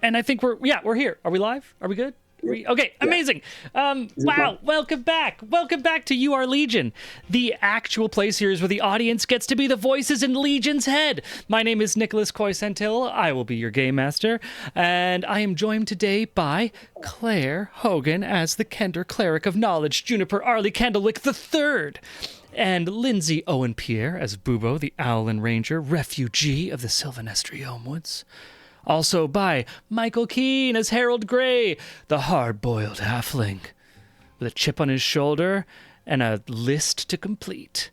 And I think we're here. Are we live? Are we good? Okay, amazing. Wow, welcome back. Welcome back to You Are Legion, the actual play series where the audience gets to be the voices in Legion's head. My name is Nicholas Coy-Santil. I will be your game master, and I am joined today by Claire Hogan as the Kender Cleric of Knowledge, Juniper Arley Candlewick III, and Lindsay Owen Pierre as Bubo, the Owlin Ranger, refugee of the Sylvanestry Homewoods. Also by Michael Keane as Harold Gray, the hard-boiled halfling, with a chip on his shoulder and a list to complete.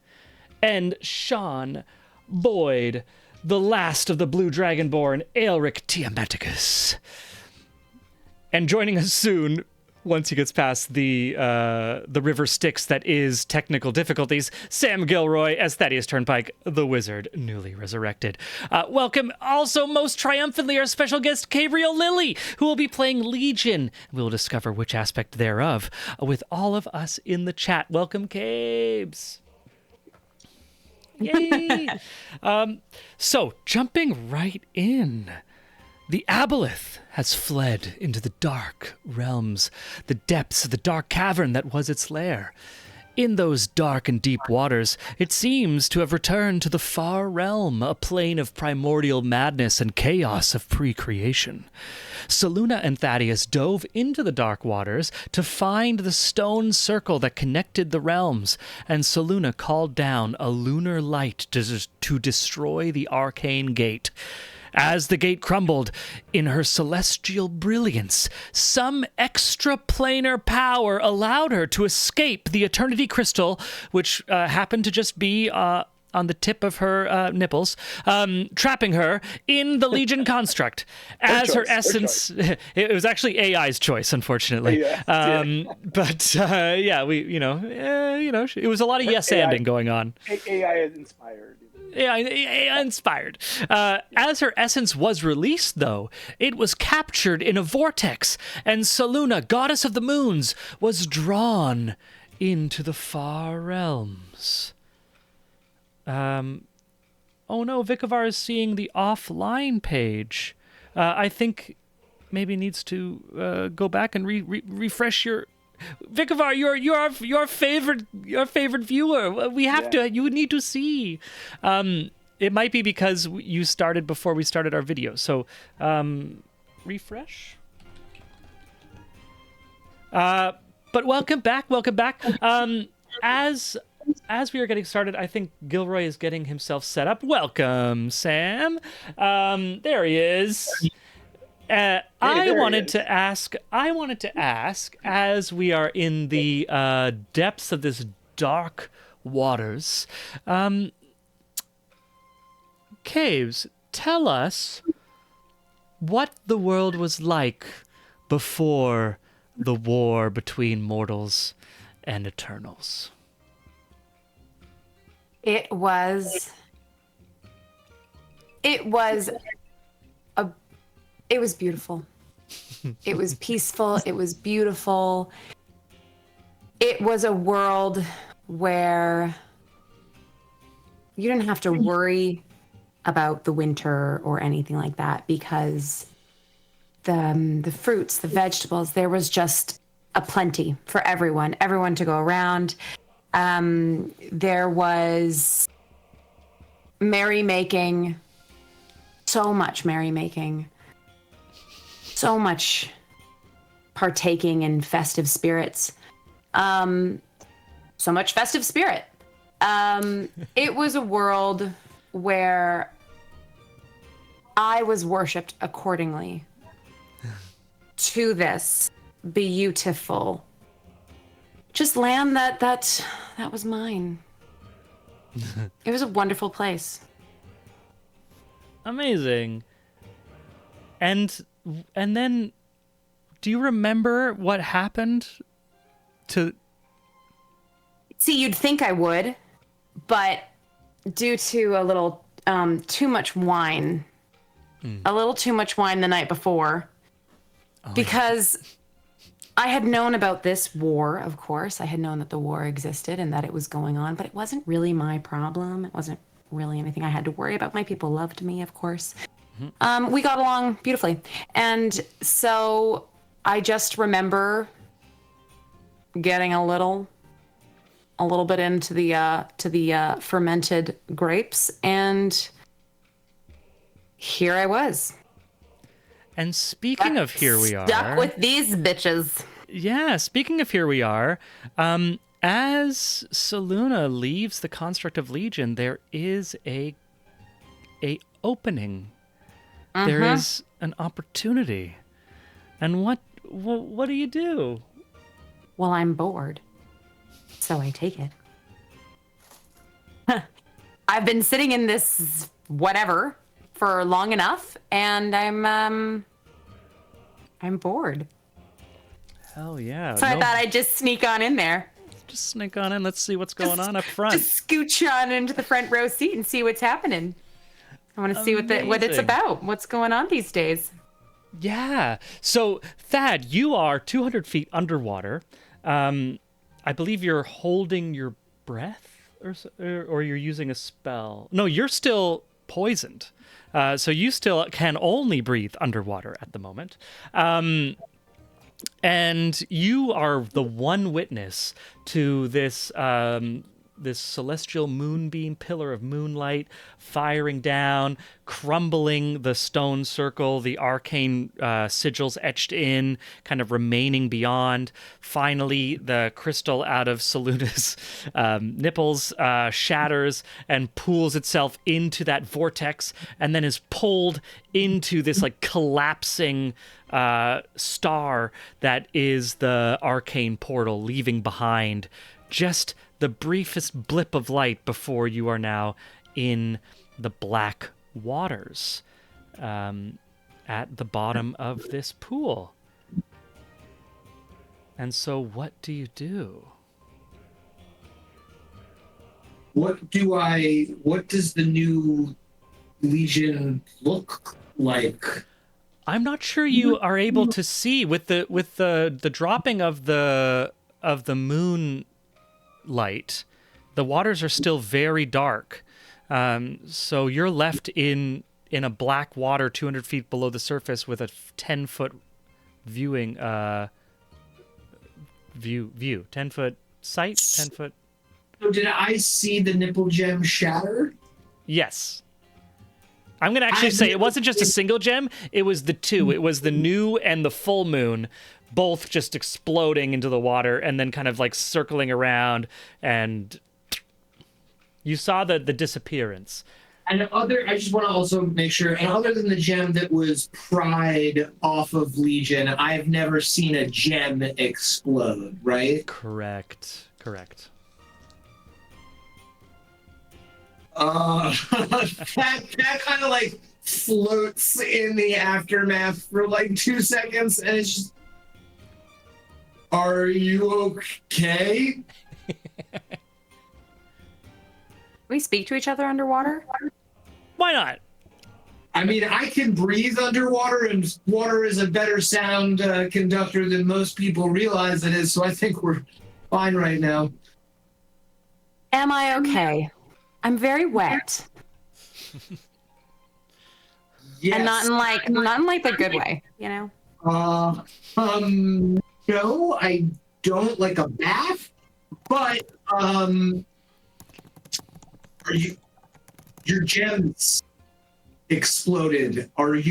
And Sean Boyd, the last of the Blue Dragonborn, Aelric Tiamaticus. And joining us soon, once he gets past the river Styx that is technical difficulties, Sam Gilroy as Thaddeus Turnpike, the wizard newly resurrected. Welcome also most triumphantly our special guest, Kabriel Lilly, who will be playing Legion. We will discover which aspect thereof with all of us in the chat. Welcome, Cabes. Yay! So, jumping right in. The Aboleth has fled into the dark realms, the depths of the dark cavern that was its lair. In those dark and deep waters, it seems to have returned to the far realm, a plane of primordial madness and chaos of pre-creation. Seluna and Thaddeus dove into the dark waters to find the stone circle that connected the realms, and Seluna called down a lunar light to destroy the arcane gate. As the gate crumbled, in her celestial brilliance, some extraplanar power allowed her to escape the Eternity Crystal, which happened to just be on the tip of her nipples, trapping her in the Legion construct. As her essence, it was actually AI's choice, unfortunately. But it was a lot of yes-anding going on. AI is inspired. Yeah, inspired. As her essence was released, though, it was captured in a vortex, and Seluna, goddess of the moons, was drawn into the far realms. Oh no, Vicavar is seeing the offline page. I think maybe needs to go back and refresh your... Vicavar, your favorite viewer. We have to. You need to see. It might be because you started before we started our video. So, refresh. But welcome back. As we are getting started, I think Gilroy is getting himself set up. Welcome, Sam. There he is. I wanted to ask, as we are in the depths of this dark waters, Caves, tell us what the world was like before the war between mortals and Eternals. It was beautiful. It was peaceful. It was beautiful. It was a world where you didn't have to worry about the winter or anything like that, because the fruits, the vegetables, there was just a plenty for everyone to go around. There was merrymaking, so much merrymaking. So much partaking in festive spirits. So much festive spirit. It was a world where I was worshipped accordingly to this beautiful just land that was mine. It was a wonderful place. Amazing. And then, do you remember what happened to... See, you'd think I would, but due to a little too much wine, a little too much wine the night before, because I had known about this war, of course. I had known that the war existed and that it was going on, but it wasn't really my problem. It wasn't really anything I had to worry about. My people loved me, of course. We got along beautifully. And so I just remember getting a little bit into the fermented grapes, and here I was. And speaking of here we are. Stuck with these bitches. Yeah, speaking of here we are, as Saluna leaves the construct of Legion, there is a opening. There is an opportunity. And what do you do? Well, I'm bored, so I take it. I've been sitting in this whatever for long enough, and I'm bored. Hell yeah. So I thought I'd just sneak on in there. Just sneak on in. Let's see what's going on up front. Just scooch on into the front row seat and see what's happening. I want to see what it's about. What's going on these days? Yeah. So, Thad, you are 200 feet underwater. I believe you're holding your breath, or you're using a spell. No, you're still poisoned. So you still can only breathe underwater at the moment. And you are the one witness to this this celestial moonbeam pillar of moonlight firing down, crumbling the stone circle, the arcane sigils etched in, kind of remaining beyond. Finally, the crystal out of Saluna's nipples shatters and pools itself into that vortex, and then is pulled into this like collapsing star that is the arcane portal, leaving behind just the briefest blip of light before you are now in the black waters at the bottom of this pool. And so what do you do? What does the new Legion look like? I'm not sure you are able to see with the dropping of the moon light. The waters are still very dark, so you're left in a black water 200 feet below the surface with a 10-foot viewing view 10-foot sight, 10-foot. So did I see the nipple gem shatter? Yes. I'm going to actually say it wasn't just a single gem, it was the two. It was the new and the full moon, both just exploding into the water and then kind of like circling around, and you saw the disappearance. And I just want to also make sure, and other than the gem that was pried off of Legion, I've never seen a gem explode, right? Correct. That kind of like floats in the aftermath for like 2 seconds, and it's just, are you okay? We speak to each other underwater? Why not? I mean, I can breathe underwater, and water is a better sound conductor than most people realize it is, so I think we're fine right now. Am I okay? I'm very wet. Yes. And not in like the good way, you know? No, I don't like a bath, but, are your gems exploded. What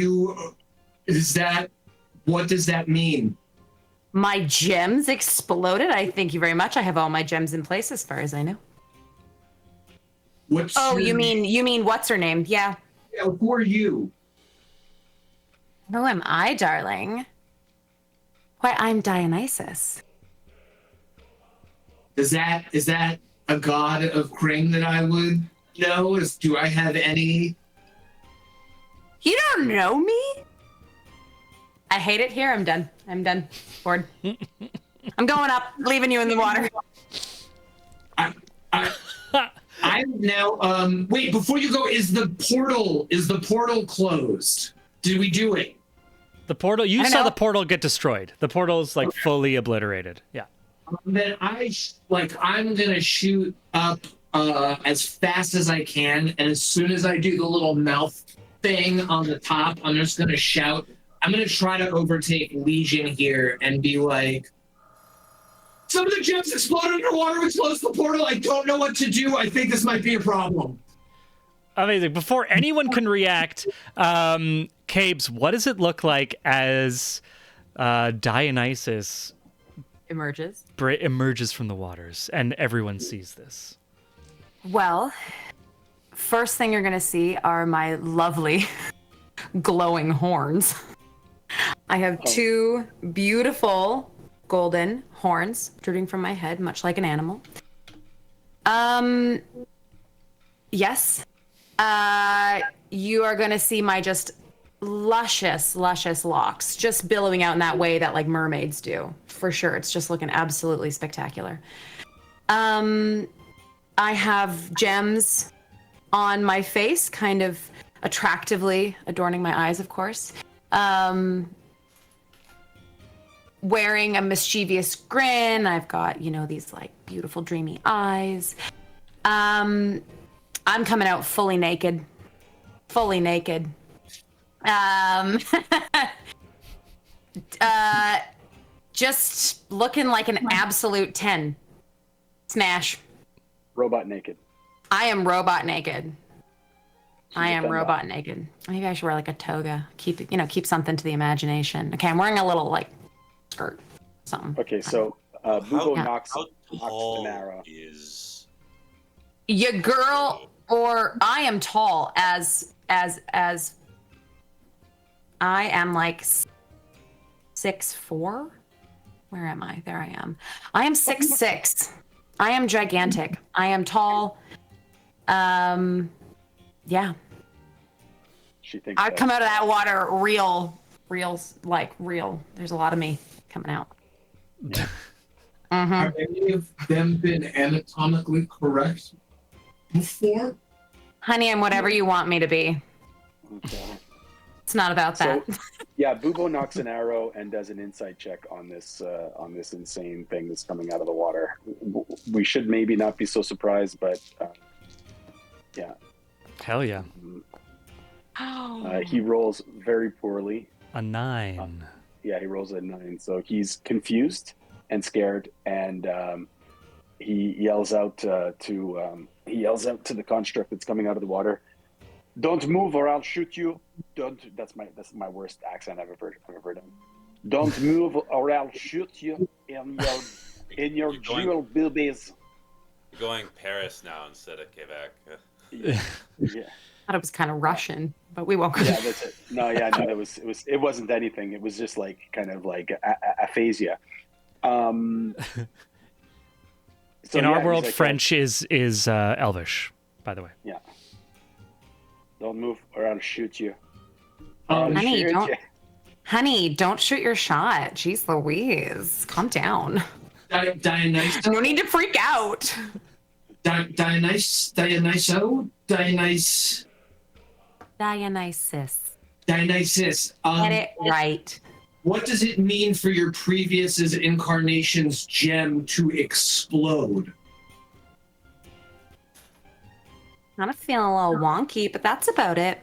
does that mean? My gems exploded? I thank you very much. I have all my gems in place as far as I know. You mean what's her name? Yeah. Who are you? Who am I, darling? Why, I'm Dionysus. Is that a god of Kring that I would know? Do I have any? You don't know me? I hate it here. I'm done. Bored. I'm going up, leaving you in the water. I'm now. Wait, before you go, is the portal closed? Did we do it? The portal. You saw the portal get destroyed. The portal's like fully obliterated. Yeah. Then I'm gonna shoot up as fast as I can, and as soon as I do the little mouth thing on the top, I'm just gonna shout. I'm gonna try to overtake Legion here and be like, some of the gems exploded underwater, which closed the portal. I don't know what to do. I think this might be a problem. Amazing. Before anyone can react, Cabes, what does it look like as Dionysus emerges from the waters and everyone sees this? Well, first thing you're going to see are my lovely glowing horns. I have two beautiful golden horns dripping from my head, much like an animal. Yes. You are going to see my just luscious locks just billowing out in that way that like mermaids do. For sure. It's just looking absolutely spectacular. I have gems on my face, kind of attractively adorning my eyes, of course. Wearing a mischievous grin. I've got, these like beautiful dreamy eyes. I'm coming out fully naked. Just looking like an absolute 10. Smash. Robot naked. I am robot naked. Naked. Maybe I should wear like a toga. Keep something to the imagination. Okay, I'm wearing a little like skirt, something. Okay, so Bubo knocks how tall an arrow. is Your girl, or I am tall as I am like 6'4". Where am I? There I am. I am 6'6". I am gigantic. I am tall. Yeah. She thinks I come out of that water real. There's a lot of me coming out. Yeah. Have any of them been anatomically correct before? Honey, I'm whatever you want me to be. Okay. It's not about that. So, yeah, Bubo knocks an arrow and does an insight check on this insane thing that's coming out of the water. We should maybe not be so surprised, but yeah. Hell yeah. He rolls very poorly. A 9. Yeah, he rolls a 9. So he's confused and scared, and he yells out to the construct that's coming out of the water. Don't move or I'll shoot you. Don't. That's my worst accent I've ever done. Don't move or I'll shoot you in your jewel boobies. You're going Paris now instead of Quebec. Yeah. I thought it was kind of Russian, but we won't go. Yeah, that's it. No, it wasn't anything. It was just like kind of like aphasia. So, in our world, like, French is Elvish, by the way. Yeah. Don't move or I'll shoot you. Honey, don't shoot your shot. Jeez Louise. Calm down. Dionysus. No need to freak out. Dionysus. Get it right. What does it mean for your previous incarnation's gem to explode? Kind of feeling a little wonky, but that's about it.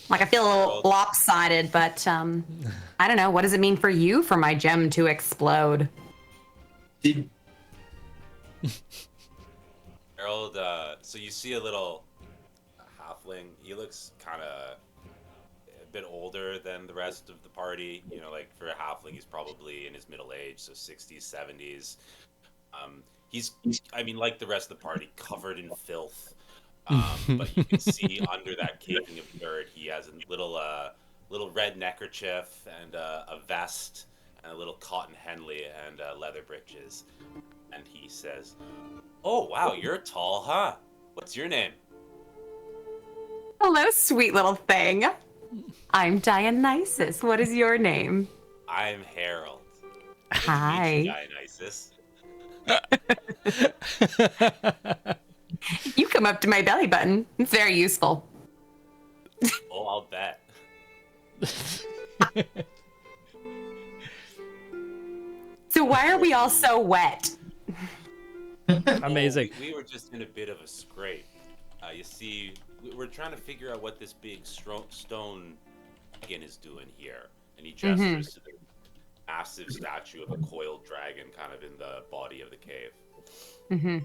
Like I feel a little lopsided, but I don't know. What does it mean for you for my gem to explode? Harold, so you see a little halfling. He looks kind of a bit older than the rest of the party. Like for a halfling, he's probably in his middle age, so 60s, 70s. He's like the rest of the party, covered in filth. But you can see under that caking of dirt, he has a little red neckerchief and a vest and a little cotton Henley and leather breeches. And he says, "Oh, wow, you're tall, huh? What's your name?" Hello, sweet little thing. I'm Dionysus. What is your name? I'm Harold. Hi. Dionysus. You come up to my belly button. It's very useful. Oh, I'll bet. So why are we all so wet? Amazing. We were just in a bit of a scrape. You see, we're trying to figure out what this big stone again is doing here. And he gestures to the massive statue of a coiled dragon kind of in the body of the cave. Mm-hmm.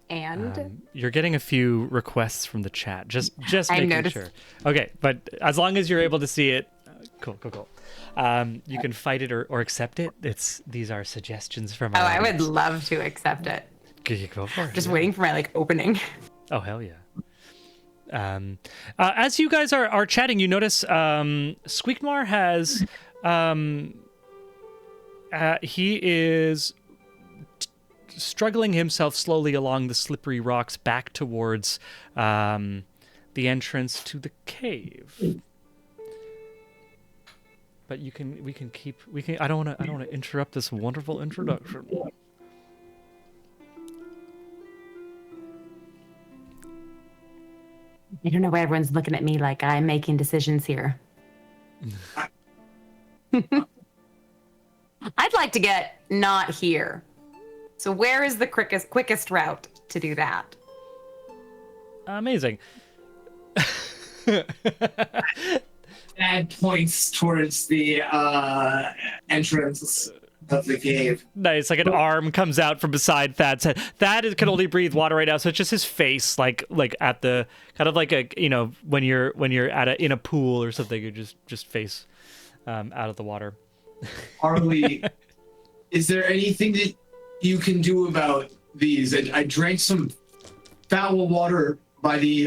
And you're getting a few requests from the chat. Just I making noticed. sure. Okay, but as long as you're able to see it, cool. You can fight it or accept it. These are suggestions from our I would audience. love to accept it. Go for it. Just yeah. waiting for my opening. Oh hell yeah. As you guys are chatting, you notice Squeakmar has he is struggling himself slowly along the slippery rocks back towards the entrance to the cave. But we can I don't want to interrupt this wonderful introduction. I don't know why everyone's looking at me like I'm making decisions here. I'd like to get not here. So where is the quickest route to do that? Amazing. Thad points towards the entrance of the cave. Nice, like an arm comes out from beside Thad's head. Thad can only breathe water right now, so it's just his face, like at the kind of like a when you're in a pool or something, you just face out of the water. Arlie, is there anything that you can do about these? I drank some foul water by the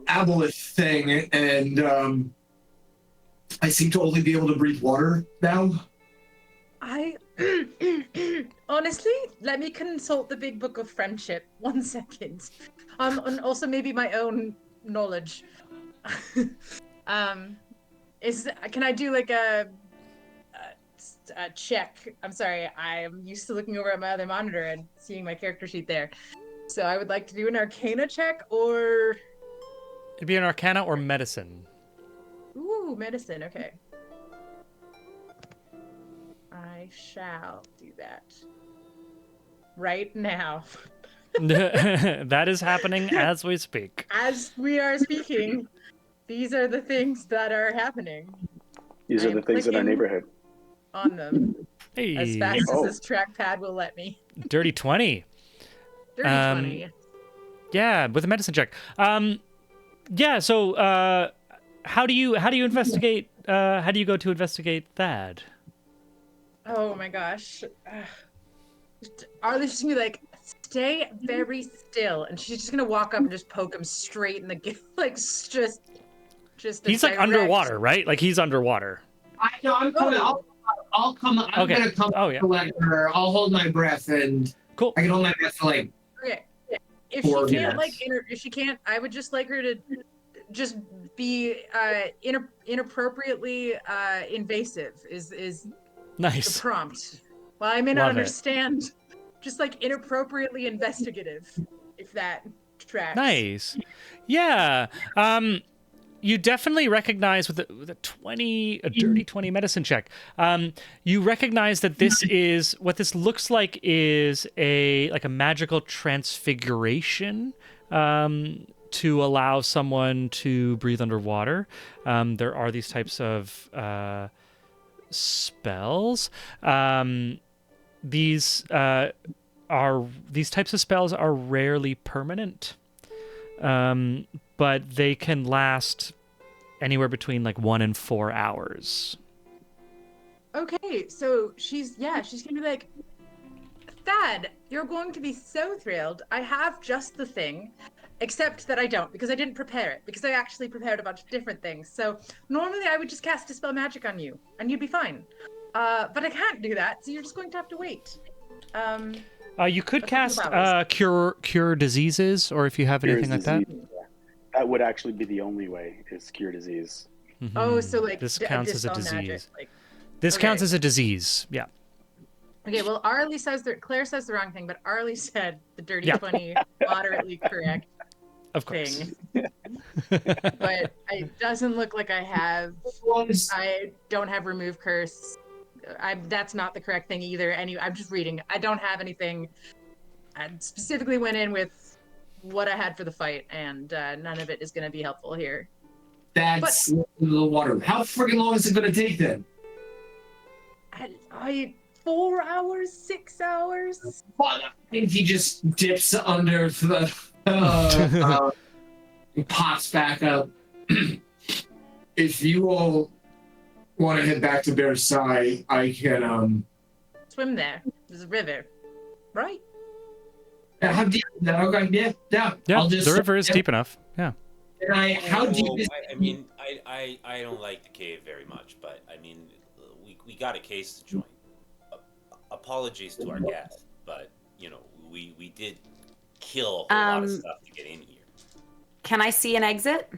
aboleth thing, and I seem to only be able to breathe water now. I honestly, let me consult the big book of friendship. 1 second. And also maybe my own knowledge. Can I do like a check? I'm sorry, I'm used to looking over at my other monitor and seeing my character sheet there. So I would like to do an Arcana check, or It'd be an Arcana or Medicine. ooh, medicine. Okay. I shall do that right now. That is happening as we speak. As we are speaking, these are the things that are happening. These I are am the things in our clicking neighborhood. on them Hey, as fast Oh. as this trackpad will let me. dirty 20. Dirty 20. Yeah, with a medicine check. Yeah. So, how do you investigate? How do you go to investigate Thad? Oh my gosh. Arlie's just gonna be like, stay very still, and she's just gonna walk up and just poke him straight in the like just. A He's like direct- underwater, right? Like he's underwater. I'm coming. I'll come. I'm Okay. gonna come Oh, yeah. collect her. I'll hold my breath, and Cool. I can hold my breath for like. Okay. If Four she can't minutes. if she can't, I would just like her to just be inappropriately invasive is the Nice. prompt. Well, I may not Love it. understand. Just like inappropriately investigative, if that tracks. Nice. Yeah. You definitely recognize with a dirty 20 medicine check. You recognize that this is what this looks like is a magical transfiguration to allow someone to breathe underwater. There are these types of spells. These types of spells are rarely permanent. But they can last anywhere between like 1 and 4 hours. Okay, so she's gonna be like, Thad, you're going to be so thrilled. I have just the thing, except that I don't, because I didn't prepare it, because I actually prepared a bunch of different things. So normally I would just cast Dispel Magic on you, and you'd be fine. But I can't do that, so you're just going to have to wait. You could A couple cast of hours. cure diseases, or if you have Cure anything like that. disease. That would actually be the only way, is cure disease. Oh, so like This counts as a Dispel Magic, disease. like- This Okay. counts as a disease. Yeah. Okay, well, Claire says the wrong thing, but Arlie said the dirty Yeah. 20 moderately correct Of course. thing. But it doesn't look like I don't have remove curse. That's not the correct thing either. I'm just reading. I don't have anything I specifically went in with what I had for the fight, and none of it is going to be helpful here. That's the water. How freaking long is it going to take then? 4 hours, 6 hours. Well, I think he just dips under the pops back up. If you all want to head back to Versailles, I can Swim there. There's a river, right? how deep? Okay, yeah. Yeah, I'll just, the river is deep enough. Yeah. How deep Well, is? I mean, I don't like the cave very much, but I mean, we got a case to join. Apologies to our guest, but you know, we did kill a whole lot of stuff to get in here. Can I see an exit?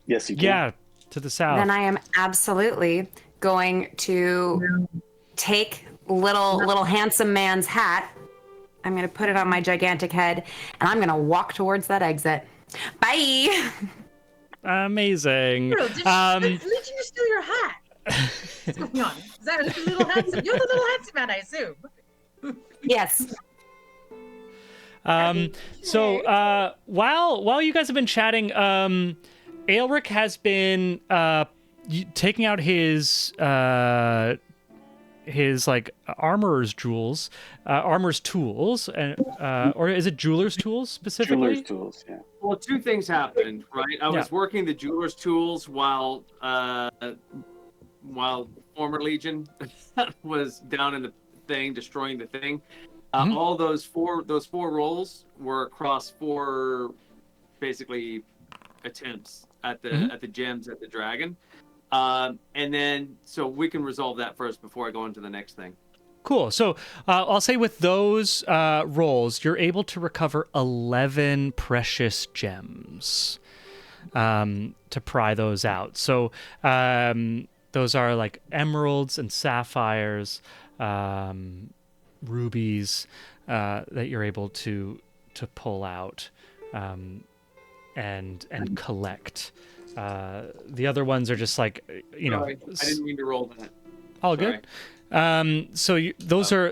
Yes, you can. Yeah, to the south. Then I am absolutely going to take little handsome man's hat. I'm going to put it on my gigantic head, and I'm going to walk towards that exit. Bye. Amazing. Girl, did you steal your hat? What's going on? Is that the little handsome? You're the little handsome man, I assume. Yes. So while you guys have been chatting, Aelric has been taking out his like armorer's tools, and or is it jeweler's tools specifically? Jeweler's tools, yeah. Well, two things happened, right? I was working the jeweler's tools while former Legion was down in the thing, destroying the thing. All those four rolls were across 4 basically attempts at the gems at the dragon. And then, so we can resolve that first before I go into the next thing. Cool. So I'll say with those rolls, you're able to recover 11 precious gems to pry those out. So those are like emeralds and sapphires, rubies that you're able to pull out and collect. The other ones are just like, Sorry, I didn't mean to roll that. All good. So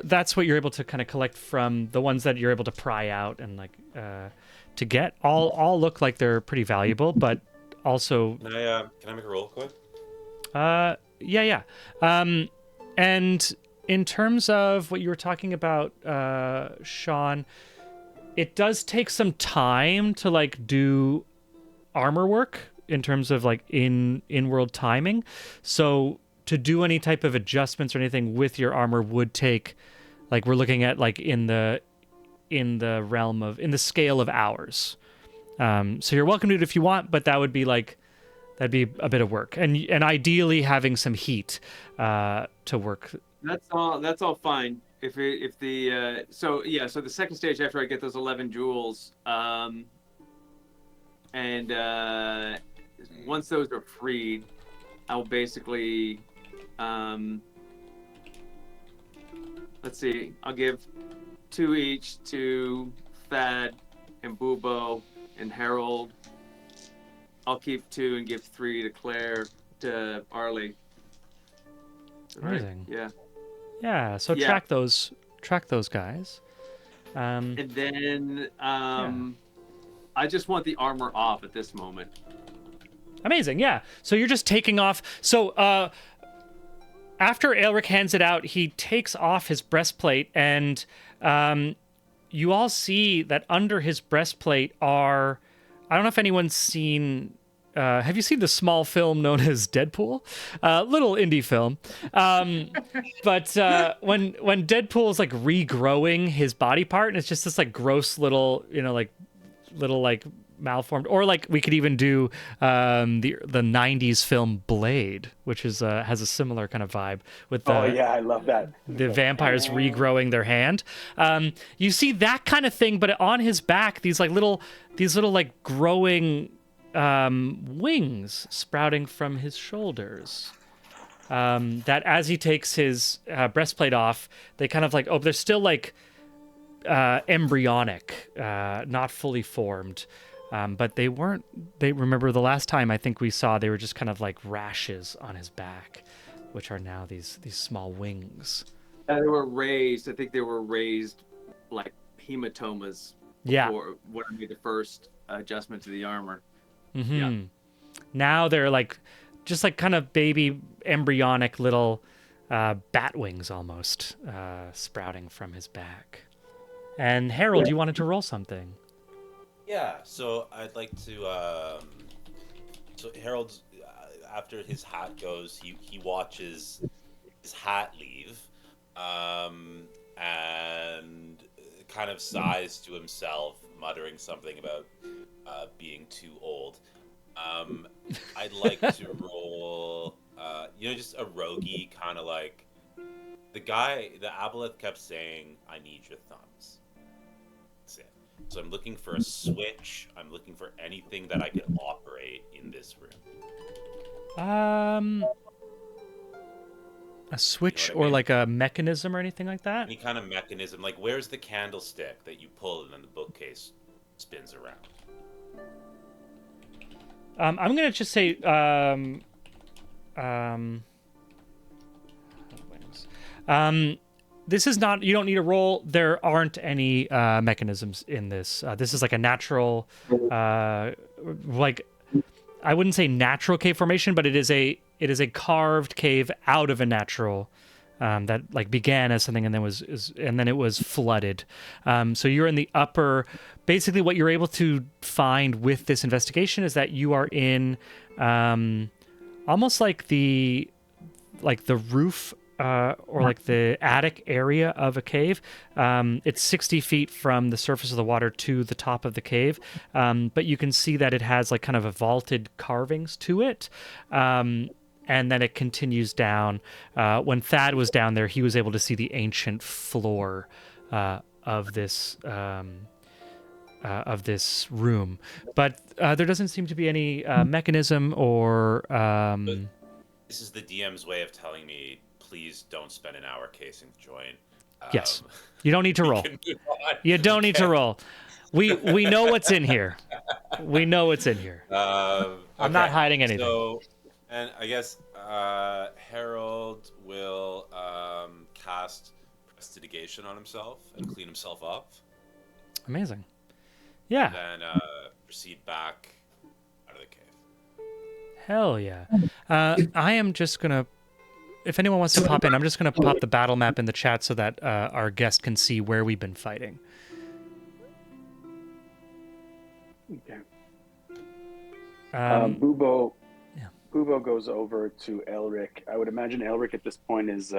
that's what you're able to kind of collect from the ones that you're able to pry out and like to get. All look like they're pretty valuable, but also. Can I make a roll quick? Yeah. And in terms of what you were talking about, Sean, it does take some time to like do armor work in terms of like in-world timing. So to do any type of adjustments or anything with your armor would take, like we're looking at like in the scale of hours. So you're welcome to it if you want, but that'd be a bit of work, and ideally having some heat to work. That's all fine. So the second stage after I get those 11 jewels, and once those are freed, I'll basically, let's see, I'll give 2 each to Thad and Bubo and Harold. I'll keep 2 and give 3 to Claire, to Arlie. Amazing. Right? Yeah. So track those guys. And then I just want the armor off at this moment. Amazing. Yeah. So you're just taking off. So after Aelric hands it out, he takes off his breastplate, and you all see that under his breastplate are. I don't know if anyone's seen. Have you seen the small film known as Deadpool? Little indie film. But when Deadpool's like regrowing his body part, and it's just this like gross little, little malformed, or like we could even do the 90s film Blade, which is has a similar kind of vibe with the I love that. the vampires regrowing their hand. You see that kind of thing, but on his back, these little like growing wings sprouting from his shoulders. That as he takes his breastplate off, they kind of like they're still like embryonic, not fully formed. But they weren't. Remember the last time I think we saw, they were just kind of like rashes on his back, which are now these small wings. They were raised. I think they were raised like hematomas. Yeah. Before, when I made the first adjustment to the armor. Mm-hmm. Yeah. Now they're like, just like kind of baby embryonic little bat wings almost sprouting from his back. And Harold, you wanted to roll something. Yeah, so I'd like to. So Harold's after his hat goes, he watches his hat leave, and kind of sighs to himself, muttering something about being too old. I'd like to roll, just a roguey kind of like the aboleth kept saying, "I need your thumbs." That's it. So I'm looking for a switch. I'm looking for anything that I can operate in this room. A switch You know what I or mean? like a mechanism or anything like that? Any kind of mechanism. Like, where's the candlestick that you pull and then the bookcase spins around? I'm gonna just say this is not, you don't need a roll. There aren't any mechanisms in this. This is like a natural like, I wouldn't say natural cave formation, but it is a carved cave out of a natural that like began as something and then it was flooded. So you're in the upper. Basically, what you're able to find with this investigation is that you are in almost like the roof or like the attic area of a cave. It's 60 feet from the surface of the water to the top of the cave, but you can see that it has like kind of a vaulted carvings to it. And then it continues down. When Thad was down there, he was able to see the ancient floor of this room. But there doesn't seem to be any mechanism or... This is the DM's way of telling me, please don't spend an hour casing the joint. Yes. You don't need to roll. can move on. You don't need to roll. We know what's in here. We know what's in here. I'm not hiding anything. So, and I guess Harold will cast Prestidigitation on himself and clean himself up. Amazing. Yeah. And then proceed back out of the cave. Hell yeah. I am just going to... If anyone wants to pop in, I'm just going to pop the battle map in the chat so that our guest can see where we've been fighting. Okay. Um, Bubo. yeah. Bubo goes over to Elric. I would imagine Elric at this point is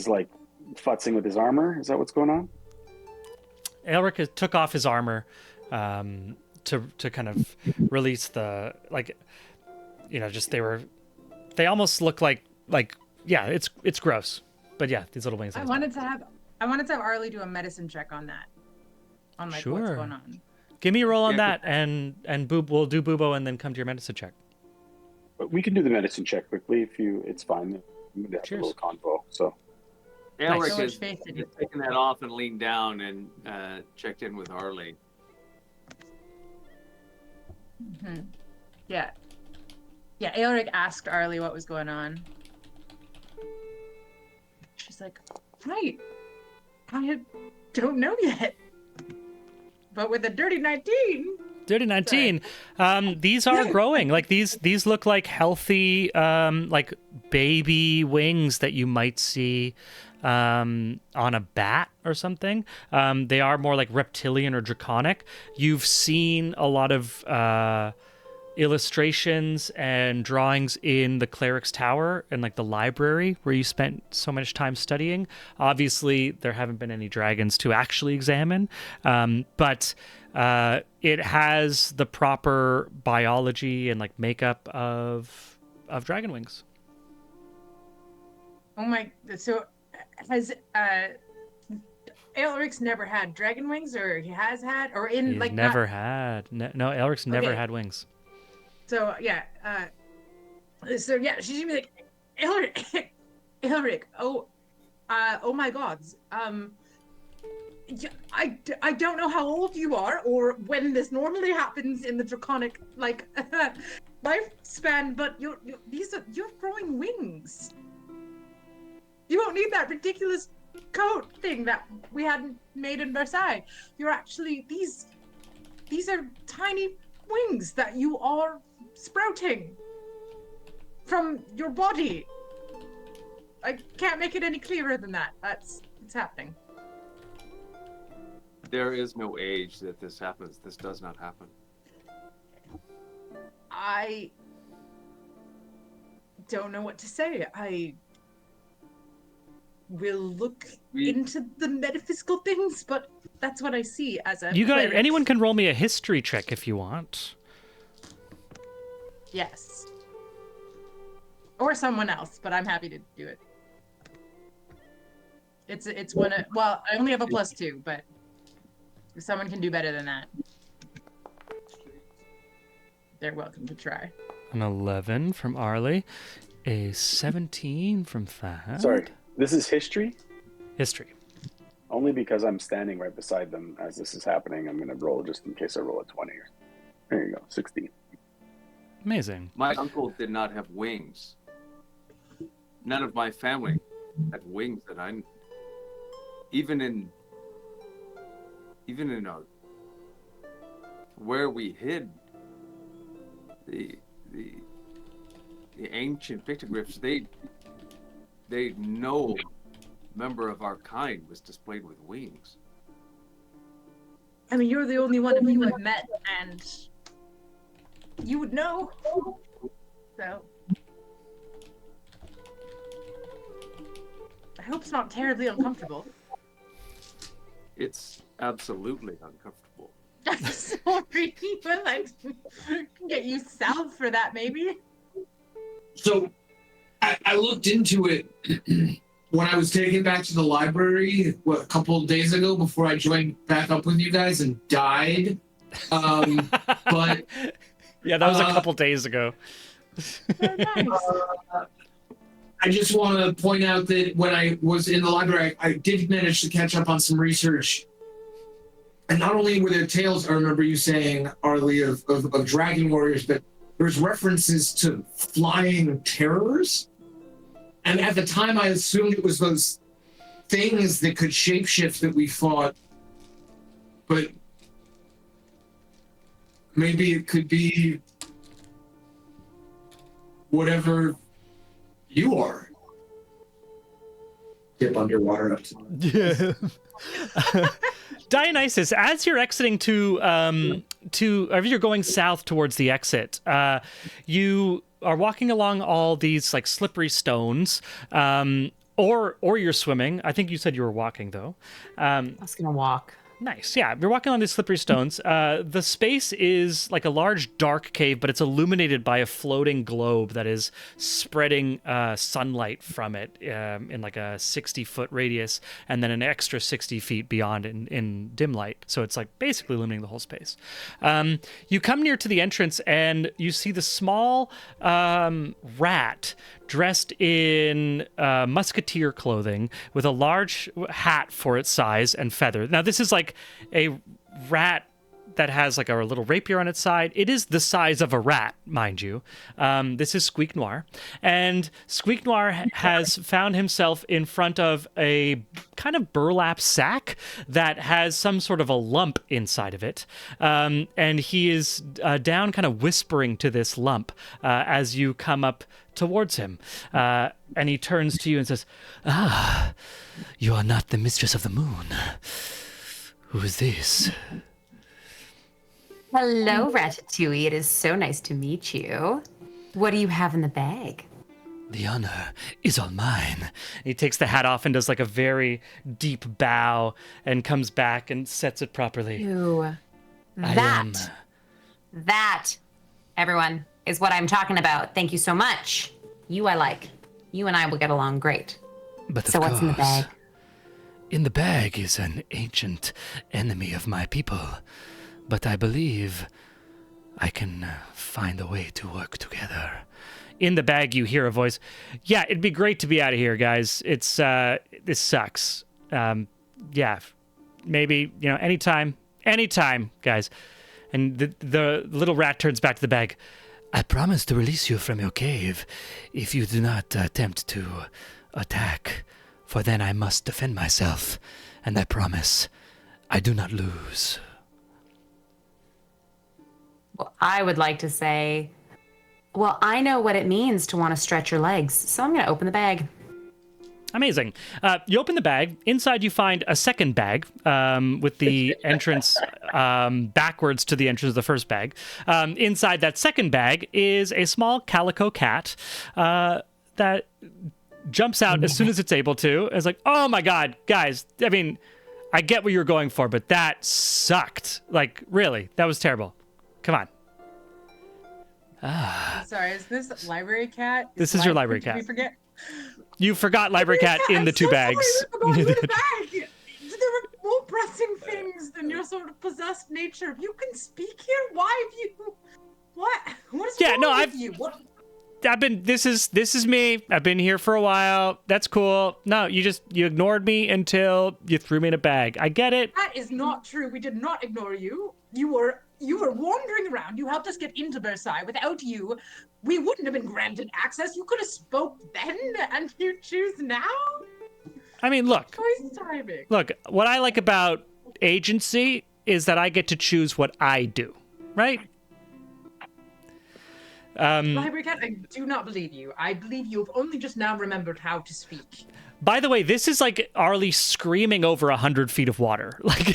like futzing with his armor. Is that what's going on? Elric took off his armor to kind of release the, like, just they almost look like yeah, it's gross, but yeah, these little wings. I wanted to have Arlie do a medicine check on that, on like what's Sure. going on. Give me a roll on that, and we'll do Bubo and then come to your medicine check. But we can do the medicine check quickly if you. It's fine. I'm gonna have Cheers. a little convo. So Elric So much is faith in you. taken that off and leaned down and checked in with Arlie. Mm-hmm. Yeah. Aelric asked Arlie what was going on. She's like, right. I don't know yet. But with a dirty 19. Dirty 19. These are growing. Like these look like healthy, like baby wings that you might see on a bat or something. They are more like reptilian or draconic. You've seen a lot of illustrations and drawings in the cleric's tower and like the library where you spent so much time studying. Obviously, there haven't been any dragons to actually examine, but it has the proper biology and like makeup of dragon wings. Oh my, so has Aelric's never had dragon wings, or he has had, or in He's like never had. No, Elric's never Okay. had wings. So yeah, she's gonna be like, Aelric, oh my gods, yeah, I don't know how old you are or when this normally happens in the draconic like lifespan, but you're growing wings. You don't need that ridiculous coat thing that we hadn't made in Versailles. You're actually these are tiny wings that you are sprouting from your body. I can't make it any clearer than that. It's happening. There is no age that this happens. This does not happen. I don't know what to say. I will look into the metaphysical things, but that's what I see as a cleric. Anyone can roll me a history check if you want. Yes. Or someone else, but I'm happy to do it. It's one of, well, I only have a +2, but if someone can do better than that, they're welcome to try. An 11 from Arlie. A 17 from Thad. Sorry, this is history? History. Only because I'm standing right beside them as this is happening. I'm going to roll just in case I roll a 20. There you go, 16. Amazing. My uncle did not have wings. None of my family had wings that I... Even in where we hid the ancient pictographs, they no member of our kind was displayed with wings. I mean, you're the only one of you I've met, and you would know. So I hope it's not terribly uncomfortable. It's absolutely uncomfortable. I'm sorry, but I can get you salve for that, maybe. So I looked into it when I was taken back to the library a couple of days ago before I joined back up with you guys and died. But yeah, that was a couple days ago. I just want to point out that when I was in the library, I did manage to catch up on some research. And not only were there tales, I remember you saying, Arlie, of dragon warriors, but there's references to flying terrors. And at the time, I assumed it was those things that could shapeshift that we fought. But maybe it could be whatever you are. Dip underwater up to Yeah. Dionysus, as you're exiting or you're going south towards the exit, you are walking along all these like slippery stones, or you're swimming. I think you said you were walking though. I was gonna walk. Nice. Yeah, you're walking on these slippery stones. The space is like a large dark cave, but it's illuminated by a floating globe that is spreading sunlight from it in like a 60-foot radius, and then an extra 60 feet beyond in dim light. So it's like basically illuminating the whole space. You come near to the entrance, and you see the small rat dressed in musketeer clothing with a large hat for its size and feather. Now, this is like a rat that has like a little rapier on its side. It is the size of a rat, mind you. This is Squeak Noir. And Squeak Noir has found himself in front of a kind of burlap sack that has some sort of a lump inside of it. And he is down kind of whispering to this lump as you come up towards him. And he turns to you and says, "Ah, you are not the mistress of the moon. Who is this?" Hello, Ratatouille. It is so nice to meet you. What do you have in the bag? "The honor is all mine." He takes the hat off and does like a very deep bow and comes back and sets it properly. Ew. I am. That, everyone, is what I'm talking about. Thank you so much. You I like. You and I will get along great. But So of what's in the course, bag? In the bag is an ancient enemy of my people. But I believe I can find a way to work together. In the bag, you hear a voice. "Yeah, it'd be great to be out of here, guys. It's this sucks. Yeah, maybe anytime, guys." And the little rat turns back to the bag. "I promise to release you from your cave if you do not attempt to attack for then I must defend myself, and I promise I do not lose. Well, I would like to say, well, I know what it means to want to stretch your legs, so I'm going to open the bag. Amazing. You open the bag. Inside, you find a second bag with the entrance backwards to the entrance of the first bag. Inside that second bag is a small calico cat that jumps out as soon as it's able to. It's like, oh my God, guys, I mean, I get what you were going for, but that sucked. Like, really, that was terrible. Come on. I'm sorry, is this library cat? This is your library cat. Did we forget? You forgot library cat in the two bags. Sorry, we forgot the bag. There were more pressing things than your sort of possessed nature. You can speak here. Why have you? What? What is wrong with you? What? This is me. I've been here for a while. That's cool. No, you ignored me until you threw me in a bag. I get it. That is not true. We did not ignore you. You were wandering around. You helped us get into Versailles. Without you, we wouldn't have been granted access. You could have spoke then, and you choose now? I mean, look. Choice timing. Look, what I like about agency is that I get to choose what I do, right? Library cat, I do not believe you. I believe you have only just now remembered how to speak. By the way, this is like Arlie screaming over 100 feet of water. Like,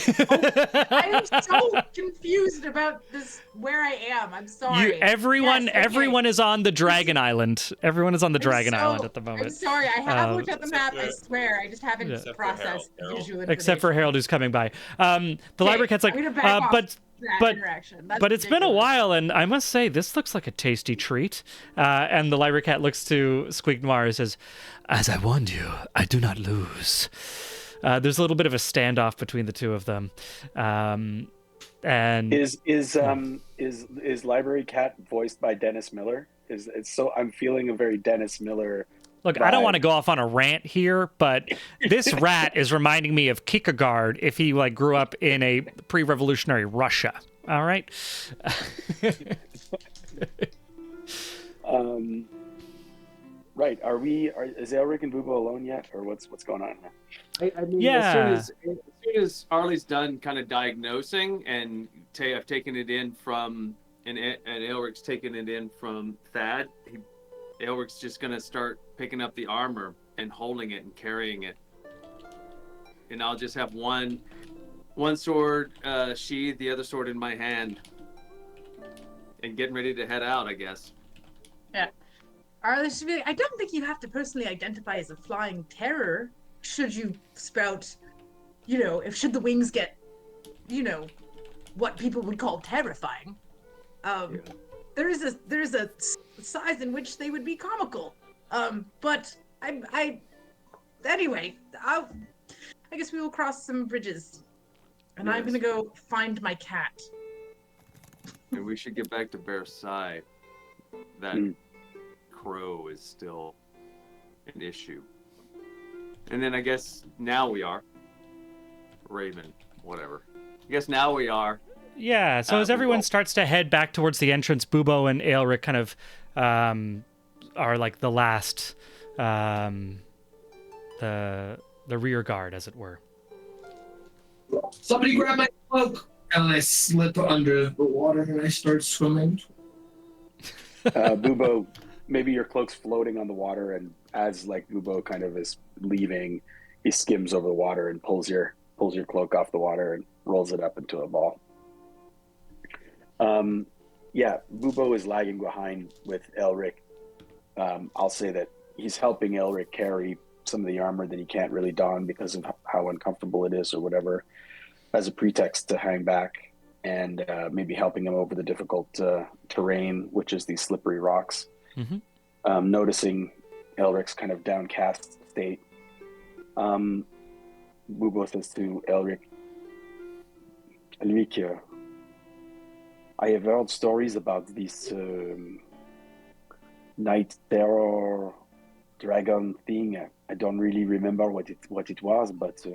I am so confused about this. Where I am, I'm sorry. Everyone is on the Dragon Island. Everyone is on the Dragon Island at the moment. I'm sorry. I have looked at the map. I swear. I just haven't processed the visual information. Except for Harold, who's coming by. The library cat's like, but it's been a while, and I must say this looks like a tasty treat. And the library cat looks to Squeak Noir and says, "As I warned you, I do not lose." There's a little bit of a standoff between the two of them. And is Library Cat voiced by Dennis Miller? I'm feeling a very Dennis Miller. Look, vibe. I don't want to go off on a rant here, but this rat is reminding me of Kierkegaard if he grew up in a pre-revolutionary Russia. All right. Right. Is Elric and Bubo alone yet, or what's going on here? I mean, as soon as Arlie's done kind of diagnosing, and I've taken it in from, and Elric's taken it in from Thad, Elric's just gonna start picking up the armor and holding it and carrying it, and I'll just have one sword sheathed, the other sword in my hand, and getting ready to head out, I guess. Yeah. I don't think you have to personally identify as a flying terror should you sprout, should the wings get, what people would call terrifying. There is a size in which they would be comical. But anyway, I guess we will cross some bridges, and yes. I'm gonna go find my cat. And we should get back to Versailles. That crow is still an issue. And then I guess now we are Raven, whatever. I guess now we are. Yeah, so as everyone starts to head back towards the entrance, Bubo and Aelric kind of are like the last, the rear guard, as it were. Somebody grab my cloak! And I slip under the water and I start swimming. Bubo, maybe your cloak's floating on the water, and as Bubo kind of is leaving, he skims over the water and pulls your cloak off the water and rolls it up into a ball. Bubo is lagging behind with Elric. I'll say that he's helping Elric carry some of the armor that he can't really don because of how uncomfortable it is or whatever, as a pretext to hang back, and maybe helping him over the difficult terrain, which is these slippery rocks. Mm-hmm. Noticing Elric's kind of downcast state, Bubo says to Elric, I have heard stories about this night terror dragon thing. I don't really remember what it was, but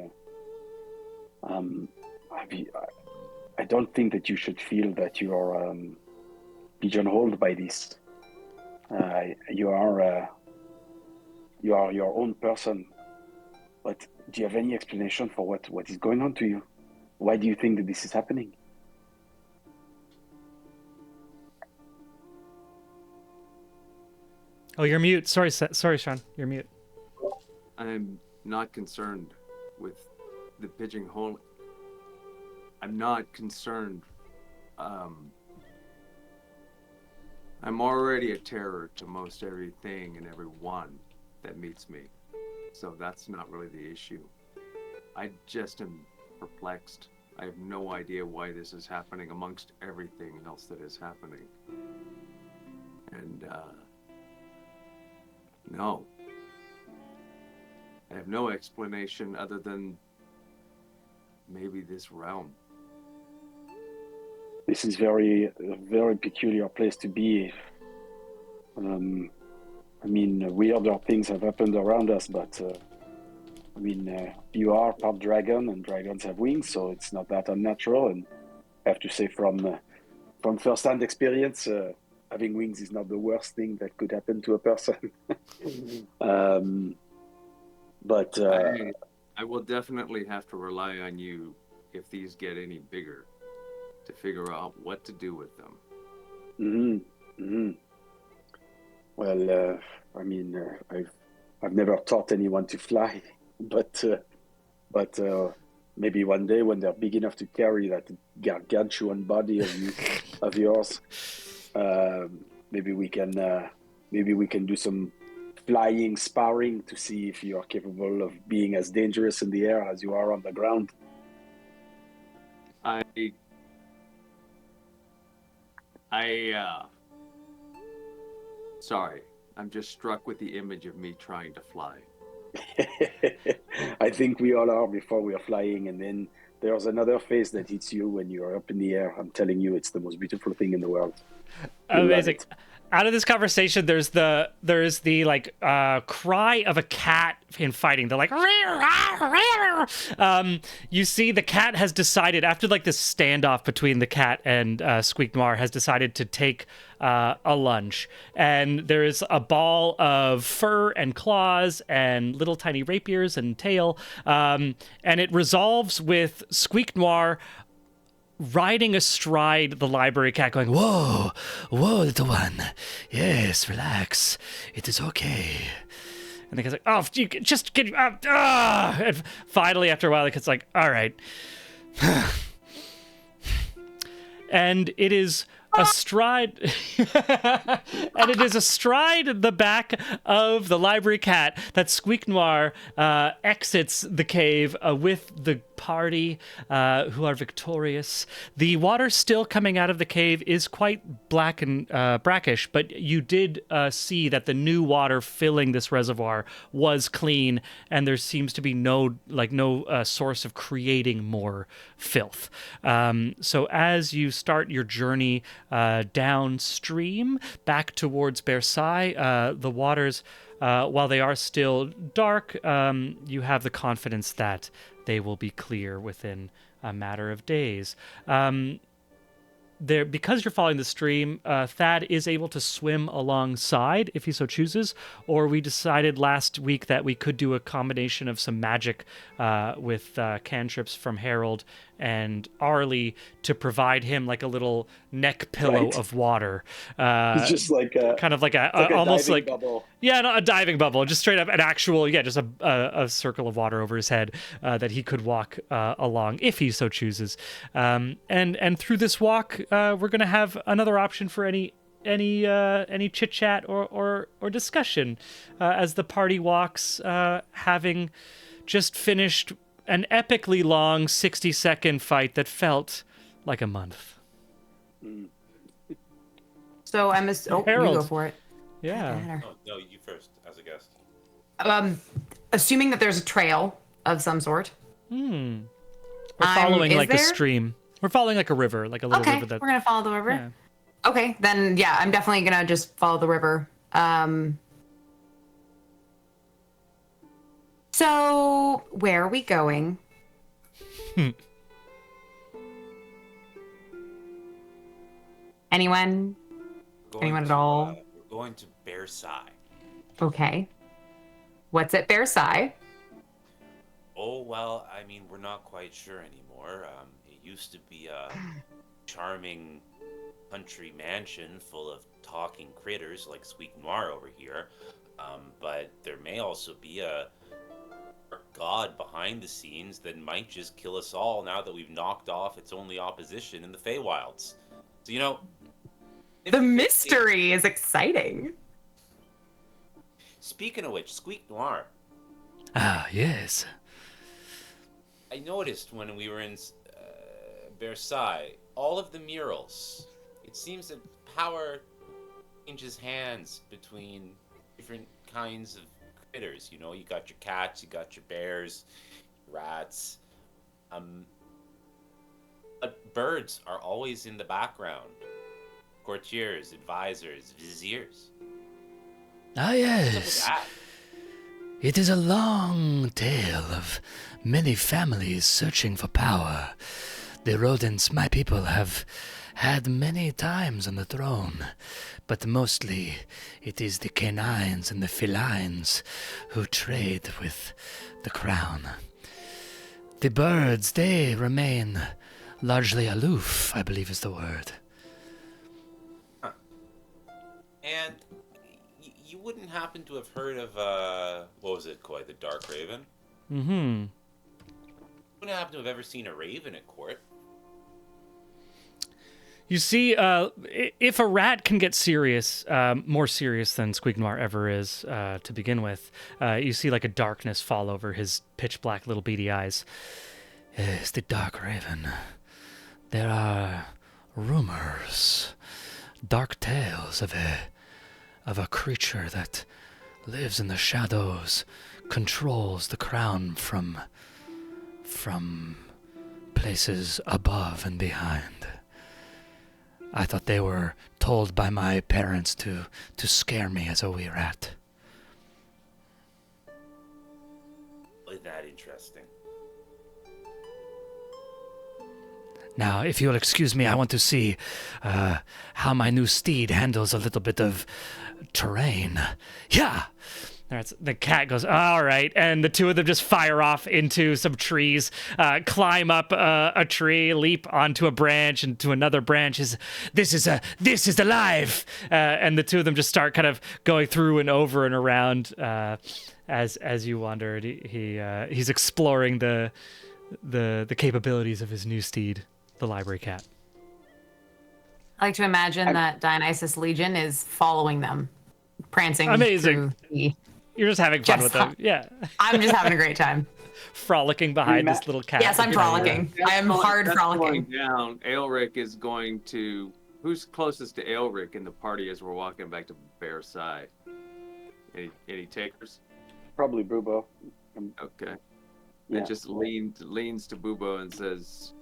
I don't think that you should feel that you are pigeonholed by this. You are your own person, But do you have any explanation for what is going on to you? Why do you think that this is happening? Oh, you're mute. Sorry, Sean. You're mute. I'm not concerned with the pigeonhole. I'm not concerned. I'm already a terror to most everything and everyone that meets me. So that's not really the issue. I just am perplexed. I have no idea why this is happening amongst everything else that is happening. And, no. I have no explanation other than maybe this realm. This is a very peculiar place to be. I mean, weirder things have happened around us, but I mean, you are part dragon, and dragons have wings, so it's not that unnatural. And I have to say, from first-hand experience, having wings is not the worst thing that could happen to a person. But I will definitely have to rely on you if these get any bigger to figure out what to do with them. Well, I mean, I've never taught anyone to fly, but maybe one day when they're big enough to carry that gargantuan body of yours, maybe we can do some flying sparring to see if you are capable of being as dangerous in the air as you are on the ground. Sorry, I'm just struck with the image of me trying to fly. I think we all are before we are flying, and then there's another phase that hits you when you're up in the air. I'm telling you, it's the most beautiful thing in the world. Amazing. Out of this conversation, there's the like cry of a cat in fighting. They're like, you see the cat has decided, after like this standoff between the cat and Squeak Noir, has decided to take a lunge. And there is a ball of fur and claws and little tiny rapiers and tail. And it resolves with Squeak Noir riding astride the library cat, going, whoa, little one. Yes, relax. It is okay. And the cat's like, oh, you just get out. And finally, after a while, the cat's like, all right. And it is astride the back of the library cat that Squeak Noir exits the cave with the party who are victorious. The water still coming out of the cave is quite black and brackish, but you did see that the new water filling this reservoir was clean, and there seems to be no source of creating more filth. So as you start your journey downstream back towards Versailles, the waters, while they are still dark, you have the confidence that they will be clear within a matter of days. Because you're following the stream, Thad is able to swim alongside if he so chooses, or we decided last week that we could do a combination of some magic with cantrips from Harold and Arlie to provide him like a little neck pillow of water. It's just like a, kind of like a almost like bubble. Yeah, not a diving bubble, just straight up an actual, just a circle of water over his head that he could walk along if he so chooses. And through this walk, we're gonna have another option for any chit chat or discussion as the party walks, having just finished an epically long 60-second fight that felt like a month. So I'm Harold. You go for it. Yeah. Oh, no, you first as a guest. Assuming that there's a trail of some sort. We're following like a stream. We're following like a river, like a little river. We're gonna follow the river. Yeah. Okay, then yeah, I'm definitely gonna just follow the river. So where are we going? Anyone? Anyone at all? We're going to Versailles. Okay. What's at Versailles? Oh, well, I mean, we're not quite sure anymore. It used to be a charming country mansion full of talking critters like Squeak Noir over here. But there may also be a god behind the scenes that might just kill us all now that we've knocked off its only opposition in the Feywilds. So, you know... The mystery is exciting. Speaking of which, Squeak Noir. Ah, yes. I noticed when we were in Versailles, all of the murals, it seems that power changes hands between different kinds of critters. You know, you got your cats, you got your bears, rats. But birds are always in the background. Courtiers, advisors, viziers. Ah, What's up with yes. that? It is a long tale of many families searching for power. The rodents, my people, have had many times on the throne, but mostly it is the canines and the felines who trade with the crown. The birds, they remain largely aloof, I believe is the word. And you wouldn't happen to have heard of, what was it, Koi, the Dark Raven? Mm-hmm. You wouldn't happen to have ever seen a raven at court? You see, if a rat can get serious, more serious than Squeak Noir ever is to begin with, you see like a darkness fall over his pitch black little beady eyes. Yes, the Dark Raven. There are rumors, dark tales of a creature that lives in the shadows, controls the crown from places above and behind. I thought they were told by my parents to scare me as a wee rat. Is that interesting? Now, if you'll excuse me, I want to see how my new steed handles a little bit of terrain. Yeah! The cat goes, all right, and the two of them just fire off into some trees, climb up a tree, leap onto a branch and to another branch. This is alive, and the two of them just start kind of going through and over and around as you wander. He's exploring the capabilities of his new steed, the library cat. I like to imagine that Dionysus Legion is following them, prancing. Amazing. Through the... You're just having fun with them. Yeah. I'm just having a great time. Frolicking behind this little cat. Yes, I'm frolicking. I am hard frolicking. Down, Aelric is going to... Who's closest to Aelric in the party as we're walking back to Versailles? Any takers? Probably Bubo. Okay. Yeah. It just leans to Bubo and says,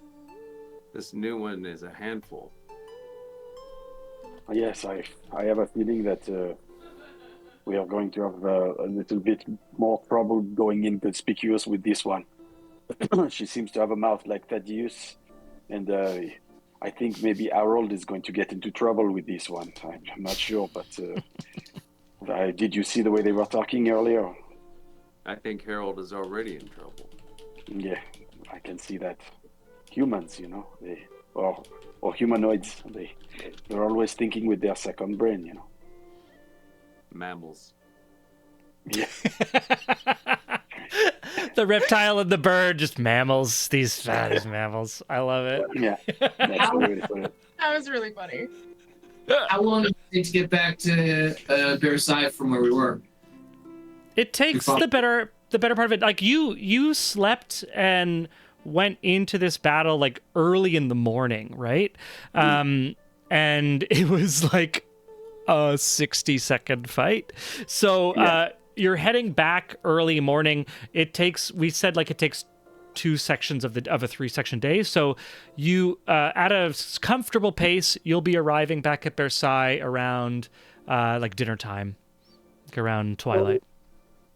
"This new one is a handful." Yes, I have a feeling that we are going to have a little bit more trouble going inconspicuous with this one. She seems to have a mouth like Thaddeus, and I think maybe Harold is going to get into trouble with this one. I'm not sure, but did you see the way they were talking earlier? I think Harold is already in trouble. Yeah, I can see that. Humans, or humanoids, they're always thinking with their second brain, Mammals. Yeah. The reptile and the bird, just mammals. These mammals. I love it. Yeah, that's the way to put it. That was really funny. How long did it take to get back to Versailles from where we were? It takes the better part of it. Like you slept and went into this battle like early in the morning, right? And it was like a 60-second fight. So you're heading back early morning. We said it takes 2 sections of a 3-section day. So you at a comfortable pace, you'll be arriving back at Versailles around like dinner time, like around twilight.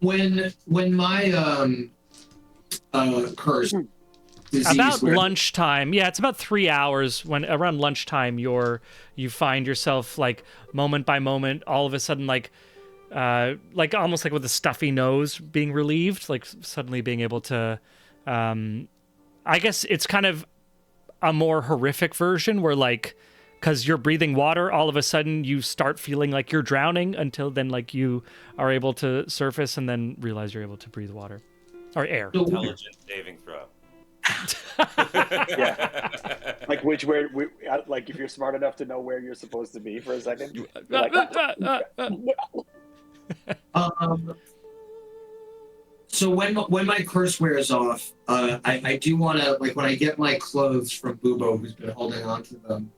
When my curse disease About went- lunchtime. Yeah, it's about 3 hours. When around lunchtime, you find yourself like moment by moment, all of a sudden like like almost like with a stuffy nose being relieved, like suddenly being able to. I guess it's kind of a more horrific version where like, because you're breathing water, all of a sudden you start feeling like you're drowning until then like you are able to surface and then realize you're able to breathe water or air. Intelligence saving throw. Yeah. Like like if you're smart enough to know where you're supposed to be for a second. You're like, So when my curse wears off, I do want to, like, when I get my clothes from Bubo, who's been holding on to them,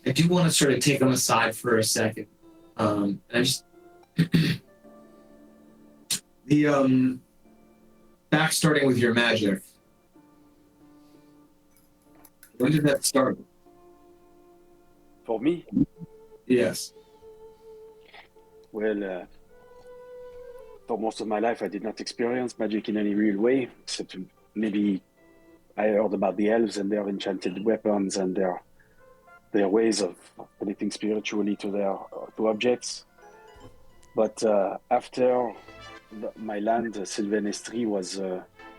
I do want to sort of take them aside for a second. And I just back starting with your magic. When did that start? for me, Yes. well, for most of my life, I did not experience magic in any real way, except maybe I heard about the elves and their enchanted weapons and their ways of connecting spiritually to objects. But after my land, Sylvan Estrie, was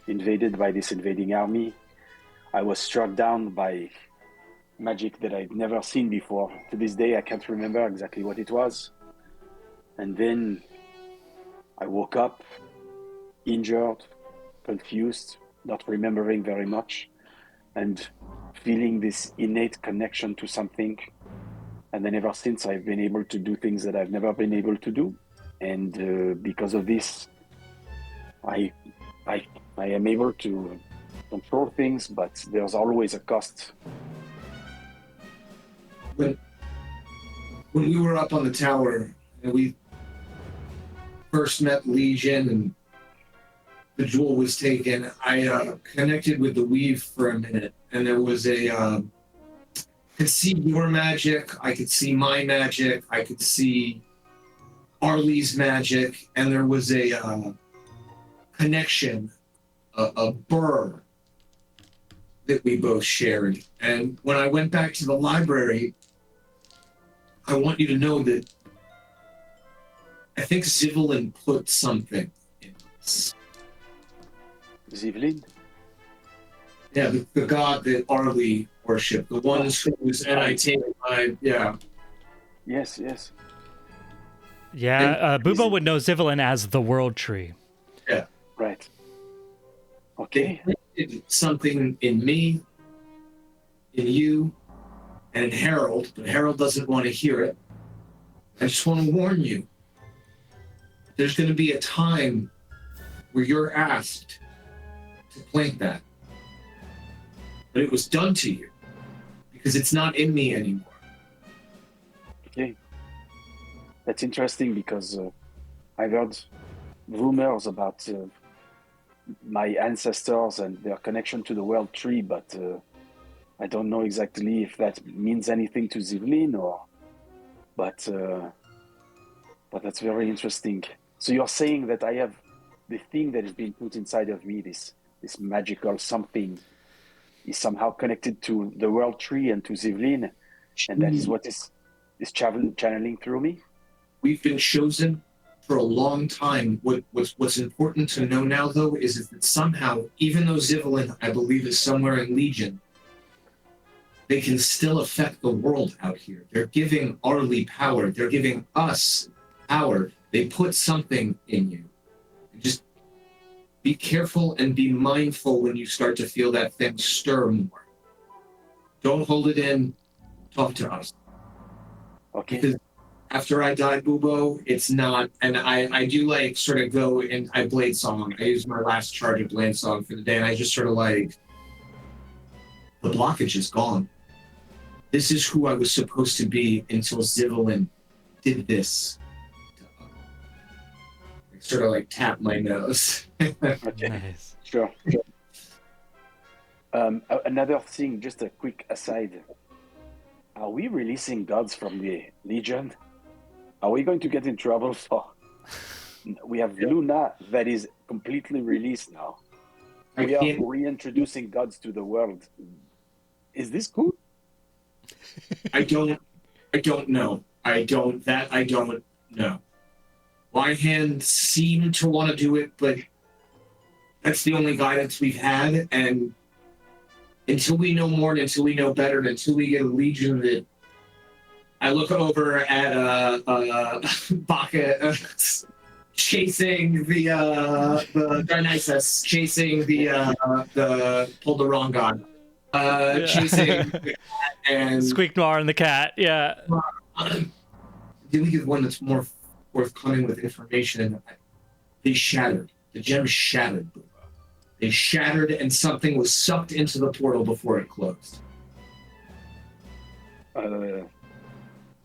invaded by this invading army, I was struck down by magic that I'd never seen before. To this day, I can't remember exactly what it was. And then I woke up injured, confused, not remembering very much, and feeling this innate connection to something. And then ever since, I've been able to do things that I've never been able to do. And because of this, I am able to control things, but there's always a cost. When we were up on the tower and we first met Legion and the jewel was taken, I connected with the weave for a minute, and there was could see your magic, I could see my magic, I could see Arlie's magic, and there was a connection, a burr that we both shared. And when I went back to the library, I want you to know that I think Zivelin put something in this. Zivelin? Yeah, the god that Arlie worshipped, the ones whose NIT, yeah. Yes, yes. Yeah, Bubo would know Zivelin as the World Tree. Yeah. Right. Okay. They did something in me, in you, and in Harold, but Harold doesn't want to hear it. I just want to warn you. There's going to be a time where you're asked to plant that. But it was done to you because it's not in me anymore. Okay. That's interesting because I've heard rumors about my ancestors and their connection to the World Tree, but I don't know exactly if that means anything to Zivelin but that's very interesting. So you're saying that I have the thing that is being put inside of me, this magical something, is somehow connected to the World Tree and to Zivelin, and that is what is channeling through me? We've been chosen for a long time. What's important to know now, though, is that somehow, even though Zivelin, I believe, is somewhere in Legion, they can still affect the world out here. They're giving Arlie power. They're giving us power. They put something in you. Just be careful and be mindful when you start to feel that thing stir more. Don't hold it in. Talk to us. Okay. Because after I die, Bubo, it's not, and I do like sort of go and I blade song. I use my last charge of blade song for the day, and I just sort of like, the blockage is gone. This is who I was supposed to be until Zivelin did this. I sort of like tap my nose. Okay. Nice. Sure. Another thing, just a quick aside. Are we releasing gods from the Legion? Are we going to get in trouble for... We have Luna that is completely released now. We are reintroducing gods to the world. Is this cool? I don't know. I don't know. my hands seem to want to do it, but that's the only guidance we've had, and until we know more, and until we know better, and until we get a legion that I look over at Baka chasing the Dionysus, chasing the pulled the wrong god, chasing the cat and Squeak Noir and the cat. Yeah. Dealing with one that's more forthcoming with information. They shattered. The gems shattered. They shattered, and something was sucked into the portal before it closed.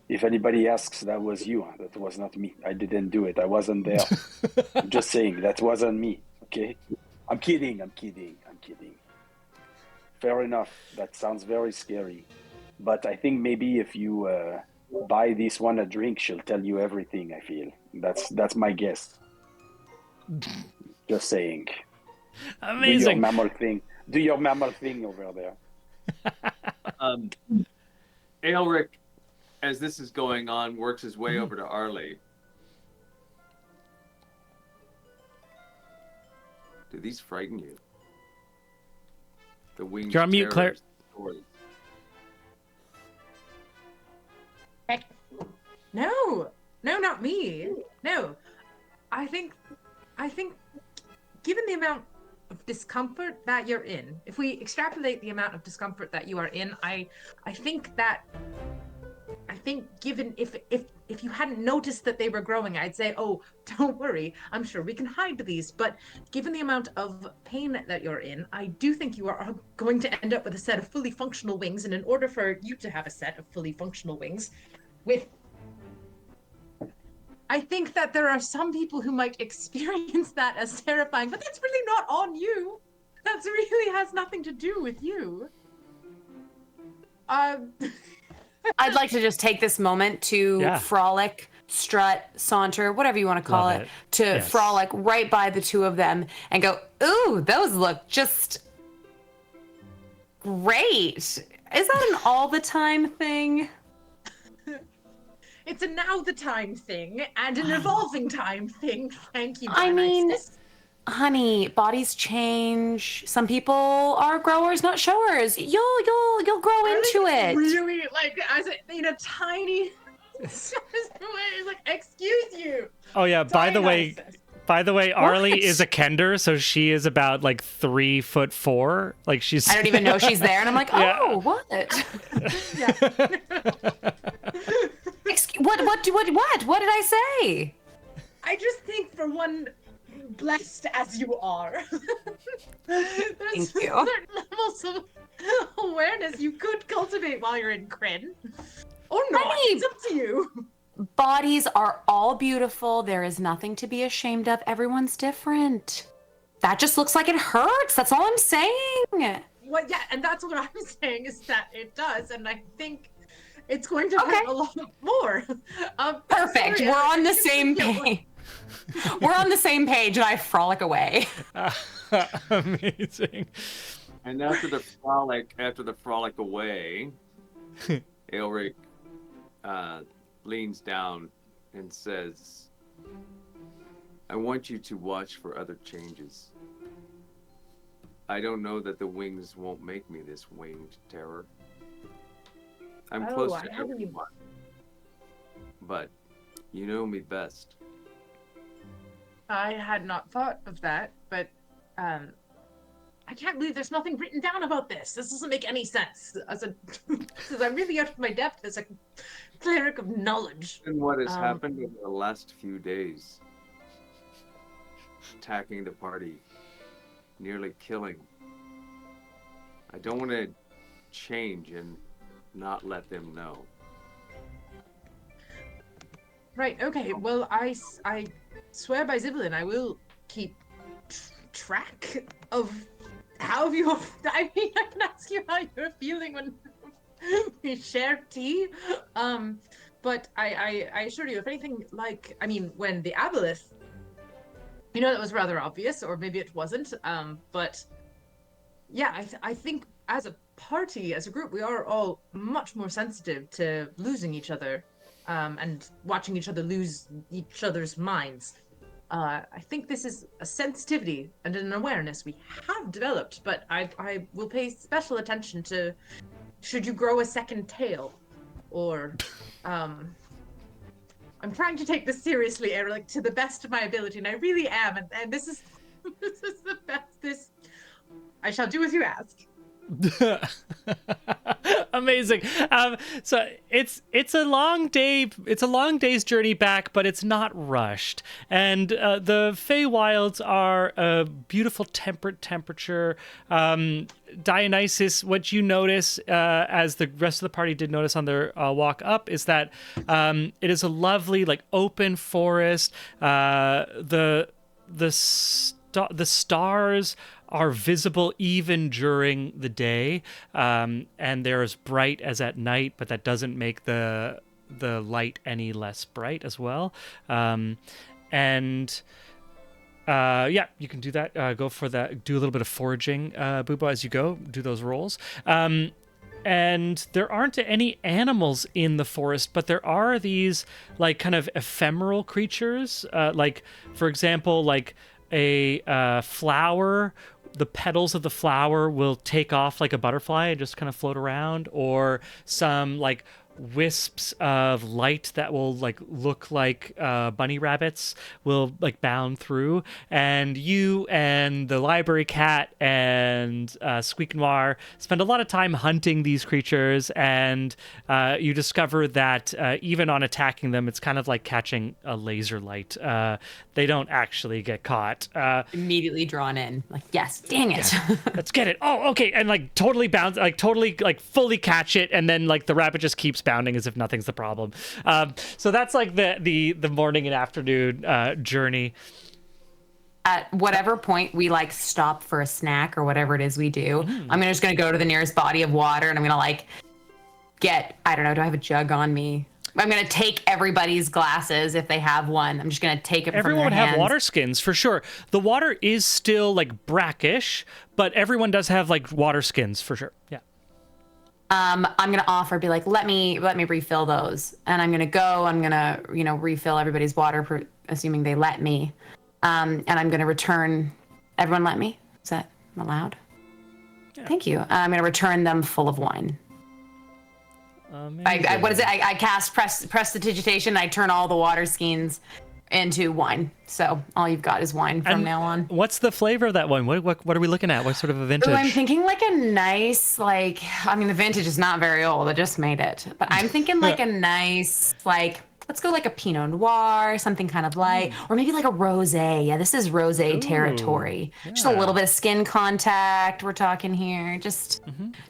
If anybody asks, that was you. That was not me. I didn't do it. I wasn't there. I'm just saying, that wasn't me. Okay? I'm kidding. Fair enough. That sounds very scary. But I think maybe if you buy this one a drink, she'll tell you everything, I feel. That's my guess. Just saying. Amazing. Do your mammal thing over there. Aelric, as this is going on, works his way over to Arlie. Do these frighten you? The wings. You're on mute, Claire. No, not me. No, I think, given the amount of discomfort that you're in, if we extrapolate the amount of discomfort that you are in, I think given if you hadn't noticed that they were growing, I'd say, oh, don't worry, I'm sure we can hide these. But given the amount of pain that you're in, I do think you are going to end up with a set of fully functional wings. And in order for you to have a set of fully functional wings, I think that there are some people who might experience that as terrifying, but that's really not on you. That really has nothing to do with you. I'd like to just take this moment to frolic, strut, saunter, whatever you want to call it, to frolic right by the two of them and go, ooh, those look just great. Is that an all the time thing? It's a now the time thing and an evolving time thing. Thank you. I mean, honey, bodies change. Some people are growers, not showers. You'll grow into it. Really, like as in a tiny way, like, excuse you. Oh yeah. By the way, Arlie is a Kender, so she is about like 3'4". Like she's. I don't even know she's there, and I'm like, oh, what? What did I say? I just think for one, blessed as you are, there's certain levels of awareness you could cultivate while you're in Kryn. Or not, it's up to you. Bodies are all beautiful. There is nothing to be ashamed of. Everyone's different. That just looks like it hurts. That's all I'm saying. Well, yeah, and that's what I'm saying is that it does, and I think it's going to hurt a lot more. Perfect. Sorry, We're on the same page. We're on the same page, and I frolic away. Amazing. And after the frolic away, Aelric leans down and says, I want you to watch for other changes. I don't know that the wings won't make me this winged terror. I'm close to everyone, but you know me best. I had not thought of that, but I can't believe there's nothing written down about this. This doesn't make any sense. Because I'm really out of my depth as a cleric of knowledge. And what has happened over the last few days? Attacking the party, nearly killing. I don't want to change and not let them know. Right, okay. Well, I swear by Zibelin, I will keep track of how you... I mean, I can ask you how you're feeling when we share tea. But I assure you, if anything, like, I mean, when the aboleth, you know, that was rather obvious, or maybe it wasn't. But yeah, I think as a party, as a group, we are all much more sensitive to losing each other. and watching each other lose each other's minds. I think this is a sensitivity and an awareness we have developed, but I will pay special attention to should you grow a second tail, or I'm trying to take this seriously, Eric, to the best of my ability, and I really am, and this is this is the best. I shall do as you ask. Amazing. So it's a long day. It's a long day's journey back, but it's not rushed. And the Feywilds are a beautiful temperate temperature. Dionysus, what you notice, as the rest of the party did notice on their walk up, is that it is a lovely, like, open forest. The stars are visible even during the day, and they're as bright as at night, but that doesn't make the light any less bright as well. Yeah, you can do that. Go for that. Do a little bit of foraging, Booba, as you go. Do those rolls. And there aren't any animals in the forest, but there are these, like, kind of ephemeral creatures. Like, for example, like a flower. The petals of the flower will take off like a butterfly and just kind of float around, or some, like, wisps of light that will, like, look like bunny rabbits will, like, bound through, and you and the library cat and Squeak Noir spend a lot of time hunting these creatures, and you discover that even on attacking them, it's kind of like catching a laser light. They don't actually get caught. Immediately drawn in. Like, yes, dang it. Yeah, let's get it. Oh, okay. And, like, totally bounce, like, totally, like, fully catch it. And then, like, the rabbit just keeps bounding as if nothing's the problem. So that's, like, the morning and afternoon journey. At whatever point we, like, stop for a snack or whatever it is we do, I'm just going to go to the nearest body of water, and I'm going to, like, I don't know, do I have a jug on me? I'm going to take everybody's glasses if they have one. I'm just going to take it Everyone from their would have hands. water skins for sure. The water is still, like, brackish, but everyone does have, like, water skins for sure. Yeah. I'm going to offer, be like, let me refill those. And I'm going to go, I'm going to, refill everybody's water, assuming they let me. And I'm going to return, everyone let me? Is that allowed? Yeah. Thank you. I'm going to return them full of wine. What is it? I cast prestidigitation. I turn all the water skeins into wine. So all you've got is wine from now on. What's the flavor of that wine? What are we looking at? What sort of a vintage? Ooh, I'm thinking like a nice, like, I mean, the vintage is not very old. I just made it. But I'm thinking like a nice, like, let's go like a Pinot Noir, something kind of light, or maybe like a rosé. Yeah, this is rosé territory. Yeah. Just a little bit of skin contact. We're talking here. Just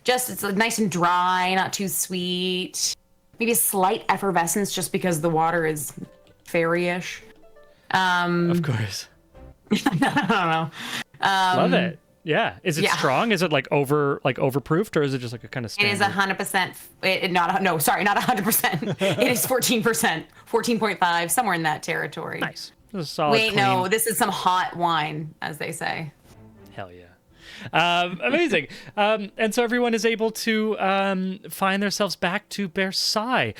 it's nice and dry, not too sweet. Maybe a slight effervescence, just because the water is fairyish. Of course. I don't know. Love it. Yeah. Is it strong? Is it like overproofed, or is it just like a kind of standard? It is 100%. Not 100%. It is 14%, 14.5, somewhere in that territory. Nice. This is solid. Wait, no, this is some hot wine, as they say. Hell yeah. Amazing. And so everyone is able to find themselves back to Versailles.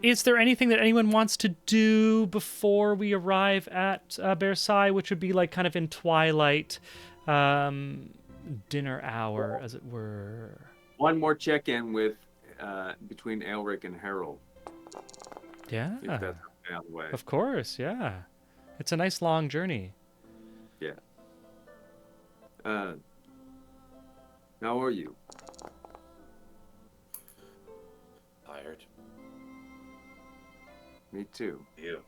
Is there anything that anyone wants to do before we arrive at Versailles, which would be like kind of in twilight dinner hour, as it were? One more check-in with between Aelric and Harold. Yeah. If that's out of the way. Of course, yeah. It's a nice long journey. Yeah. How are you? Tired. Me too. You.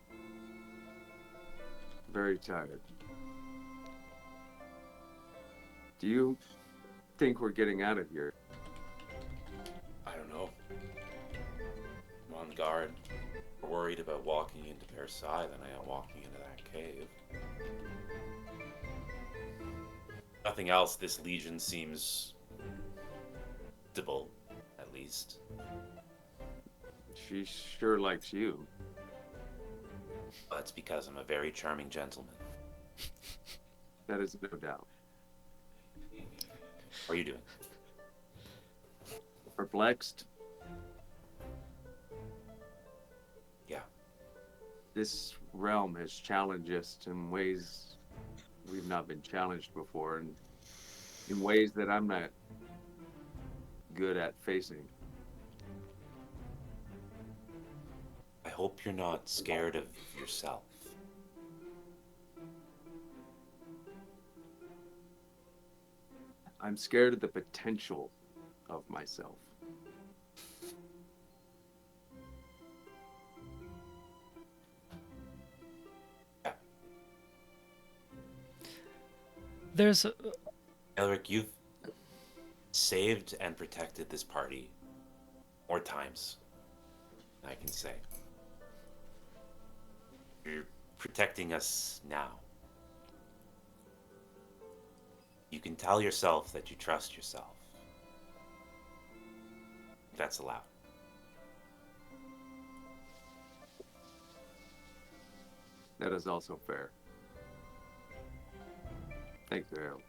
Very tired. Do you think we're getting out of here? I don't know. I'm on guard. More worried about walking into Versailles than I am walking into that cave. Nothing else, this legion seems double, at least. She sure likes you. That's because I'm a very charming gentleman. That is no doubt. How are you doing? Perplexed. this realm has challenged us in ways we've not been challenged before, and in ways that I'm not good at facing. I hope you're not scared of yourself. I'm scared of the potential of myself. There's Elric, you've saved and protected this party more times than I can say. You're protecting us now. You can tell yourself that you trust yourself. That's allowed. That is also fair. Thank you, Harold.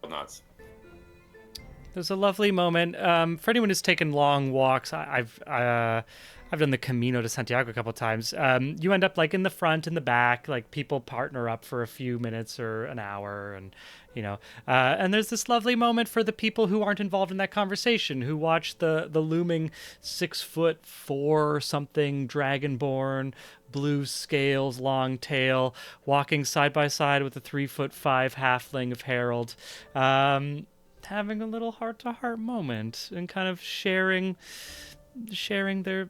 Well, not. There's a lovely moment. For anyone who's taken long walks, I've done the Camino to Santiago a couple of times. You end up like in the front and the back, like people partner up for a few minutes or an hour, and and there's this lovely moment for the people who aren't involved in that conversation, who watch the looming 6'4" or something dragonborn, blue scales, long tail, walking side by side with the 3'5" halfling of Harold. Having a little heart-to-heart moment and kind of sharing their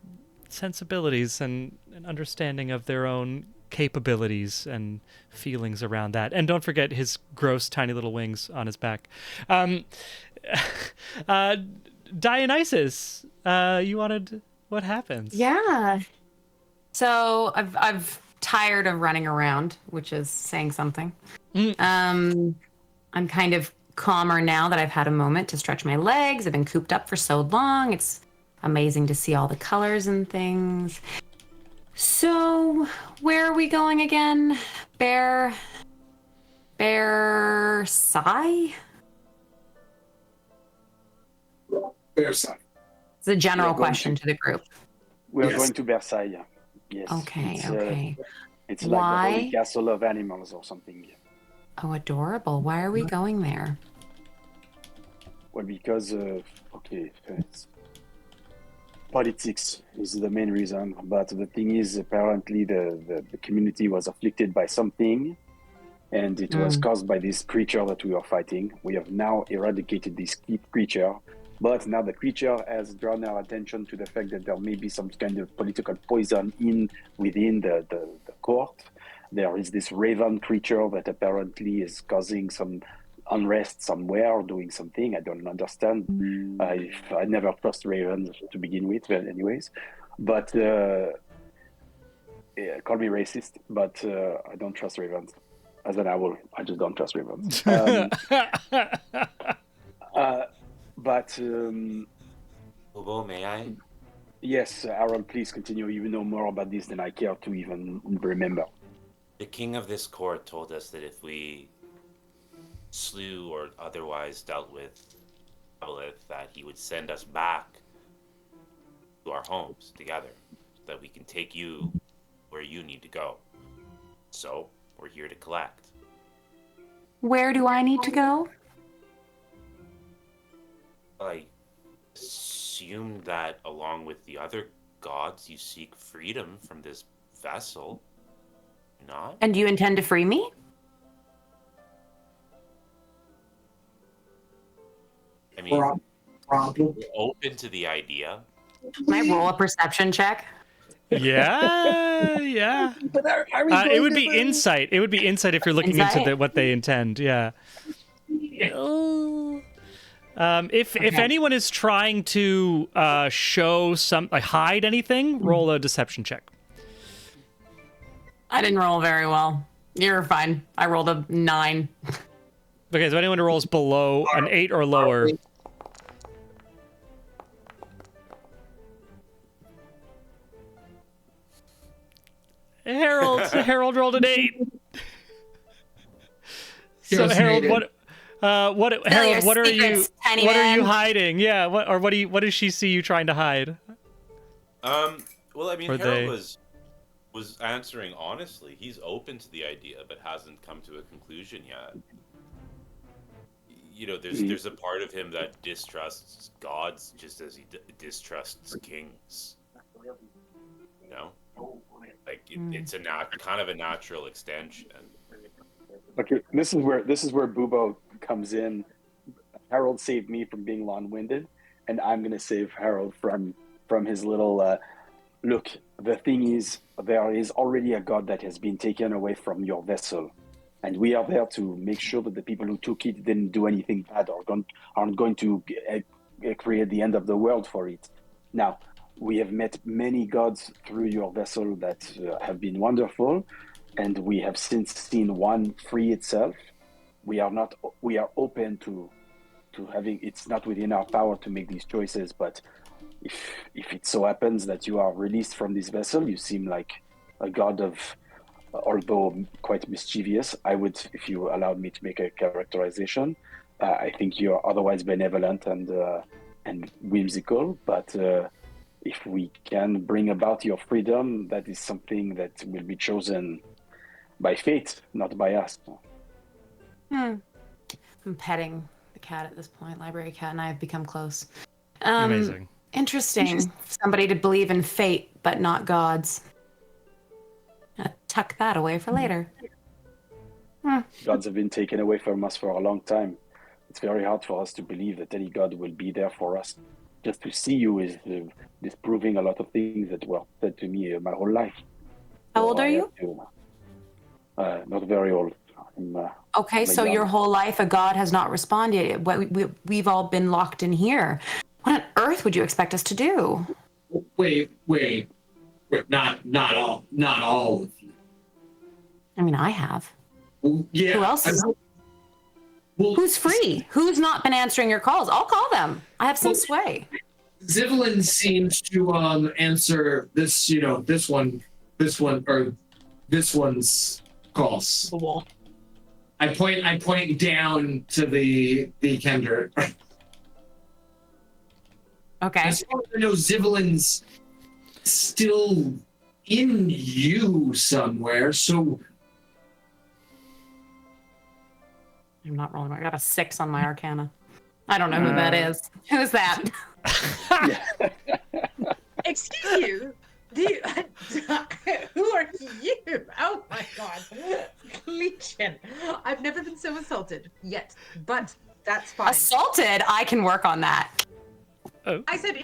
sensibilities and an understanding of their own capabilities and feelings around that. And don't forget his gross tiny little wings on his back. Dionysus, you wanted, what happens? Yeah. So I've tired of running around, which is saying something. I'm kind of calmer now that I've had a moment to stretch my legs. I've been cooped up for so long. It's amazing to see all the colors and things. So, where are we going again? Bear Sai? Versailles. It's a general We're going question to the group. We are Yes. going to Versailles. Yes. Okay, It's, okay. It's like the Why? holy castle of animals or something. Oh, adorable. Why are we going there? Well, because it's politics is the main reason. But the thing is, apparently the community was afflicted by something, and it was caused by this creature that we are fighting. We have now eradicated this creature, but now the creature has drawn our attention to the fact that there may be some kind of political poison within the court. There is this raven creature that apparently is causing some unrest somewhere, doing something. I don't understand. I never trust ravens to begin with, but anyways. But call me racist, but I don't trust ravens. As an owl, I just don't trust ravens. Bobo, may I? Yes, Aaron, please continue. You know more about this than I care to even remember. The king of this court told us that if we slew or otherwise dealt with Kabriel, that he would send us back to our homes together, so that we can take you where you need to go. So, we're here to collect. Where do I need to go? I assume that along with the other gods, you seek freedom from this vessel. Not? And do you intend to free me? I mean, Problem. we're open to the idea. Can I roll a perception check? Yeah. But are we It going would to be the- insight. It would be insight if you're looking into Insight? what they intend. Yeah. If anyone is trying to show hide anything, roll a deception check. I didn't roll very well. You're fine. I rolled a 9. Okay, so anyone who rolls below an 8 or lower. Harold rolled an 8. So Just Harold, made it. Harold, what are you secrets, tiny what are you man. hiding? Yeah, what does she see you trying to hide? Well, I mean, Or Harold they- was was answering honestly. He's open to the idea, but hasn't come to a conclusion yet. You know, there's a part of him that distrusts gods just as he distrusts kings. You know, like it's a kind of a natural extension. Okay, this is where Bubo comes in. Harold saved me from being long-winded, and I'm gonna save Harold from his little. Look, the thing is, there is already a god that has been taken away from your vessel, and we are there to make sure that the people who took it didn't do anything bad or aren't going to create the end of the world for it. Now, we have met many gods through your vessel that have been wonderful, and we have since seen one free itself. We are open to having. It's not within our power to make these choices, but if it so happens that you are released from this vessel, you seem like a god of, although quite mischievous. I would, if you allowed me to make a characterization, I think you're otherwise benevolent and whimsical. But if we can bring about your freedom, that is something that will be chosen by fate, not by us. I'm petting the cat at this point. Library cat and I have become close. Amazing. Interesting. Somebody to believe in fate, but not gods. Tuck that away for later. Gods have been taken away from us for a long time. It's very hard for us to believe that any god will be there for us. Just to see you is disproving a lot of things that were said to me my whole life. How old are you? Not very old. Okay, so your whole life a god has not responded. We've all been locked in here. What on earth would you expect us to do? Wait. Not all of you. I mean, I have. Well, yeah. Who else? Who's free? Who's not been answering your calls? I'll call them. I have some sway. Zivelin seems to answer this, this one's calls. The wall. I point down to the Kender. Okay. As far as I know, Zivelin's still in you somewhere, so I'm not rolling. I got a 6 on my Arcana. I don't know who that is. Who's that? Excuse you. Who are you? Oh my god. Legion. I've never been so assaulted yet, but that's fine. Assaulted? I can work on that. Oh. I said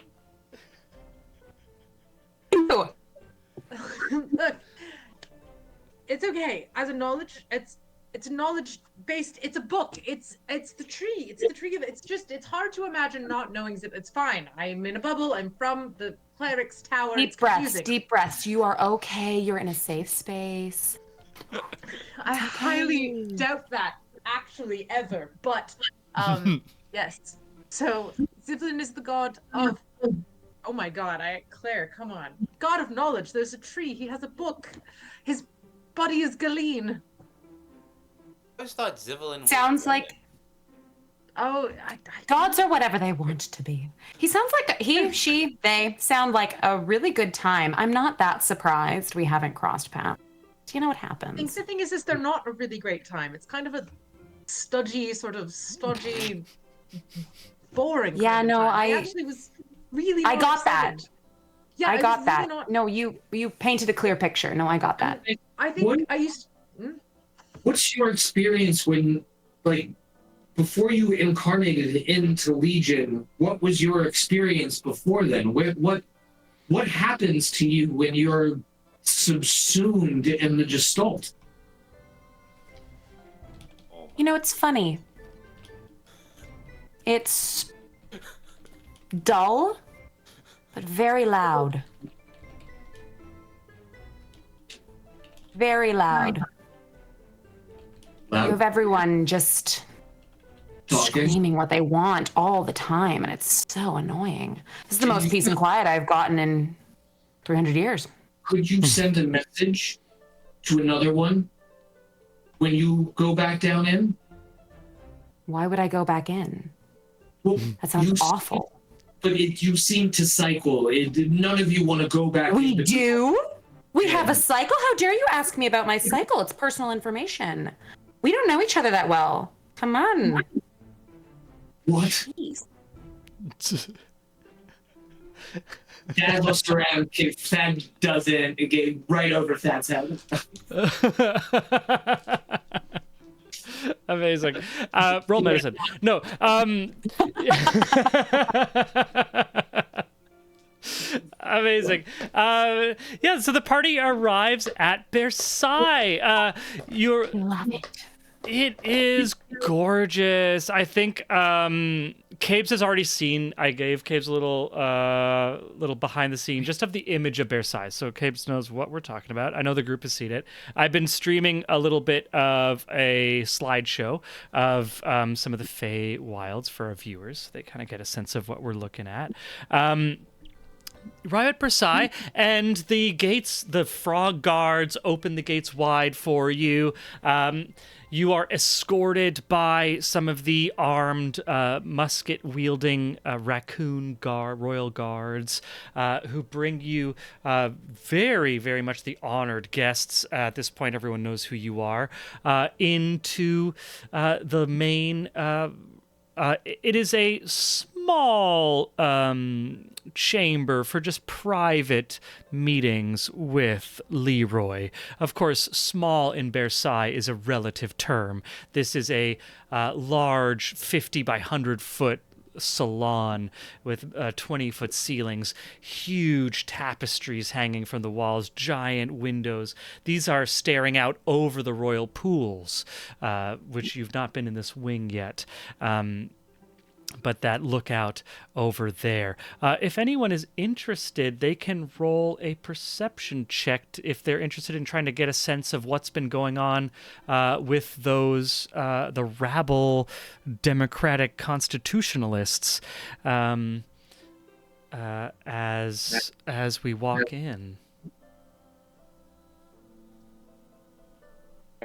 Ew. look, it's okay. As a knowledge, it's knowledge based. It's a book. It's the tree. It's the tree of it. It's hard to imagine not knowing that. It's fine. I'm in a bubble. I'm from the cleric's tower. Deep breaths. You are okay. You're in a safe space. I highly doubt that actually ever, but yes. So Zivelin is the god of. Oh my god, Claire, come on. God of knowledge. There's a tree. He has a book. His body is Galeen. I always thought Zivelin Sounds like Oh, gods are whatever they want to be. He sounds like they sound like a really good time. I'm not that surprised we haven't crossed paths. You know what happens. the thing is they're not a really great time. It's kind of a stodgy, boring. Yeah, kind of no, time. I actually was really. I got that. Yeah, I got that. Really No, you painted a clear picture. No, I got that. I think I used. What's your experience when, before you incarnated into Legion? What was your experience before then? What happens to you when you're subsumed in the Gestalt? You know, it's funny. It's dull, but very loud. Very loud. You have everyone just screaming what they want all the time, and it's so annoying. This is the most peace and quiet I've gotten in 300 years. Could you send a message to another one when you go back down in? Why would I go back in? Well, That sounds awful. But you seem to cycle. None of you want to go back. We do? We have a cycle? How dare you ask me about my cycle? It's personal information. We don't know each other that well. Come on. What? Jeez. Dad looks around. Thad doesn't. It gave right over Thad's head. Amazing. Roll medicine. No. Amazing. Yeah, so the party arrives at Versailles. You're Love it. It is gorgeous. I think Cabes has already seen. I gave Cabes a little behind the scene just of the image of Versailles, so Cabes knows what we're talking about. I know the group has seen it. I've been streaming a little bit of a slideshow of some of the Fey Wilds for our viewers, so they kind of get a sense of what we're looking at. Arrive at Versailles, and the gates, the frog guards open the gates wide for you. You are escorted by some of the armed, musket-wielding royal guards, who bring you very, very much the honored guests. At this point, everyone knows who you are, into the main... it is a small chamber for just private meetings with Leroy. Of course, small in Versailles is a relative term. This is a large 50 by 100 foot salon with 20-foot ceilings, huge tapestries hanging from the walls, giant windows. These are staring out over the royal pools, which you've not been in this wing yet. But that lookout over there. If anyone is interested, they can roll a perception check if they're interested in trying to get a sense of what's been going on with those the rabble democratic constitutionalists as we walk in.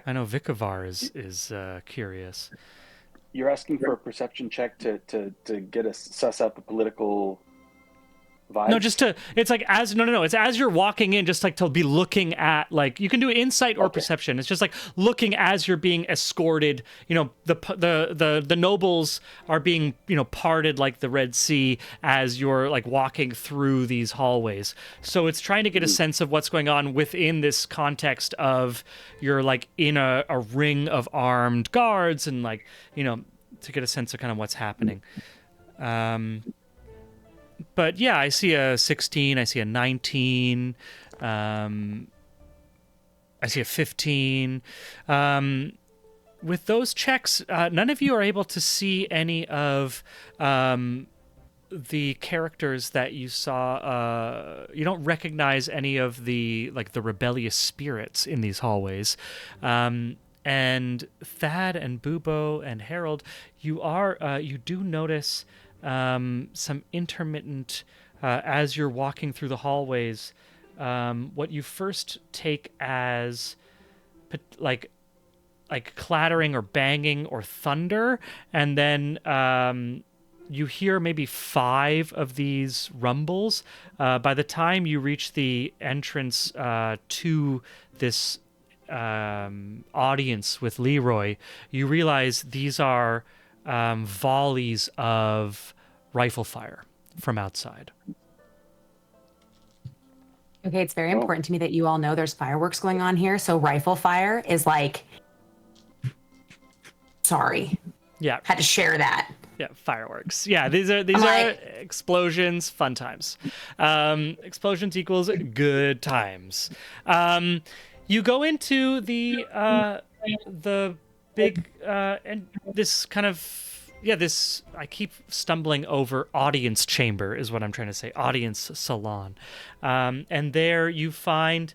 I know Vikavar is curious. You're asking for a perception check to get us suss out the political vibe? No, just to, it's like it's as you're walking in, just like to be looking at, like, you can do insight or perception. It's just like looking as you're being escorted, the nobles are being, parted like the Red Sea as you're like walking through these hallways. So it's trying to get a sense of what's going on within this context of you're like in a ring of armed guards and like, to get a sense of kind of what's happening. But yeah, I see a 16, I see a 19, I see a 15. With those checks, none of you are able to see any of the characters that you saw. You don't recognize any of the rebellious spirits in these hallways. And Thad and Bubo and Harold, you do notice some intermittent, as you're walking through the hallways, what you first take as like clattering or banging or thunder, and then you hear maybe 5 of these rumbles. By the time you reach the entrance to this audience with Leroy, you realize these are volleys of rifle fire from outside. Okay, it's very important to me that you all know there's fireworks going on here. So rifle fire is like, sorry. Yeah. Had to share that. Yeah, fireworks. Yeah, these are explosions, fun times. Explosions equals good times. You go into the big and this kind of this, I keep stumbling over, audience chamber is what I'm trying to say, audience salon. And there you find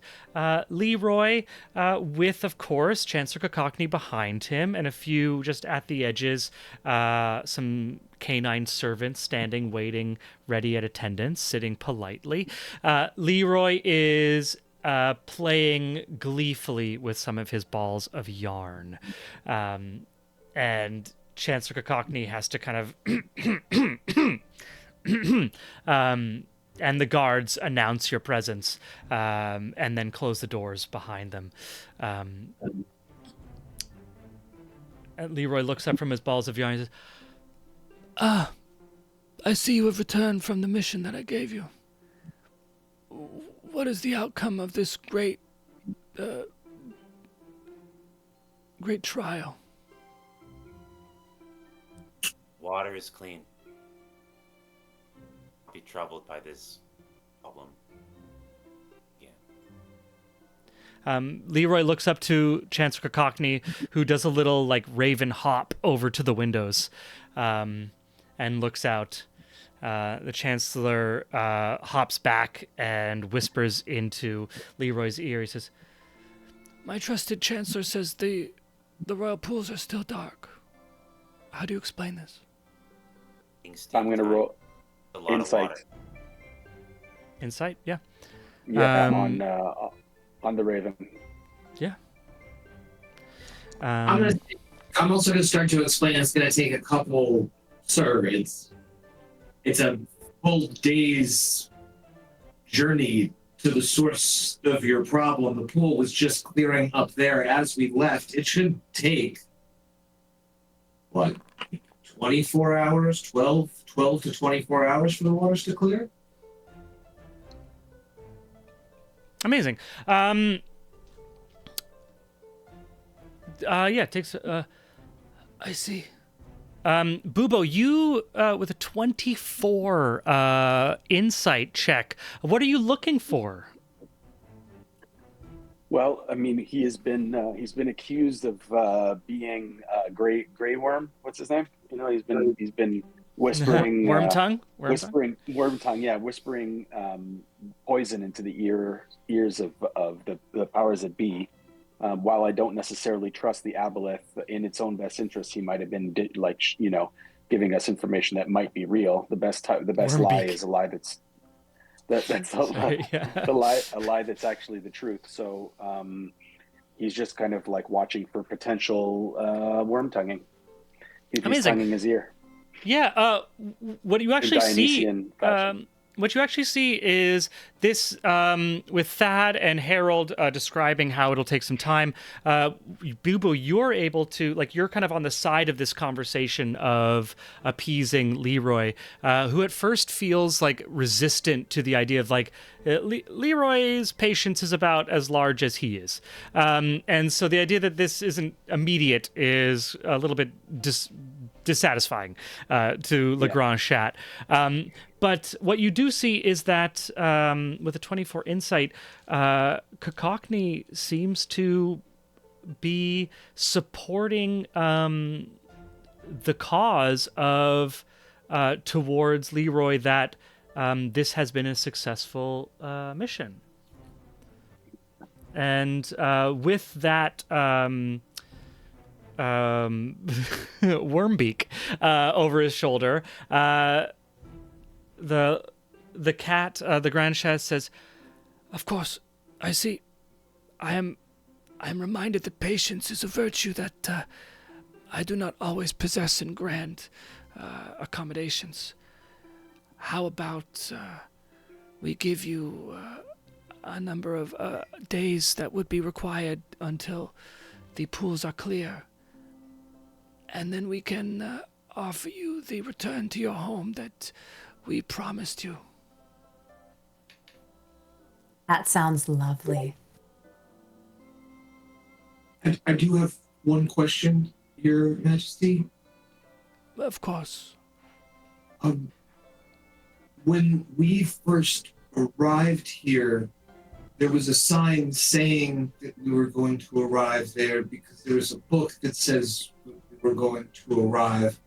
Leroy with, of course, Chancellor Kokokni behind him, and a few just at the edges, some canine servants standing, waiting, ready at attendance, sitting politely. Leroy is playing gleefully with some of his balls of yarn. And Chancellor Kokokni has to kind of and the guards announce your presence, and then close the doors behind them. And Leroy looks up from his balls of yarn and says, I see you have returned from the mission that I gave you. What is the outcome of this great trial? Water is clean. Be troubled by this problem. Leroy looks up to Chancellor Cockney, who does a little like raven hop over to the windows, and looks out. The Chancellor hops back and whispers into Leroy's ear. He says, "My trusted Chancellor says the royal pools are still dark. How do you explain this?" I'm going to roll insight. Insight, yeah. Yeah, on the Raven. Yeah. I'm also going to start to explain. It's going to take a couple. Sir, it's a full day's journey to the source of your problem. The pool was just clearing up there as we left. It should take, what, 24 hours, 12 to 24 hours for the waters to clear? Amazing. Yeah, it takes. I see. Bubo, you with a 24 insight check. What are you looking for? Well, I mean, he's been accused of being Grey Worm. What's his name? You know, he's been whispering Worm tongue. Whispering poison into the ears of the powers that be. While I don't necessarily trust the aboleth in its own best interest, he might have been giving us information that might be real. The best lie is a lie that's a lie that's actually the truth. So he's just kind of like watching for potential worm tonguing. He's tonguing his ear. Yeah. What you actually see. What you actually see is this with Thad and Harold describing how it'll take some time. Bubo, you're able to, like, you're kind of on the side of this conversation of appeasing Leroy, who at first feels like resistant to the idea of like Leroy's patience is about as large as he is. And so the idea that this isn't immediate is a little bit dissatisfying to Legrand Chat. But what you do see is that with a 24 insight, Cockney seems to be supporting the cause of towards Leroy that this has been a successful mission. And with that Wormbeak over his shoulder, the cat, the Grand Chaz says, "Of course, I see. I am reminded that patience is a virtue that I do not always possess in grand accommodations. How about we give you a number of days that would be required until the pools are clear, and then we can offer you the return to your home that we promised you." That sounds lovely. I do have one question, Your Majesty. Of course. When we first arrived here, there was a sign saying that we were going to arrive there because there was a book that says we were going to arrive.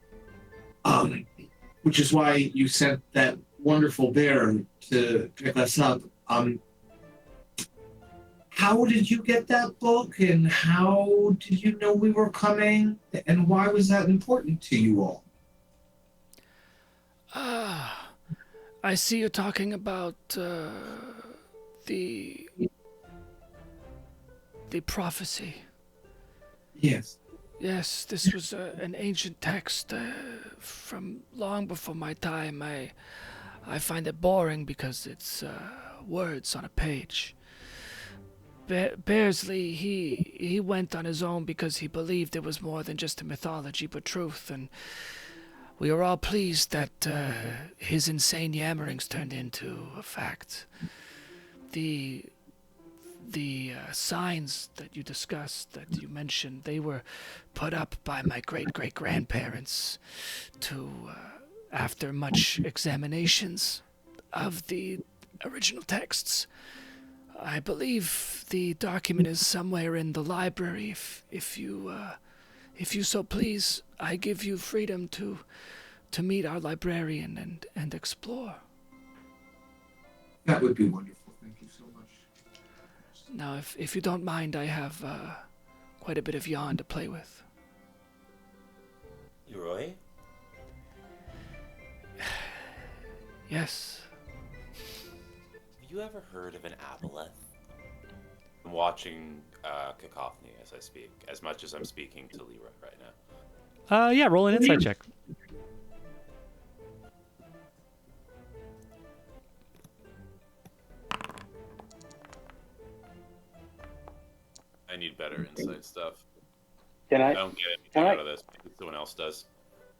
Which is why you sent that wonderful bear to pick us up. How did you get that book, and how did you know we were coming, and why was that important to you all? I see you're talking about the prophecy. Yes. Yes, this was an ancient text from long before my time. I find it boring because it's words on a page. Bearsley, he went on his own because he believed it was more than just a mythology but truth, and we are all pleased that his insane yammerings turned into a fact. The signs that you discussed, that you mentioned, they were put up by my great-great-grandparents to, after much examinations of the original texts. I believe the document is somewhere in the library. If you so please, I give you freedom to meet our librarian and explore. That would be wonderful. Thank you so much. Now, if you don't mind, I have quite a bit of yarn to play with. Leroy? Yes. Have you ever heard of an aboleth? I'm watching Cacophony as I speak, as much as I'm speaking to Leroy right now. Yeah, roll an insight check. I need better insight stuff. Can I I? don't get Can anything I? out of this. Maybe someone else does.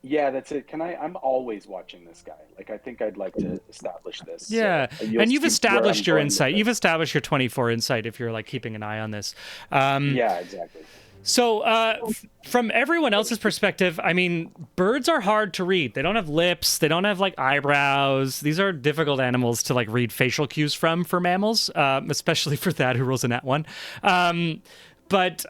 Yeah, that's it. Can I? I'm always watching this guy. Like, I think I'd like to establish this. Yeah, you'll and you've see where established I'm your going with insight. this. You've established your 24 insight if you're like keeping an eye on this. Yeah, exactly. So, from everyone else's perspective, I mean, birds are hard to read. They don't have lips. They don't have like eyebrows. These are difficult animals to like read facial cues from for mammals, especially for Thad who rolls a nat 1. But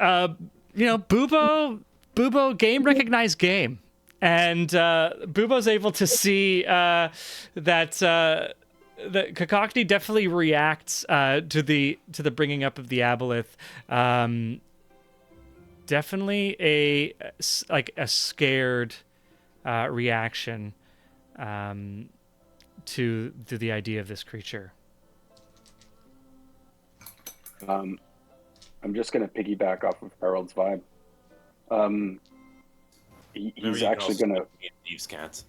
Bubo game recognized game, and Bubo's able to see that the Cacophony definitely reacts to the bringing up of the aboleth. Definitely a scared reaction to the idea of this creature. I'm just gonna piggyback off of Harold's vibe. He's actually gonna. Thieves' cats,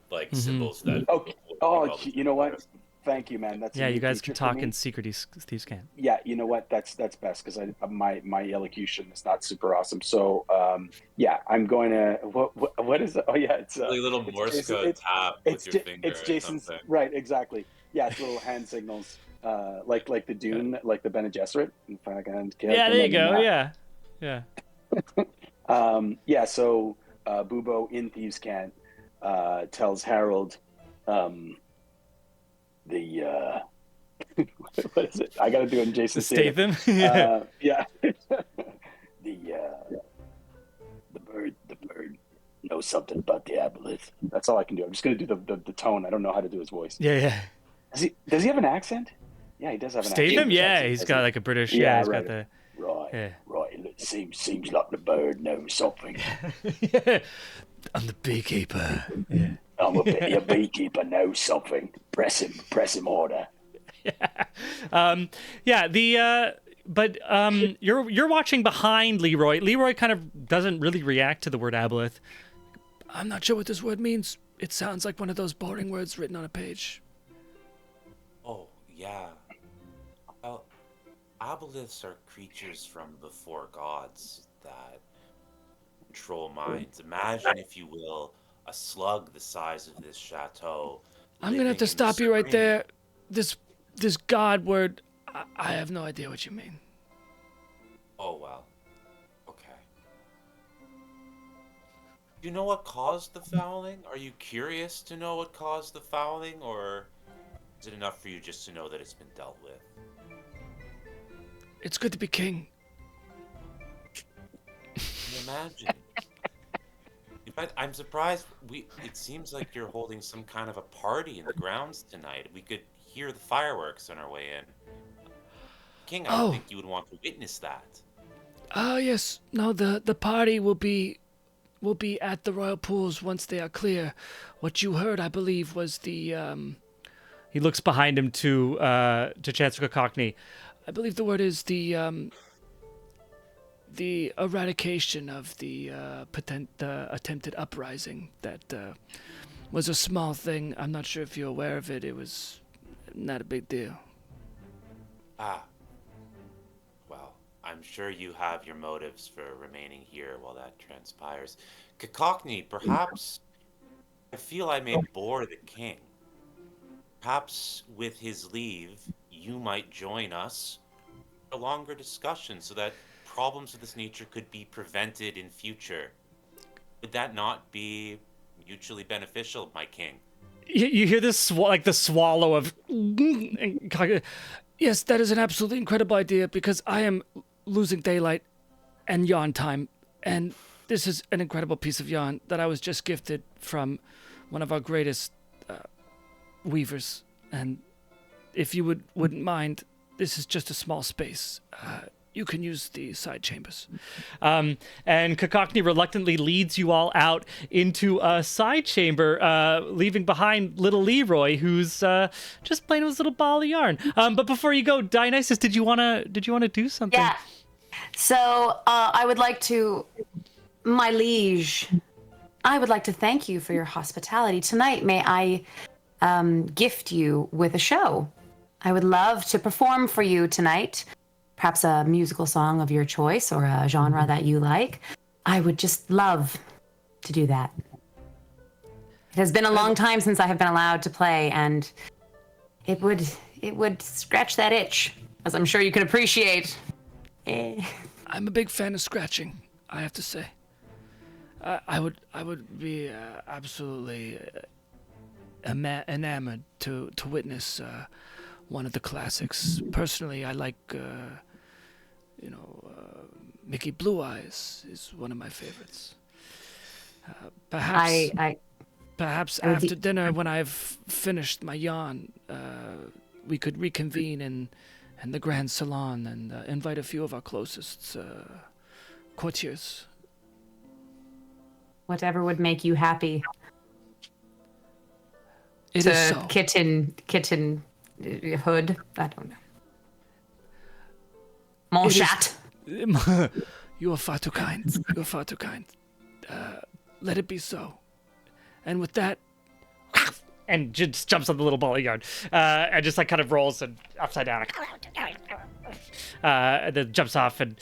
like symbols that. Okay. Oh, you know what? Thank you, man. That's a Yeah, new you guys feature can for talk me. in secret. Thieves can't. Yeah, you know what? That's best because my elocution is not super awesome. So yeah, I'm going to what is it? Oh yeah, it's Like a little it's Morse Jason, code tap with your finger. it's or Jason's something. right, exactly. Yeah, it's little hand signals, like the Dune, like the Bene Gesserit. Yeah, there you go. Yeah. Yeah. So Bubo in Thieves' Cant tells Harold the what is it? I got to do it in Jason Statham. Yeah. The bird knows something about the aboleth. That's all I can do. I'm just gonna do the tone. I don't know how to do his voice. Yeah. Does he have an accent? Yeah, he does have an accent. Statham. Yeah, he's got like a British. Yeah, he's got the. Right. It seems like the bird knows something. Yeah. I'm the beekeeper. Yeah. I'm a beekeeper knows something. Press him order. But you're watching behind Leroy. Leroy kind of doesn't really react to the word aboleth. I'm not sure what this word means. It sounds like one of those boring words written on a page. Oh, yeah. Well, aboleths are creatures from before gods that control minds. Imagine, if you will, a slug the size of this chateau. I'm gonna have to stop you right there. This god word, I have no idea what you mean. Oh, well. Okay. Do you know what caused the fouling? Are you curious to know what caused the fouling, or is it enough for you just to know that it's been dealt with? It's good to be king. Can you imagine? In fact, I'm surprised. It seems like you're holding some kind of a party in the grounds tonight. We could hear the fireworks on our way in. King, I don't think you would want to witness that. Yes. No, the party will be at the royal pools once they are clear. What you heard, I believe, was the He looks behind him to Chancellor Cockney. I believe the word is the eradication of the attempted uprising that was a small thing. I'm not sure if you're aware of it. It was not a big deal. Ah. Well, I'm sure you have your motives for remaining here while that transpires. Cacockney, perhaps I feel I may bore the king. Perhaps with his leave, you might join us for a longer discussion so that problems of this nature could be prevented in future. Would that not be mutually beneficial, my king? You hear this like the swallow of. Yes, that is an absolutely incredible idea because I am losing daylight and yarn time, and this is an incredible piece of yarn that I was just gifted from one of our greatest weavers. And if you wouldn't mind, this is just a small space. You can use the side chambers. And Cacockney reluctantly leads you all out into a side chamber, leaving behind little Leroy, who's just playing with his little ball of yarn. But before you go, Dionysus, did you wanna do something? Yeah. So I would like to, my liege, I would like to thank you for your hospitality tonight. May I gift you with a show? I would love to perform for you tonight. Perhaps a musical song of your choice or a genre that you like. I would just love to do that. It has been a long time since I have been allowed to play, and it would scratch that itch, as I'm sure you can appreciate. I'm a big fan of scratching, I have to say. I would be absolutely enamored to witness one of the classics. Personally, I like. Mickey Blue Eyes is one of my favorites. Perhaps after dinner, when I've finished my yarn, we could reconvene in the Grand Salon and invite a few of our closest courtiers. Whatever would make you happy. It is so. Kitten hood. I don't know. Mon chat. You are far too kind. You are far too kind. Let it be so. And with that, and just jumps on the little ball of yarn, and just like kind of rolls and upside down, and then jumps off and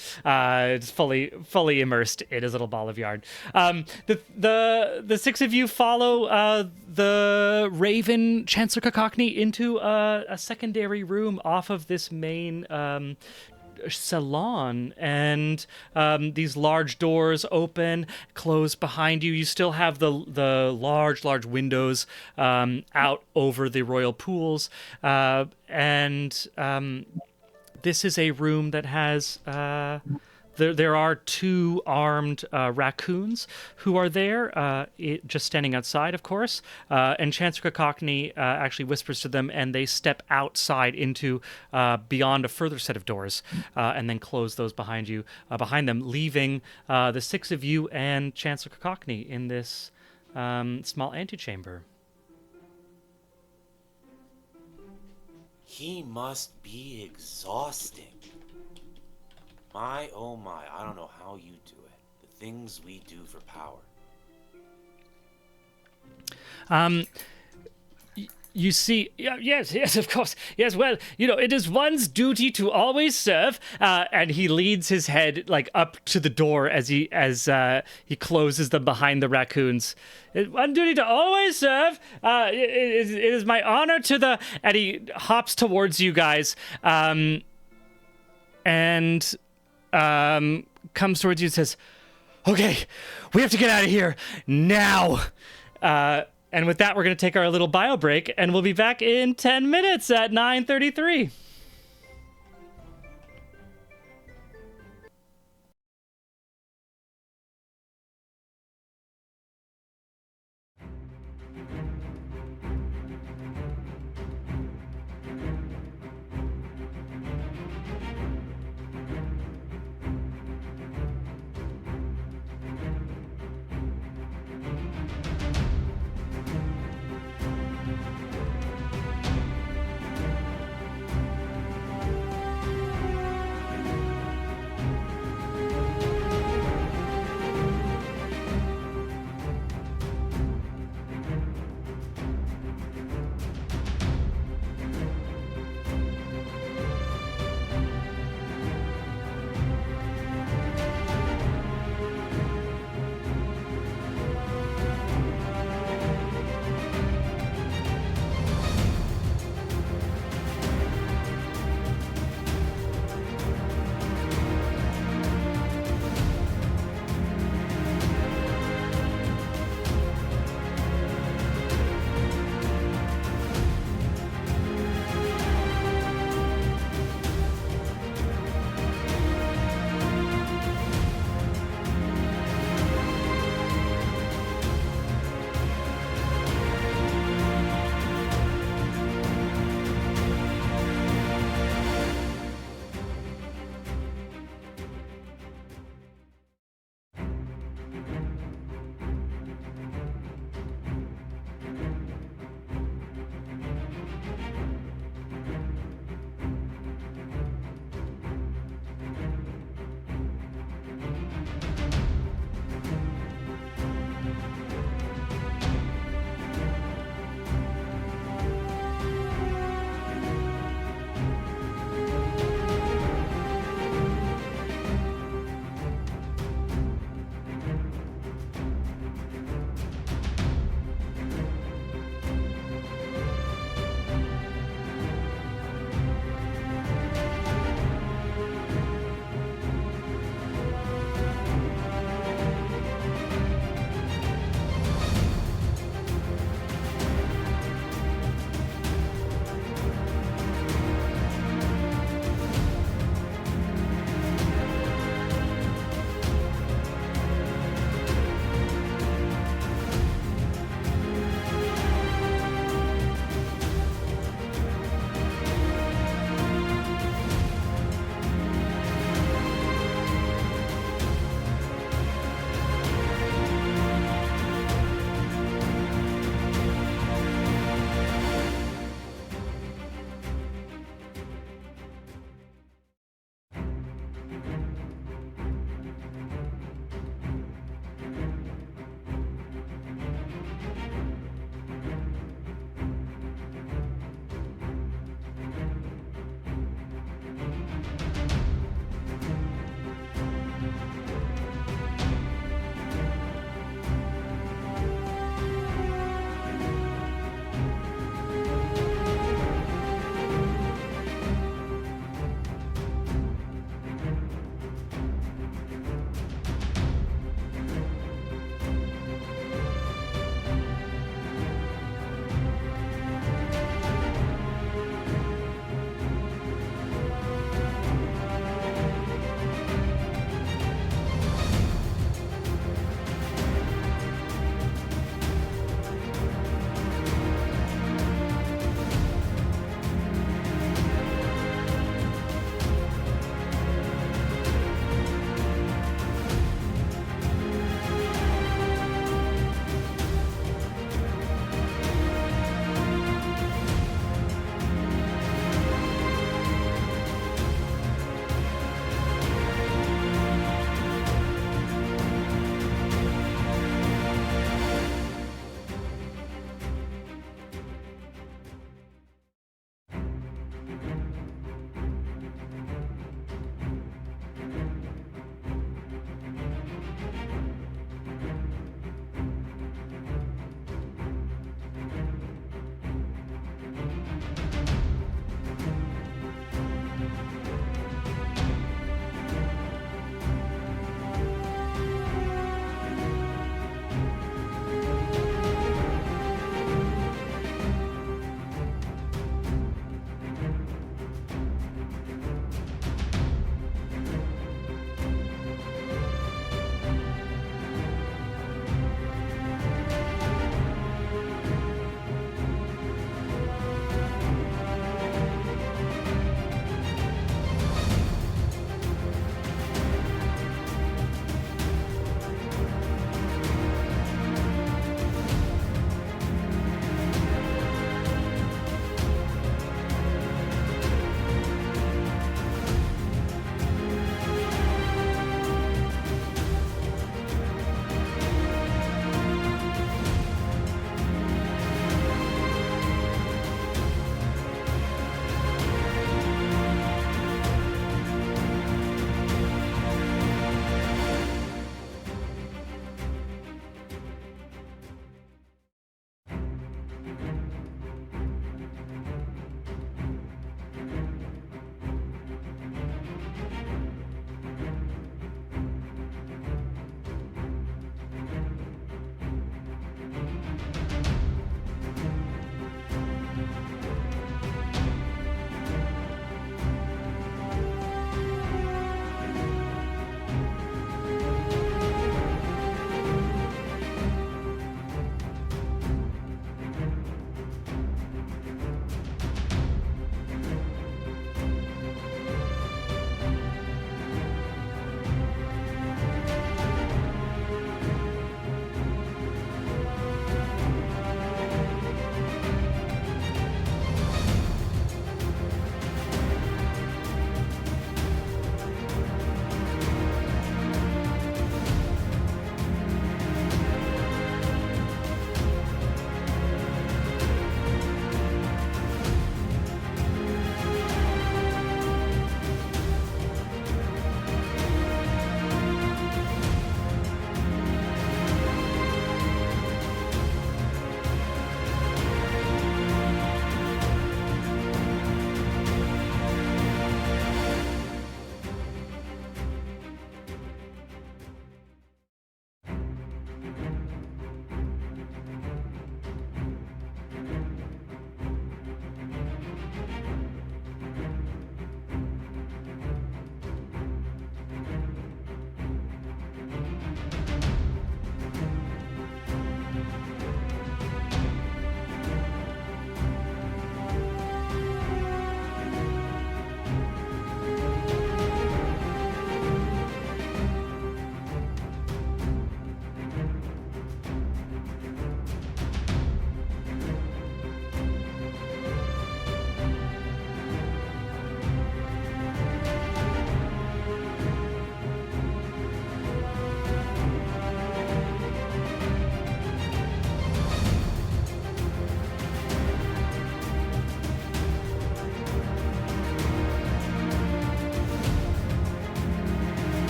is fully immersed in his little ball of yarn. The six of you follow the Raven Chancellor Cacockney into a secondary room off of this main salon, and these large doors open, close behind you. You still have the large windows out over the royal pools, and this is a room that has there are two armed raccoons who are there, just standing outside, of course. And Chancellor Cacockney actually whispers to them, and they step outside into beyond a further set of doors, and then close those behind them, leaving the six of you and Chancellor Cacockney in this small antechamber. He must be exhausting. My, oh my, I don't know how you do it. The things we do for power. You see, yes, of course. Yes, well, it is one's duty to always serve, and he leads his head like up to the door as he closes them behind the raccoons. It's one duty to always serve. It is my honor to and he hops towards you guys, and comes towards you and says, "Okay, we have to get out of here now." And with that, we're going to take our little bio break, and we'll be back in 10 minutes at 9:33.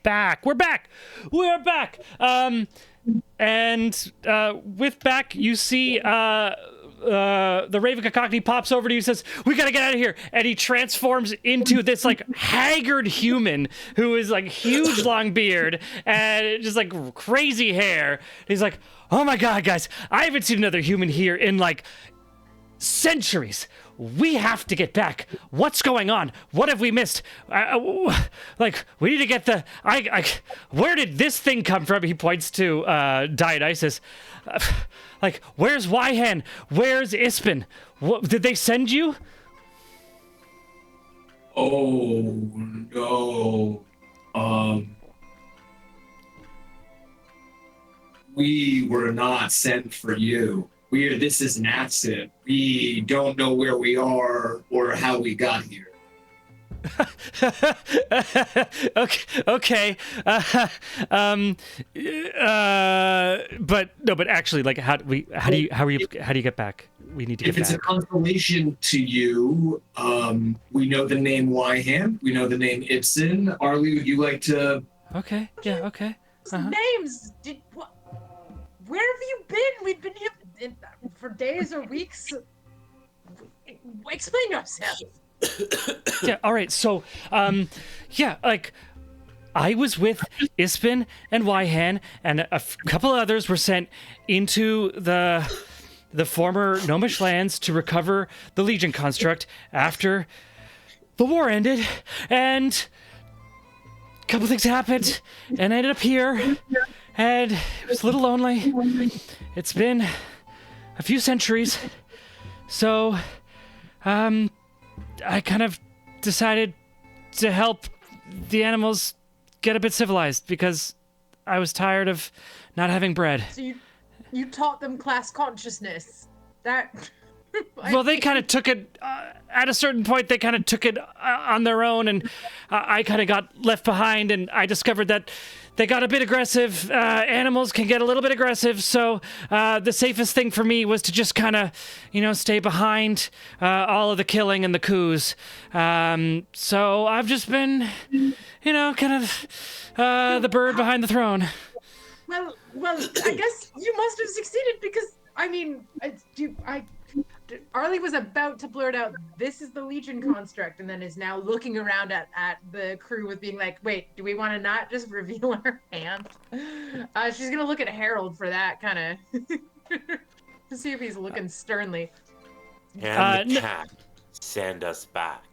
back. We're back. And with back, you see the Raven Cockney pops over to you and says, "We gotta get out of here." And he transforms into this like haggard human who is like huge long beard and just like crazy hair. He's like, "Oh my God, guys, I haven't seen another human here in like centuries. We have to get back. What's going on? What have we missed? Like, we need to get the... where did this thing come from?" He points to Dionysus. Like, where's Wyhan? Where's Ispin? Did they send you? Oh, no. We were not sent for you. This is an accident. We don't know where we are or how we got here. Okay. But actually, like, how do you get back? We need to get back. If it's a consolation to you, we know the name Wyhan. We know the name Ibsen. Arlie, would you like to? Okay. Yeah. Okay. Names. Where have you been? We've been here for days or weeks. Explain yourself. Yeah, all right. So, like, I was with Ispin and Wyhan, and a couple others were sent into the former Gnomish lands to recover the Legion construct after the war ended, and a couple things happened, and I ended up here, and it was a little lonely. It's been a few centuries, so I kind of decided to help the animals get a bit civilized because I was tired of not having bread. So you taught them class consciousness. That. Well, they kind of took it at a certain point. They kind of took it on their own, and I kind of got left behind. And I discovered that they got a bit aggressive. Animals can get a little bit aggressive, so the safest thing for me was to just kind of, stay behind all of the killing and the coups. So I've just been, kind of the bird behind the throne. Well, I guess you must have succeeded because Arlie was about to blurt out, "This is the Legion construct," and then is now looking around at the crew with being like, "Wait, do we want to not just reveal her hand?" She's gonna look at Harold for that kind of to see if he's looking sternly. And the cat, send us back.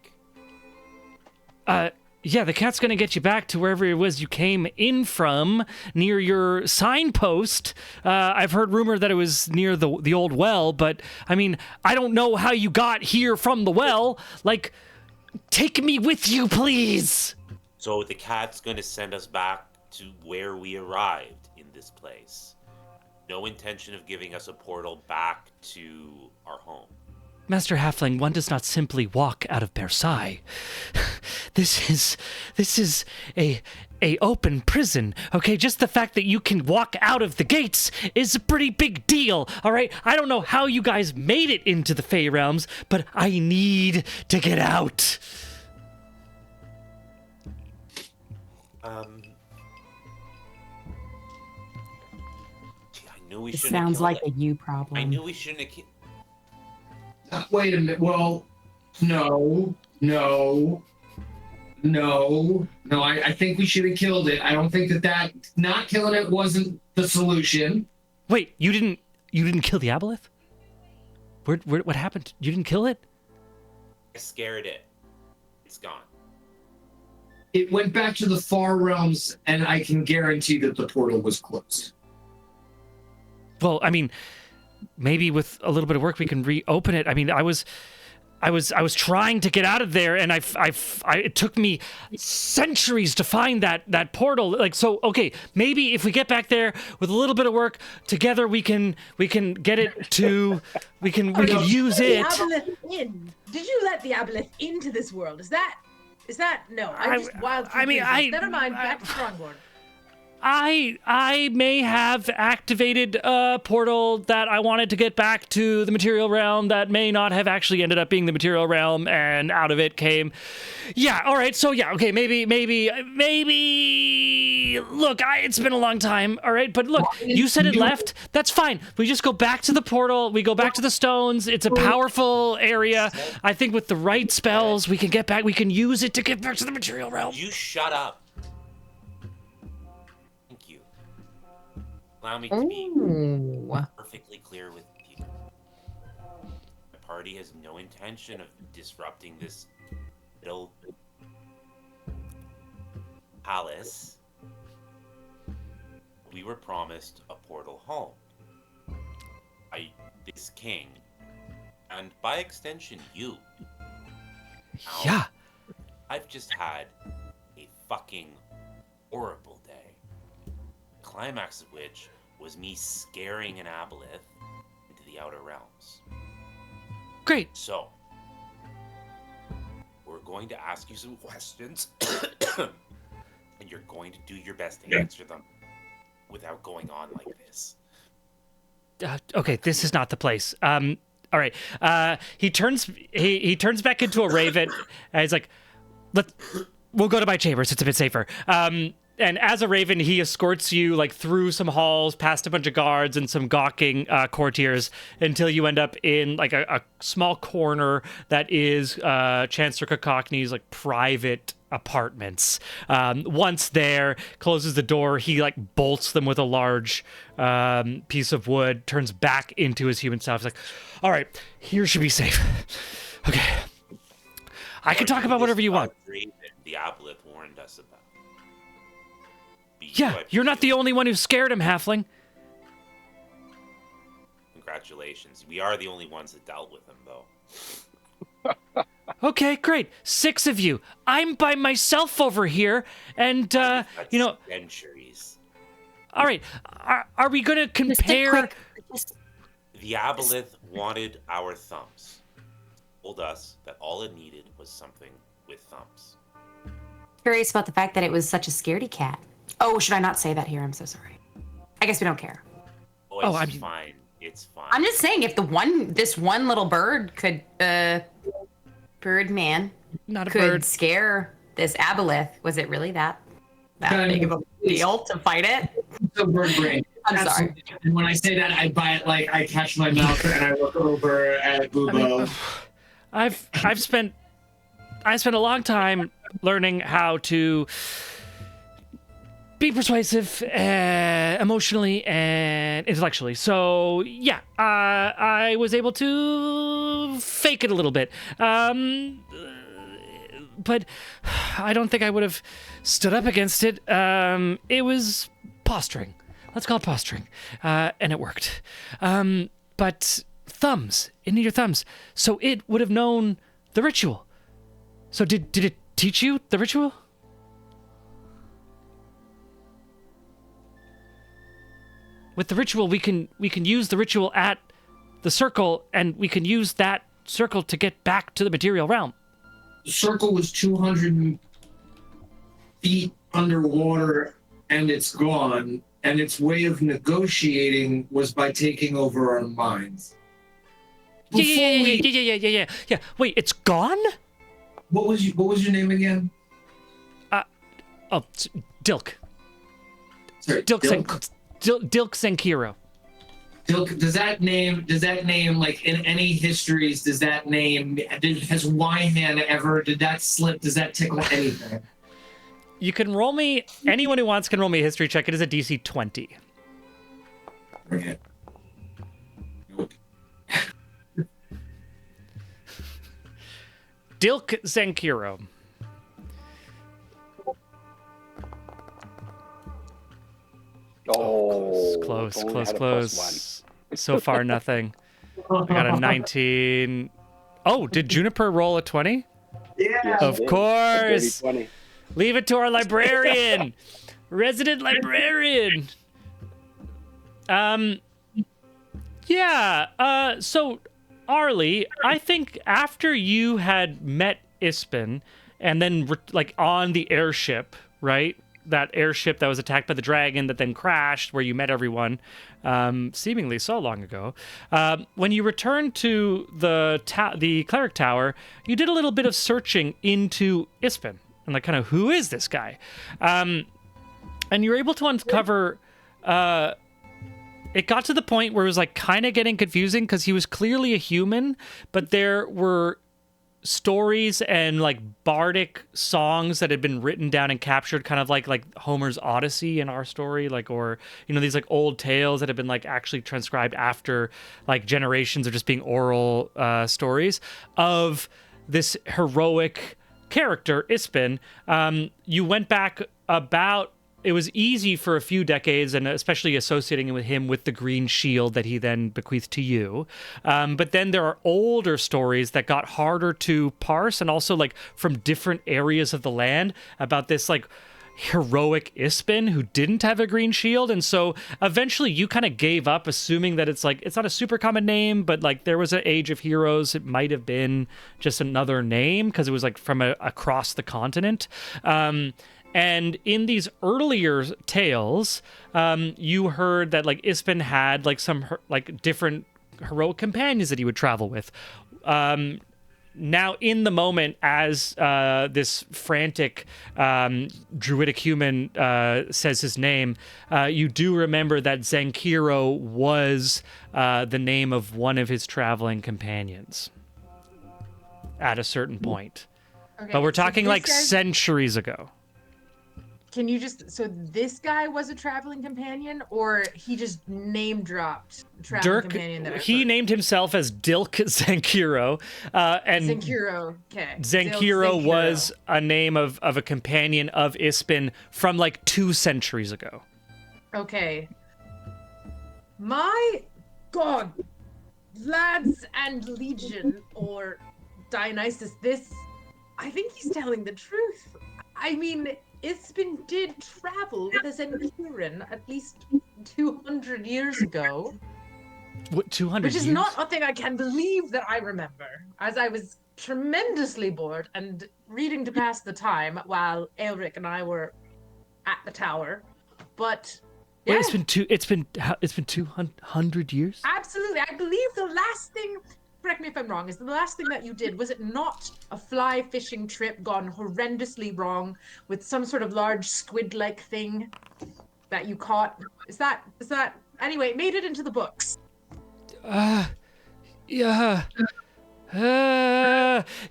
Yeah, the cat's gonna get you back to wherever it was you came in from, near your signpost. I've heard rumor that it was near the old well, but I mean, I don't know how you got here from the well. Like, take me with you, please. So the cat's gonna send us back to where we arrived in this place. No intention of giving us a portal back to our home. Master Halfling, one does not simply walk out of Versailles. This is a open prison, okay? Just the fact that you can walk out of the gates is a pretty big deal, all right? I don't know how you guys made it into the Fey Realms, but I need to get out. I knew we It shouldn't have sounds killed like it. a you problem. I knew we shouldn't have killed. Wait a minute. Well, no. I think we should have killed it. I don't think that not killing it wasn't the solution. Wait, you didn't kill the aboleth? What happened? You didn't kill it? I scared it. It's gone. It went back to the far realms, and I can guarantee that the portal was closed. Well, I mean, maybe with a little bit of work we can reopen it. I mean, I was trying to get out of there, and it took me centuries to find that portal. Like, so, okay, maybe if we get back there with a little bit of work together, we can get it to, we can use it. The aboleth in. Did you let the aboleth into this world? Is that no? I'm just wild. I mean, never mind. Back to Strongborn. I may have activated a portal that I wanted to get back to the material realm that may not have actually ended up being the material realm, and out of it came. Yeah, all right. So yeah, okay, maybe. Look, it's been a long time, all right. But look, you said it left. That's fine. We just go back to the portal. We go back to the stones. It's a powerful area. I think with the right spells, we can get back. We can use it to get back to the material realm. You shut up. Thank you. Allow me to be perfectly clear with you. The party has no intention of disrupting this little palace. We were promised a portal home by this king, and by extension, you. Now, Yeah. I've just had a fucking horrible day. Climax of which was me scaring an aboleth into the outer realms. Great. So, we're going to ask you some questions, and you're going to do your best to answer them without going on like this. Okay, this is not the place. All right. He turns back into a raven, and he's like, we'll go to my chambers. It's a bit safer. And as a raven, he escorts you like through some halls, past a bunch of guards and some gawking courtiers, until you end up in like a small corner that is Chancellor Kakakni's like private apartments. Once there, closes the door. He like bolts them with a large piece of wood. Turns back into his human self. He's like, "All right, here should be safe. Okay, I can talk about whatever you want." The aboleth warned us about. Yeah, you're not the only one who scared him, Halfling. Congratulations. We are the only ones that dealt with him, though. Okay, great. 6 of you. I'm by myself over here, and Centuries. All right. Are we going to compare? The aboleth wanted our thumbs. Told us that all it needed was something with thumbs. Curious about the fact that it was such a scaredy cat. Oh, should I not say that here? I'm so sorry. I guess we don't care. Oh, it's fine. It's fine. I'm just saying, if this one little bird could, Birdman, not a could bird, scare this aboleth, was it really that big of a deal to fight it? So bird brain. I'm sorry. And when I say that, I buy it like I catch my mouth and I look over at Bubo. I've spent a long time learning how to be persuasive emotionally and intellectually. So yeah, I was able to fake it a little bit. But I don't think I would have stood up against it. It was posturing. Let's call it posturing. And it worked. But thumbs, it needed your thumbs. So it would have known the ritual. So did it teach you the ritual? With the ritual, we can use the ritual at the circle, and we can use that circle to get back to the material realm. The circle was 200 feet underwater, and it's gone. And its way of negotiating was by taking over our minds. Yeah. Wait, it's gone? What was your name again? Dilk. Sorry, Dilk Senkiro. Dilk, does that name like in any histories, has Wyman ever, did that slip, does that tickle anything? You can roll me, anyone who wants can roll me a history check. It is a DC 20. Okay. Dilk Senkiro. Oh, Close. So far, nothing. I got a 19. Oh, did Juniper roll a 20? Yeah. Of course. Leave it to our librarian. Resident librarian. So Arlie, I think after you had met Ispin and then like on the airship, right? that airship that was attacked by the dragon that then crashed, where you met everyone, seemingly so long ago. When you returned to the cleric tower, you did a little bit of searching into Ispin and like kind of who is this guy, and you were able to uncover. It got to the point where it was like kind of getting confusing because he was clearly a human, but there were stories and like bardic songs that had been written down and captured, kind of like Homer's Odyssey in our story, like, or these like old tales that have been like actually transcribed after like generations of just being oral stories of this heroic character Ispin. You went back about. It was easy for a few decades, and especially associating with him with the green shield that he then bequeathed to you. But then there are older stories that got harder to parse, and also like from different areas of the land about this like heroic Ispin who didn't have a green shield. And so eventually you kind of gave up, assuming that it's not a super common name, but like there was an age of heroes. It might have been just another name because it was like from across the continent. And in these earlier tales, you heard that like Ispin had like some like different heroic companions that he would travel with. Now, in the moment, as this frantic druidic human says his name, you do remember that Zankiro was the name of one of his traveling companions at a certain point. Okay, but we're talking so like guy, centuries ago. Can you so this guy was a traveling companion, or he just name dropped traveling companion that he named himself as Dilk Zankiro, and Zankiro, okay. Zankiro was a name of a companion of Ispin from like 2 centuries ago. Okay. My God, lads and Legion, or Dionysus, I think he's telling the truth. I mean, Ispin did travel with a Zenkiran at least 200 years ago. What, 200 Which is years? not a thing I can believe that I remember, as I was tremendously bored and reading to pass the time while Aelric and I were at the tower. But yeah. Wait, it's been 200 years? Absolutely. I believe the last thing, correct me if I'm wrong, is the last thing that you did, was it not a fly fishing trip gone horrendously wrong with some sort of large squid-like thing that you caught? Is that anyway, it made it into the books. Yeah.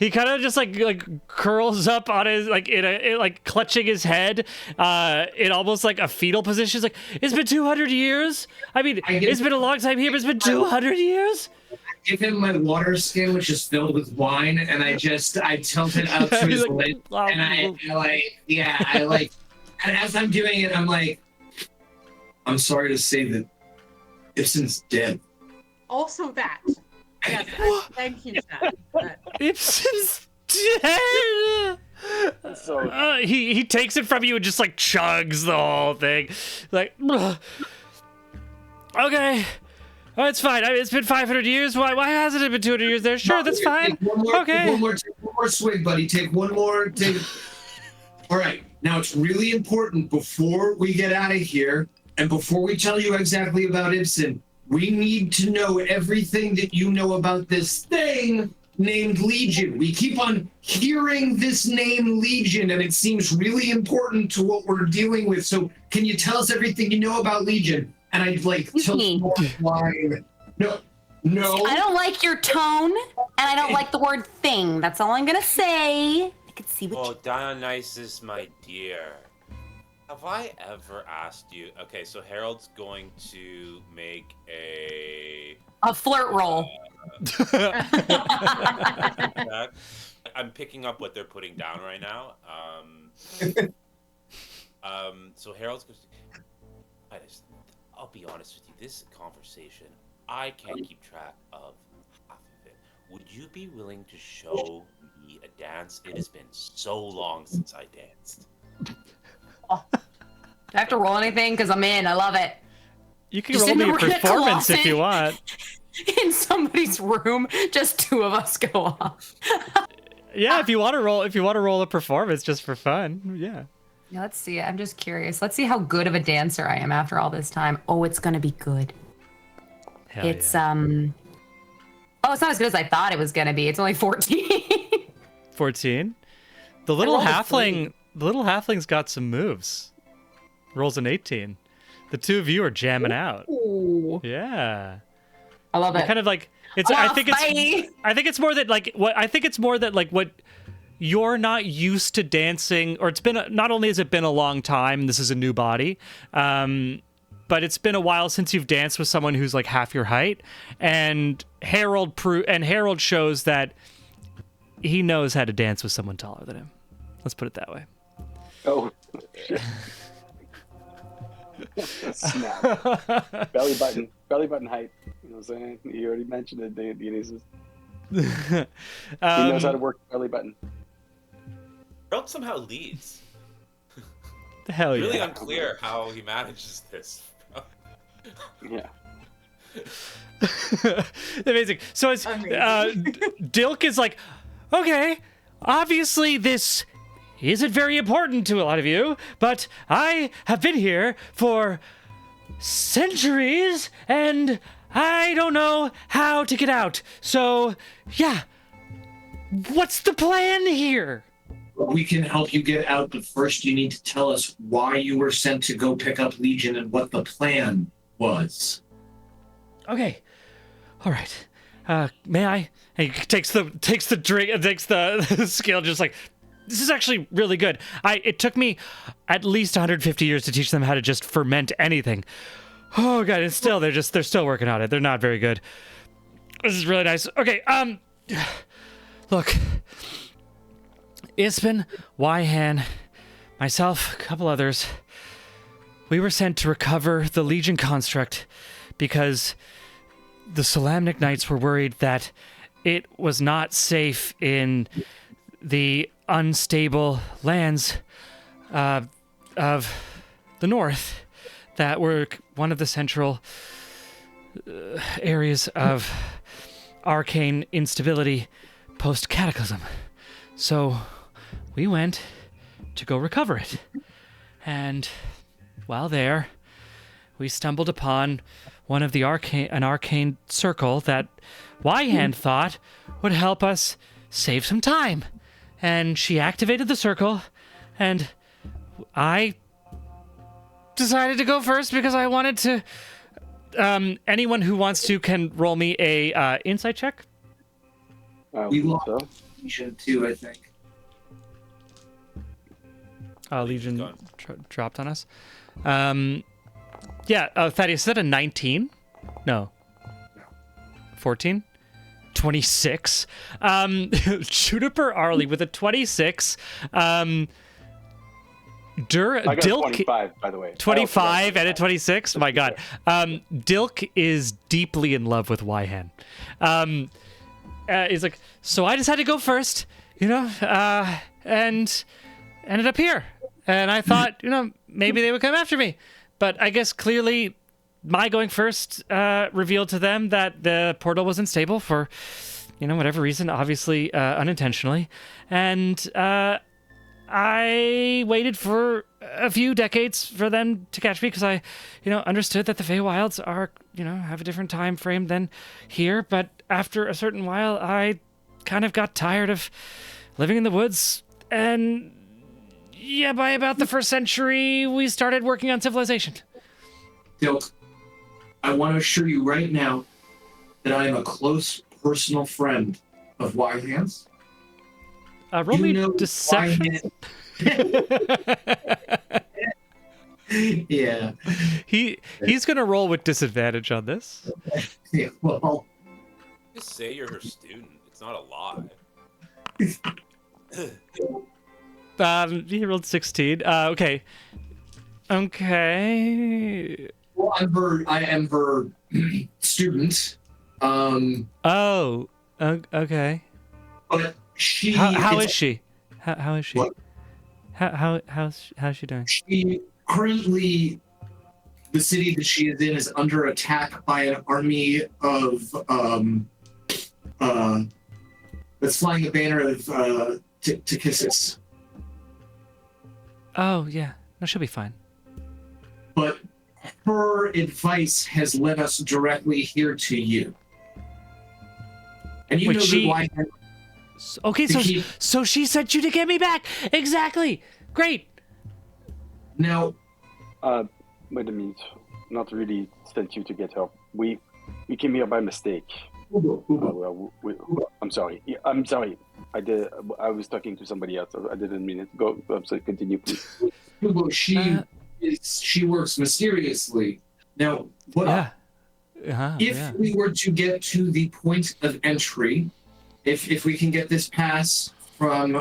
He kind of just like curls up on his like clutching his head in almost like a fetal position. He's like, it's been 200 years. I mean, it's been a long time here, but it's been 200 years. I give him my water skin, which is filled with wine, and I tilt it up to his lip, and and as I'm doing it, I'm like, I'm sorry to say that Ibsen's dead. Also that. Yes, thank you, Chad. Ibsen's dead. So he takes it from you and just like chugs the whole thing, like, okay. Oh, it's fine. It's been 500 years. Why hasn't it been 200 years there? Sure, that's fine. Okay. Take one more swig, buddy. Take one more. All right. Now, it's really important before we get out of here and before we tell you exactly about Ibsen, we need to know everything that you know about this thing named Legion. We keep on hearing this name Legion, and it seems really important to what we're dealing with. So can you tell us everything you know about Legion? And I'd like tilt more wine. No. I don't like your tone, and I don't like the word thing. That's all I'm gonna say. I can see what. Oh, Dionysus, my dear. Have I ever asked you? Okay, so Harold's going to make a flirt roll. I'm picking up what they're putting down right now. So Harold's going to. I'll be honest with you. This conversation, I can't keep track of half of it. Would you be willing to show me a dance? It has been so long since I danced. Do I have to roll anything? Because I'm in. I love it. You can roll me a performance if you want. In somebody's room, just 2 of us go off. Yeah, if you want to roll a performance just for fun, yeah. Yeah, let's see. I'm just curious. Let's see how good of a dancer I am after all this time. Oh, it's gonna be good. Hell It's yeah. Oh, it's not as good as I thought it was gonna be. It's only 14. 14. The little rolled a halfling's got some moves. Rolls an 18. The two of you are jamming out. Ooh. Yeah. I love it. Kind of like it's. Oh, I think it's more that like what I think it's more that like what you're not used to dancing, or it's been not only has it been a long time. This is a new body, but it's been a while since you've danced with someone who's like half your height. And Harold shows that he knows how to dance with someone taller than him. Let's put it that way. Oh, shit. Snap. Belly button height. You know what I'm saying? You already mentioned it, Dionysus. He knows how to work the belly button. Harold somehow leads. Hell yeah. Really unclear how he manages this. Yeah. Amazing. So it's Dilk is like, okay, obviously this isn't very important to a lot of you, but I have been here for centuries and I don't know how to get out. So, yeah. What's the plan here? We can help you get out, but first you need to tell us why you were sent to go pick up Legion and what the plan was. Okay. All right. May I? And he takes the drink, takes the skill, just like, this is actually really good. It took me at least 150 years to teach them how to just ferment anything. Oh god, and still they're still working on it. They're not very good. This is really nice. Okay, look. Ispen, Wyhan, myself, a couple others, we were sent to recover the Legion construct because the Solamnic Knights were worried that it was not safe in the unstable lands of the north that were one of the central areas of arcane instability post-cataclysm. So we went to go recover it. And while there, we stumbled upon one of the an arcane circle that Wyhan thought would help us save some time. And she activated the circle, and I decided to go first because I wanted to. Anyone who wants to can roll me a insight check. We lost Legion too, I think. Legion dropped on us. Yeah, Thaddeus, is that a 19? No. 14? 26. Juniper Arley with a 26. I got Dilk 25, by the way. 25 and a 26. My God. Dilk is deeply in love with Wyhan. He's like, so I decided to go first, and ended up here. And I thought, maybe they would come after me. But I guess clearly my going first revealed to them that the portal wasn't stable for, whatever reason, obviously unintentionally. And I waited for a few decades for them to catch me because I, understood that the Feywilds are, have a different time frame than here. But after a certain while, I kind of got tired of living in the woods. And yeah, by about the 1st century, we started working on civilization. Dilk, I want to assure you right now that I am a close personal friend of Wyhan's. Roll me deception. Yeah. He's gonna roll with disadvantage on this. Yeah, well. Just say you're her student. It's not a lie. He rolled 16. Okay. Okay. Well, I am her student. Okay. But she. How is she? How is she? What? How's she doing? She currently, the city that she is in is under attack by an army of that's flying the banner of Tikissis. Oh, yeah. No, she'll be fine. But her advice has led us directly here to you. And you Wait, know she- that why Okay, so she sent you to get me back. Exactly. Great. now Wait a minute. Not really sent you to get help. We came here by mistake. I'm sorry. Yeah, I'm sorry. I was talking to somebody else. I didn't mean it. Go. I'm sorry. Continue, please. Hugo, she works mysteriously. Now, what Yeah. Uh-huh, if yeah. we were to get to the point of entry, if we can get this pass from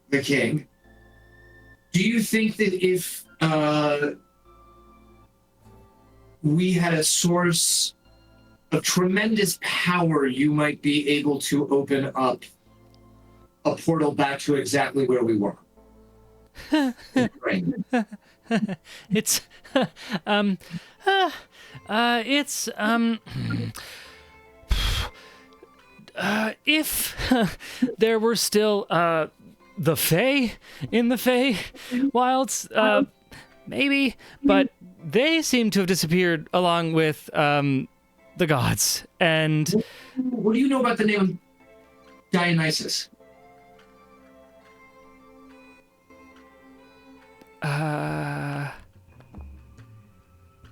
the king, do you think that if we had a source of tremendous power, you might be able to open up a portal back to exactly where we were? Right. It's it's if there were still the Fae in the Fae wilds, maybe, but they seem to have disappeared along with the gods. And What do you know about the name Dionysus?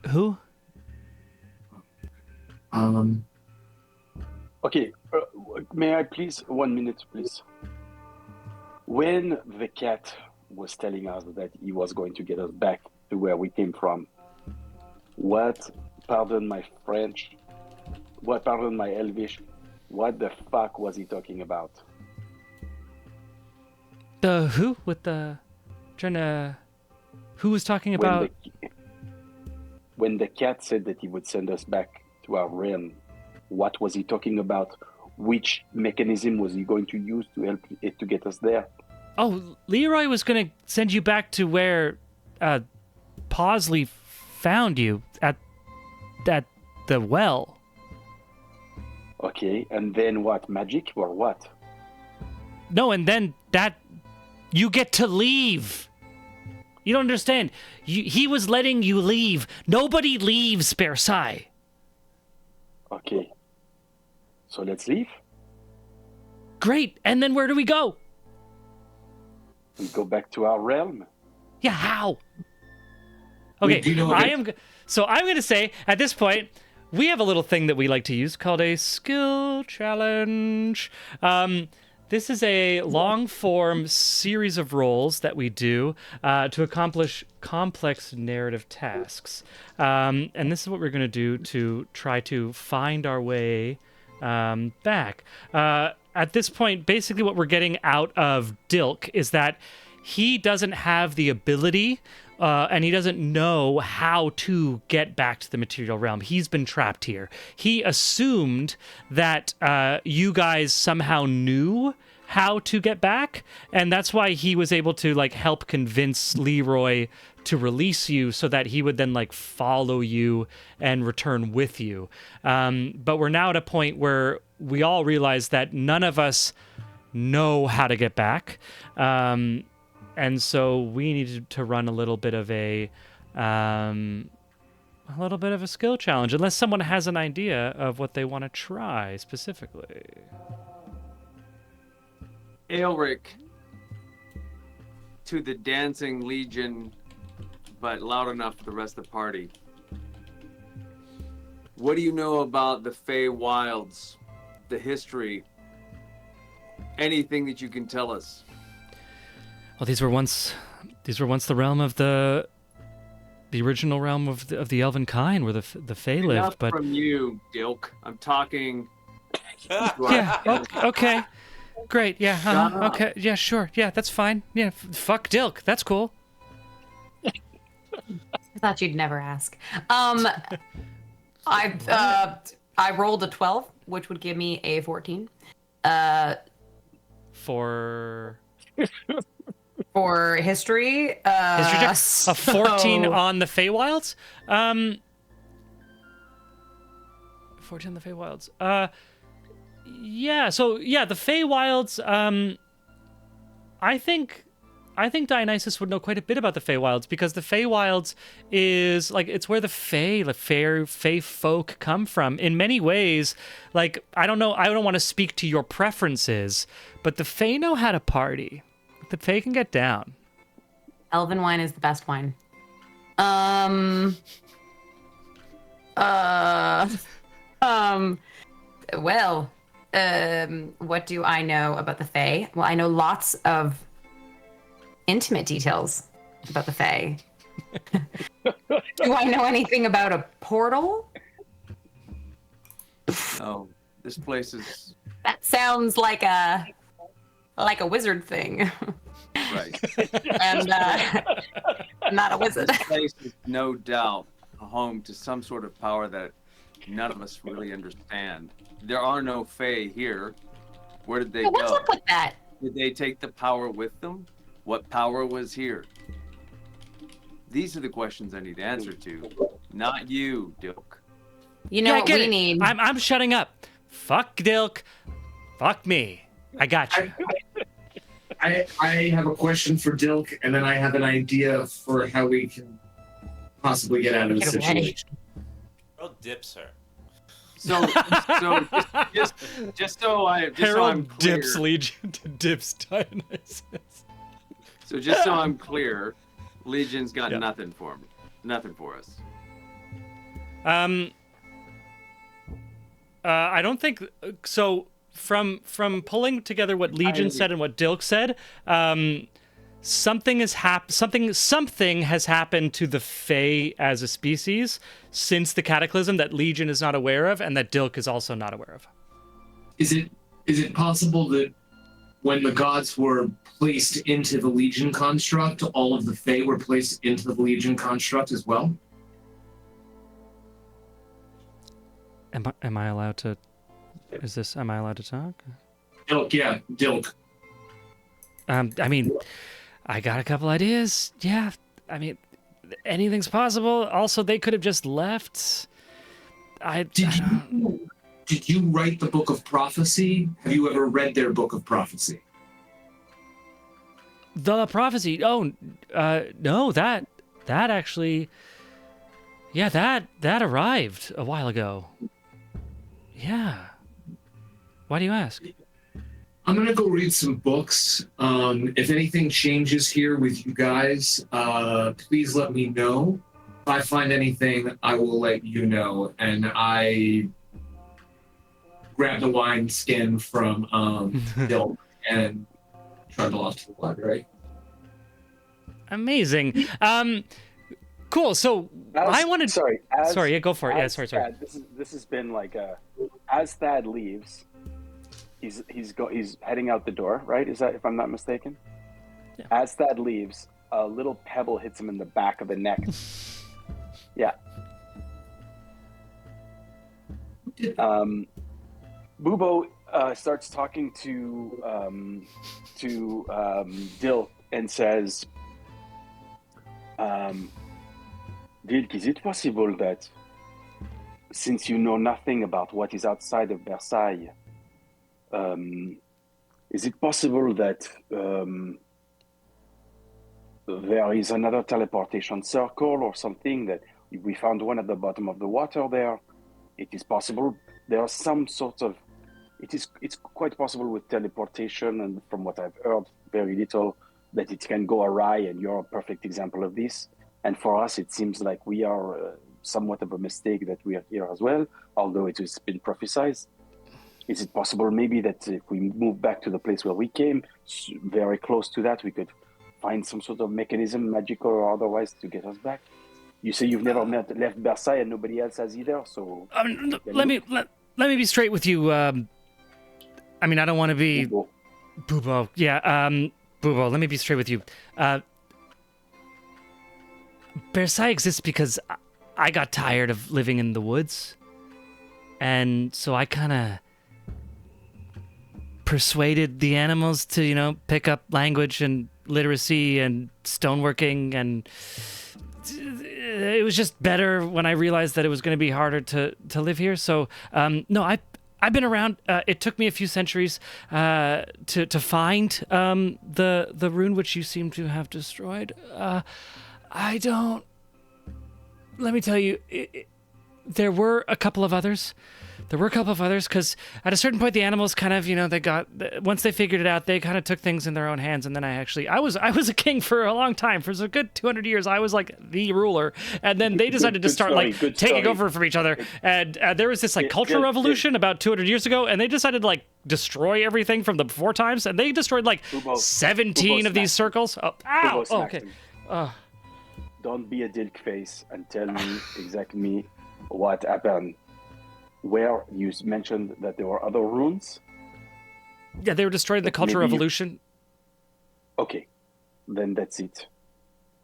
who? Okay. May I please 1 minute, please? When the cat was telling us that he was going to get us back to where we came from, pardon my French, pardon my Elvish, what the fuck was he talking about? The who with the trying to who was talking about? When the cat said that he would send us back to our realm, what was he talking about? Which mechanism was he going to use to help it to get us there? Oh, Leroy was going to send you back to where Pawsley found you at the well. Okay, and then what? Magic or what? No, and then that you get to leave. You don't understand. He was letting you leave. Nobody leaves Versailles. Okay. So let's leave. Great. And then where do we go? We go back to our realm. Yeah, how? Okay, do you know I'm going to say at this point we have a little thing that we like to use called a skill challenge. This is a long-form series of roles that we do to accomplish complex narrative tasks. And this is what we're going to do to try to find our way back. At this point, basically what we're getting out of Dilk is that he doesn't have the ability and he doesn't know how to get back to the material realm. He's been trapped here. He assumed that you guys somehow knew how to get back, and that's why he was able to help convince Leroy to release you so that he would then follow you and return with you. But we're now at a point where we all realize that none of us know how to get back. And so we needed to run a little bit of a skill challenge, unless someone has an idea of what they want to try specifically. Aelric to the dancing legion, but loud enough for the rest of the party. What do you know about the Fey Wilds, the history, anything that you can tell us? Well, these were once the realm of the original realm of the elven kind, where the Fey lived. Enough But from you, Dilk. I'm talking. yeah, okay, great, yeah, Shut up. okay, yeah, sure, yeah, that's fine. Yeah, fuck Dilk, that's cool. I thought you'd never ask. I rolled a 12, which would give me a 14. For history. history check, a 14 so- on the Feywilds. 14 on the Feywilds. Yeah. So yeah, the Feywilds. I think Dionysus would know quite a bit about the Feywilds, because the Feywilds is like, it's where the Fey folk come from. In many ways, like, I don't want to speak to your preferences, but the Fey know how to party. The Fey can get down. Elven wine is the best wine. What do I know about the Fae? Well, I know lots of intimate details about the Fae. Do I know anything about a portal? Oh, this place is That sounds like a wizard thing. right. And I'm not a wizard. This place is no doubt home to some sort of power that none of us really understand. There are no Fae here. Where did they What's go? up with that? Did they take the power with them? What power was here? These are the questions I need to answer to. Not you, Dilk. You know what we need? I'm shutting up. Fuck Dilk. Fuck me. I got you. I have a question for Dilk, and then I have an idea for how we can possibly get out of the Get away. situation. Harold dips her. So just so I'm Harold clear. dips Legion to dips Dionysus. So just so I'm clear, Legion's got Yeah. nothing for me. Nothing for us. I don't think so. From pulling together what Legion said and what Dilk said, something has happened to the Fae as a species since the Cataclysm that Legion is not aware of, and that Dilk is also not aware of. Is it possible that when the gods were placed into the Legion construct, all of the Fae were placed into the Legion construct as well? Am I allowed to? Am I allowed to talk? Dilk, yeah, Dilk. I mean, I got a couple ideas. Yeah, I mean, anything's possible. Also, they could have just left. Did you write the Book of Prophecy? Have you ever read their Book of Prophecy? The prophecy. Oh, no, that actually. Yeah, that arrived a while ago. Yeah. Why do you ask? I'm gonna go read some books. If anything changes here with you guys, please let me know. If I find anything, I will let you know. And I grabbed the wine skin from Dilk and trundle off to the library. Amazing. Cool. So I wanted. Sorry. Yeah, go for it. Yeah. Sorry. Thad, this has been like as Thad leaves, he's heading out the door, right? Is that, if I'm not mistaken? Yeah. As Thad leaves, a little pebble hits him in the back of the neck. Yeah. Bubo starts talking to Dilk and says, Dilk, is it possible that, since you know nothing about what is outside of Versailles, is it possible that there is another teleportation circle or something, that we found one at the bottom of the water there? It is possible there are some sort of, it's quite possible with teleportation, and from what I've heard, very little, that it can go awry, and you're a perfect example of this. And for us, it seems like we are somewhat of a mistake that we are here as well, although it has been prophesied. Is it possible maybe that if we move back to the place where we came, very close to that, we could find some sort of mechanism, magical or otherwise, to get us back? You say you've never left Versailles, and nobody else has either, so... Let me be straight with you. I mean, I don't want to be... Bubo. Yeah, Bubo, let me be straight with you. Versailles exists because I got tired of living in the woods. And so I kind of persuaded the animals to, pick up language and literacy and stoneworking. And it was just better when I realized that it was going to be harder to live here. So, no, I've been around. It took me a few centuries to find the rune which you seem to have destroyed. I don't. Let me tell you, there were a couple of others. Because at a certain point, the animals kind of, once they figured it out, they kind of took things in their own hands. And then I was a king for a long time. For a good 200 years, I was like the ruler. And then they decided to start taking over from each other. And there was this cultural revolution about 200 years ago. And they decided to destroy everything from the before times. And they destroyed 17 of these circles. Oh, ow! Oh, okay. Don't be a dick face and tell me exactly what happened. Where you mentioned that there were other runes? Yeah, they were destroyed in the Cultural Revolution. Okay, then that's it.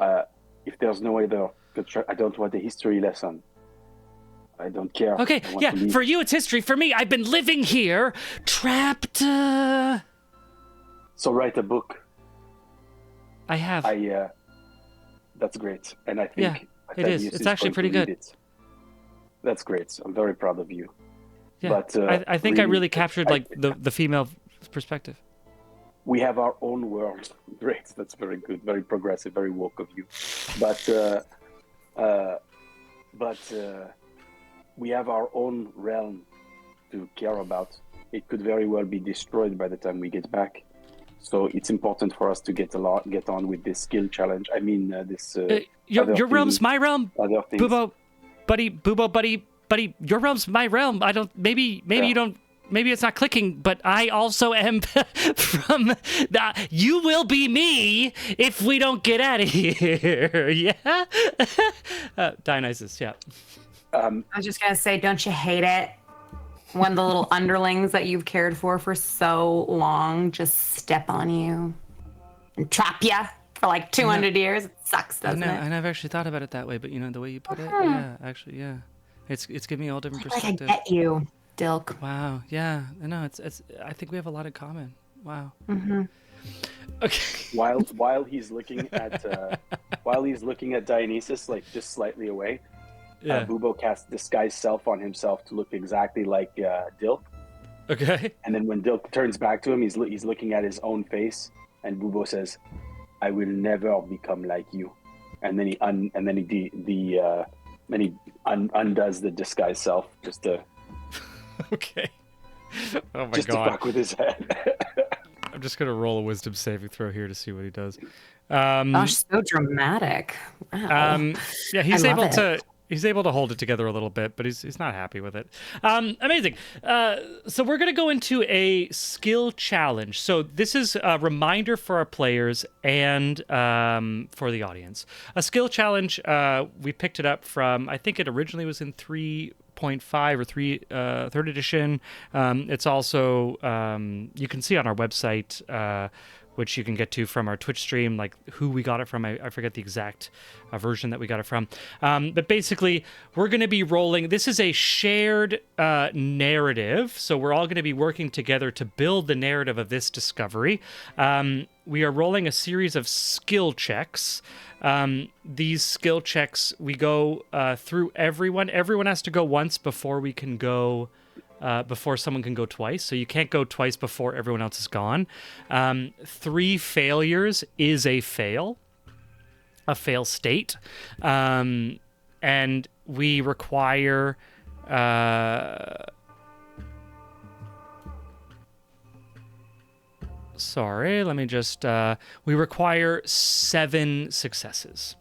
If there's no other, I don't want a history lesson. I don't care. Okay, yeah, for you it's history. For me, I've been living here, trapped. So write a book. I have. That's great, and I think it is. It's actually pretty good. That's great. I'm very proud of you. Yeah, but I think I really captured the female perspective. We have our own world. Great. That's very good. Very progressive. Very woke of you. But we have our own realm to care about. It could very well be destroyed by the time we get back. So it's important for us to get on with this skill challenge. I mean, this. Your realm's my realm. Other things. Bubo, buddy, your realm's my realm. I don't. Maybe you don't. Maybe it's not clicking, but I also am from. You will be me if we don't get out of here. Yeah. Dionysus. Yeah. I was just gonna say, don't you hate it when the little underlings that you've cared for so long just step on you and trap you for 200 years? It sucks, doesn't it? I never actually thought about it that way, but the way you put it, yeah, actually, yeah. It's giving me all different perspectives. I get you, Dilk. Wow, yeah. No, it's. I think we have a lot in common. Wow. Mm-hmm. Okay. While he's looking at Dionysus, just slightly away, Bubo casts disguise self on himself to look exactly like Dilk. Okay. And then when Dilk turns back to him, he's looking at his own face, and Bubo says, "I will never become like you." And then he undoes the disguise self just to. Okay. Oh my just god. To fuck with his head. I'm just gonna roll a wisdom saving throw here to see what he does. Gosh, so dramatic. Wow. Yeah, he's able to hold it together a little bit, but he's not happy with it. Amazing. So we're going to go into a skill challenge. So this is a reminder for our players and for the audience. A skill challenge, we picked it up from, I think it originally was in 3.5 or 3rd edition. It's also, you can see on our website, which you can get to from our Twitch stream, who we got it from. I forget the exact version that we got it from. But basically, we're going to be rolling. This is a shared narrative. So we're all going to be working together to build the narrative of this discovery. We are rolling a series of skill checks. These skill checks, we go through everyone. Everyone has to go once before we can go... before someone can go twice. So you can't go twice before everyone else is gone. 3 failures is a fail state. And we require... Sorry, let me just... we require 7 successes.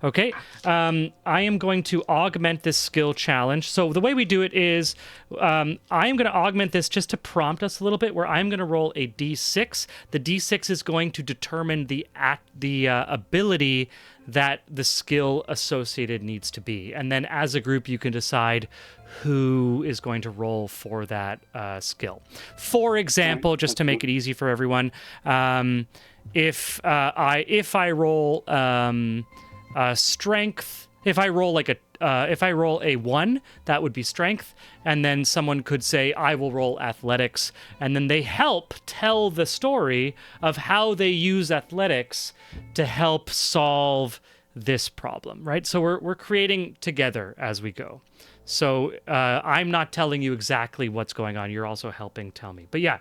Okay, I am going to augment this skill challenge. So the way we do it is I am going to augment this just to prompt us a little bit, where I'm going to roll a d6. The d6 is going to determine the ability that the skill associated needs to be. And then as a group, you can decide who is going to roll for that skill. For example, just to make it easy for everyone, if I roll strength, if I roll a 1, that would be strength, and then someone could say I will roll athletics, and then they help tell the story of how they use athletics to help solve this problem, right? So we're creating together as we go. So I'm not telling you exactly what's going on. You're also helping tell me. But yeah,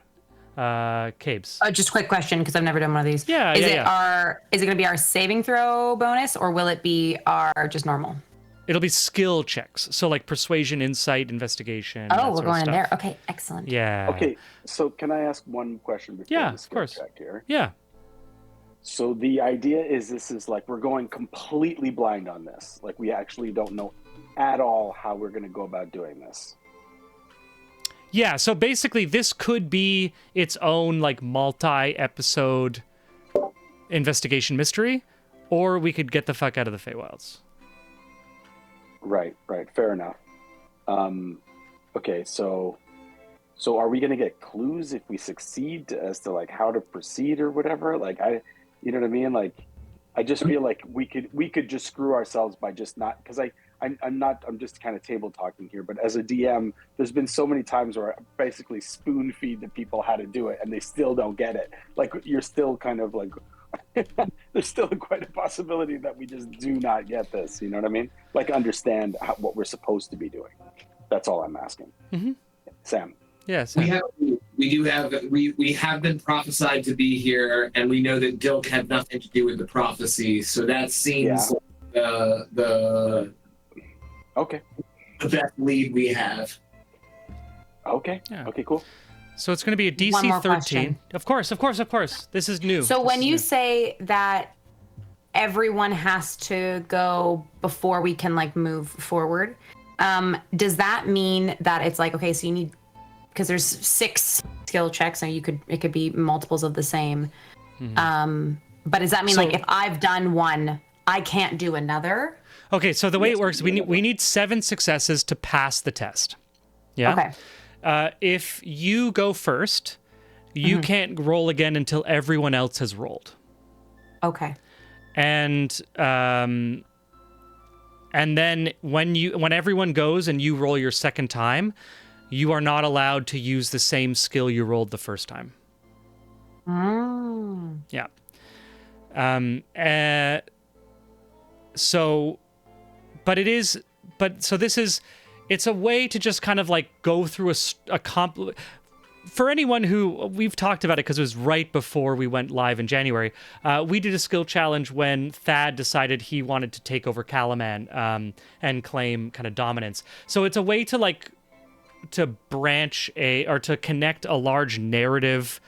Cabes. Just a quick question, because I've never done one of these. Yeah, is yeah, it going to be our saving throw bonus, or will it be our just normal? It'll be skill checks. So like persuasion, insight, investigation. Oh, we're going in there. Okay, excellent. Yeah. Okay, so can I ask one question before Yeah, the of skill course. check here? Yeah. So the idea is this is like we're going completely blind on this. Like we actually don't know at all how we're going to go about doing this. Yeah, so basically this could be its own like multi-episode investigation mystery, or we could get the fuck out of the Feywilds. Right, fair enough. Okay, so are we going to get clues if we succeed as to like how to proceed or whatever? Like you know what I mean? Like I just feel like we could just screw ourselves by just not, because I'm just kind of table talking here, but as a DM, there's been so many times where I basically spoon feed the people how to do it and they still don't get it. Like you're still kind of like, there's still quite a possibility that we just do not get this. You know what I mean? Like understand what we're supposed to be doing. That's all I'm asking. Mm-hmm. Sam. Yes. We have been prophesied to be here, and we know that Dilk had nothing to do with the prophecy. So that seems like the okay, the best lead we have. Okay. Yeah. Okay. Cool. So it's going to be a DC One more 13. question. Of course. This is new. So when you say that everyone has to go before we can like move forward, does that mean that it's like, okay, so you need, because there's 6 skill checks, so it could be multiples of the same. But does that mean like if I've done one, I can't do another? Okay, so the way it works, we need 7 successes to pass the test. Yeah. Okay. If you go first, you can't roll again until everyone else has rolled. Okay. And then when everyone goes and you roll your second time, you are not allowed to use the same skill you rolled the first time. Yeah. It's a way to just kind of like go through for anyone who, we've talked about it because it was right before we went live in January. We did a skill challenge when Thad decided he wanted to take over Calaman and claim kind of dominance. So it's a way to like to branch to connect a large narrative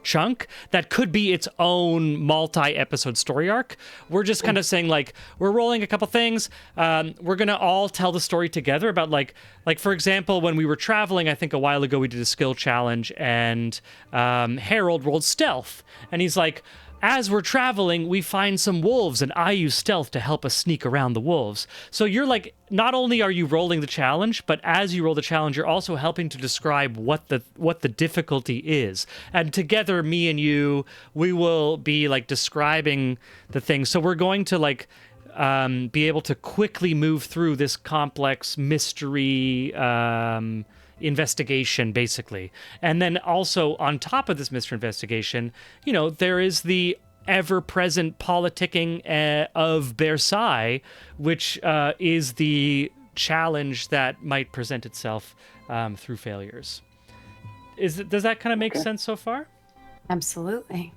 chunk that could be its own multi-episode story arc. We're just kind of saying like we're rolling a couple things. We're gonna all tell the story together about like for example, when we were traveling, I think a while ago we did a skill challenge and Harold rolled stealth and he's like, as we're traveling, we find some wolves, and I use stealth to help us sneak around the wolves. So you're like, not only are you rolling the challenge, but as you roll the challenge, you're also helping to describe what the difficulty is. And together, me and you, we will be like describing the thing. So we're going to like be able to quickly move through this complex mystery investigation, basically. And then also on top of this mystery investigation, you know, there is the ever-present politicking of Versailles, which is the challenge that might present itself through failures. Does that kind of make sense so far? Absolutely.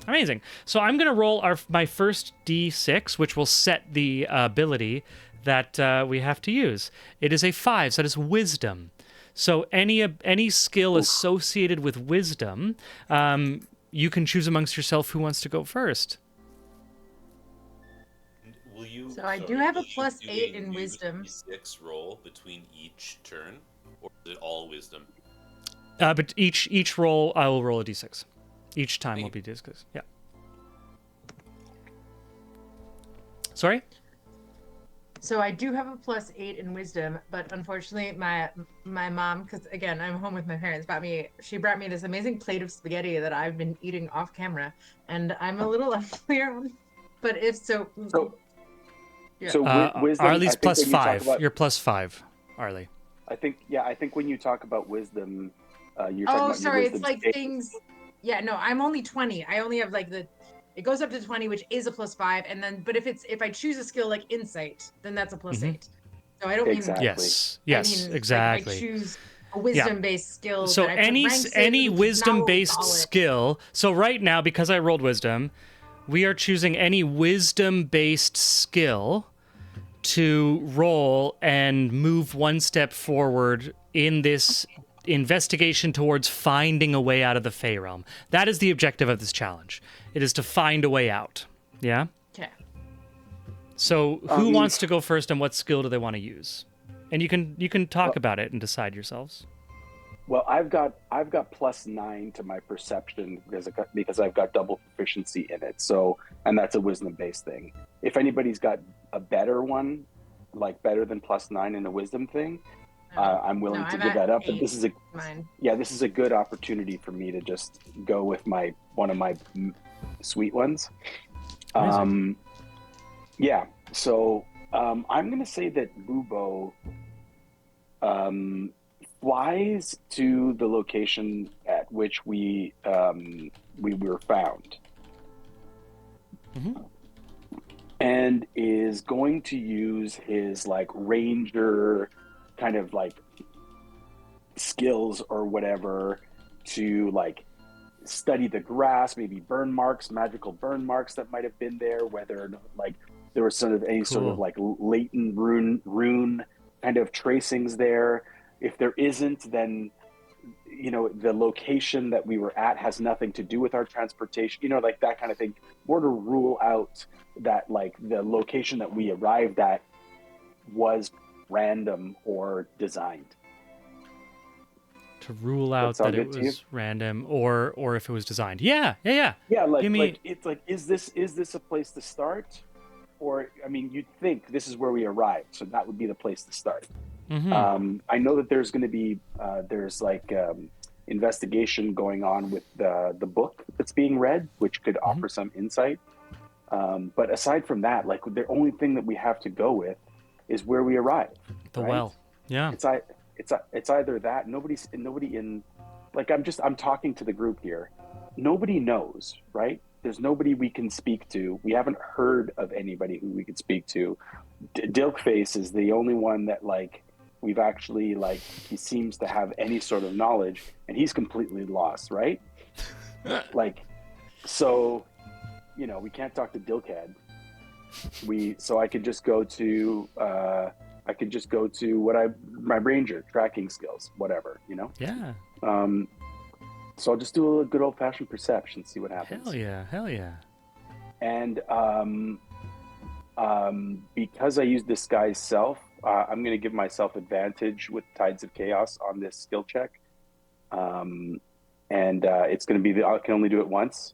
Amazing. So I'm going to roll my first D6, which will set the ability that we have to use. It is a 5, so that is wisdom. So any skill associated with wisdom, you can choose amongst yourself who wants to go first. So I do have a +8 in wisdom. D6 roll between each turn, or is it all wisdom? But each roll, I will roll a D6. Each time will be D6. Yeah. Sorry? So I do have a +8 in wisdom, but unfortunately my mom, because again, I'm home with my parents, she brought me this amazing plate of spaghetti that I've been eating off camera, and I'm a little unclear on, but if so. Yeah. Wisdom, Arlie's +5. You're +5, Arlie. I think when you talk about wisdom, you're talking about sorry, your it's like state. things. Yeah, no, I'm only 20. I only have like it goes up to 20, which is a +5, and then but if I choose a skill like insight, then that's a +8. So I don't mean Exactly. Yes. I Yes. mean, like, exactly. I choose a wisdom-based skill. So that I put any ranks in, which is not wisdom-based solid. skill. So right now, because I rolled wisdom, we are choosing any wisdom-based skill to roll and move one step forward in this investigation towards finding a way out of the Fey realm. That is the objective of this challenge. It is to find a way out. Yeah? Okay. So who wants to go first and what skill do they want to use? And you can talk about it and decide yourselves. Well, I've got +9 to my perception because I've got double proficiency in it. So, and that's a wisdom-based thing. If anybody's got a better one, like better than +9 in a wisdom thing, I'm willing to give that up. But this is this is a good opportunity for me to just go with one of my sweet ones. Yeah. So I'm going to say that Bubo flies to the location at which we were found, and is going to use his like ranger kind of like skills or whatever to like study the grass, maybe magical burn marks that might have been there, whether like there was sort of any sort of like latent rune kind of tracings there. If there isn't, then, you know, the location that we were at has nothing to do with our transportation, you know, like that kind of thing. More to rule out that like the location that we arrived at was random or designed. To rule out that it was random or if it was designed. Yeah. Yeah, like it's like, is this a place to start? Or, I mean, you'd think this is where we arrived, so that would be the place to start. I know that there's going to be investigation going on with the book that's being read, which could offer some insight. But aside from that, like the only thing that we have to go with is where we arrived. The well, yeah. It's either that nobody in, like I'm talking to the group here. Nobody knows, right? There's nobody we can speak to. We haven't heard of anybody who we could speak to. Dilkface is the only one that like we've actually like he seems to have any sort of knowledge, and he's completely lost, right? Like, so, you know, we can't talk to Dilkhead. So I could just go to my ranger tracking skills, whatever, you know. Yeah. So I'll just do a good old fashioned perception, see what happens. Hell yeah. And because I use disguise self, I'm going to give myself advantage with Tides of Chaos on this skill check. And it's going to be I can only do it once,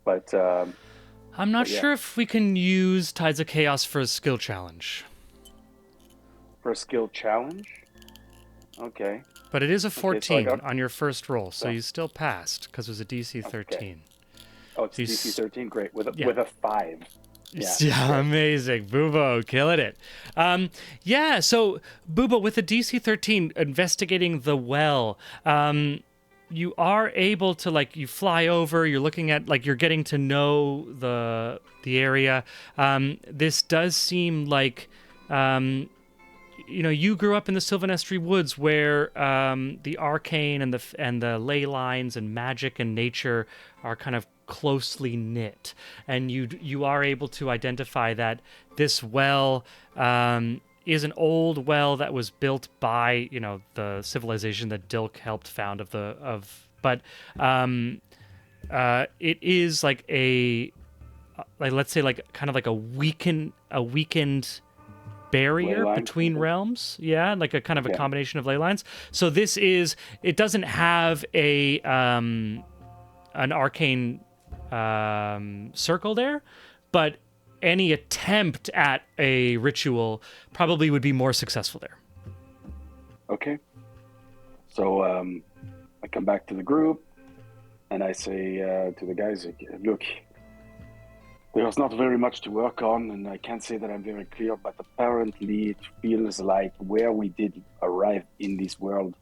but I'm not sure if we can use Tides of Chaos for a skill challenge. For a skill challenge? Okay. But it is a 14 so on your first roll, so you still passed because it was a DC 13. Okay. Oh, it's DC 13? Great. With a 5. Yeah, amazing. Bubo, killing it. So Bubo, with the DC 13, investigating the well, you are able to, like, you fly over, you're looking at, like, you're getting to know the area. This does seem like... you know, you grew up in the Sylvanestry woods where the arcane and the ley lines and magic and nature are kind of closely knit, and you are able to identify that this well is an old well that was built by, you know, the civilization that Dilk helped found but it is like let's say like kind of like a weakened barrier between realms, like a kind of a combination of ley lines. So it doesn't have an arcane circle there, but any attempt at a ritual probably would be more successful there. Okay. So I come back to the group and I say to the guys, look, there's not very much to work on, and I can't say that I'm very clear, but apparently it feels like where we did arrive in this world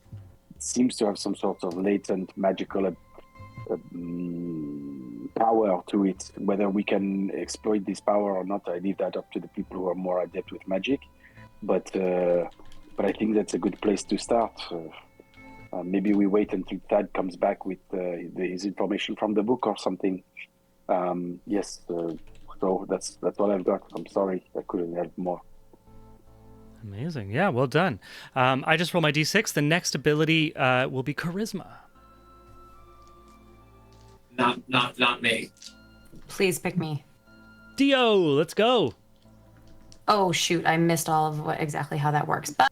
seems to have some sort of latent magical power to it. Whether we can exploit this power or not, I leave that up to the people who are more adept with magic. but I think that's a good place to start. Maybe we wait until Thad comes back with his information from the book or something. Yes, so that's what I've got. I'm sorry, I couldn't help more. Amazing. Yeah, well done. I just roll my d6. The next ability will be charisma. Not me. Please pick me. Dio, let's go. Oh shoot, I missed all of exactly how that works. But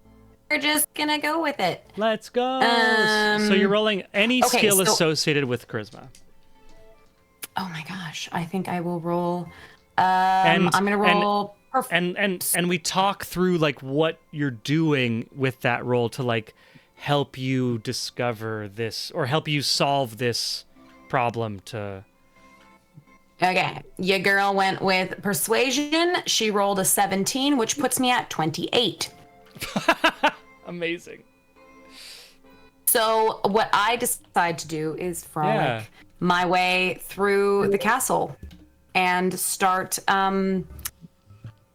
we're just gonna go with it. Let's go. So you're rolling any skill associated with charisma. Oh my gosh, I think I will roll. I'm gonna roll. And we talk through like what you're doing with that roll to like help you discover this or help you solve this problem to. Okay, your girl went with persuasion. She rolled a 17, which puts me at 28. Amazing. So what I decide to do is frolic my way through the castle and start trying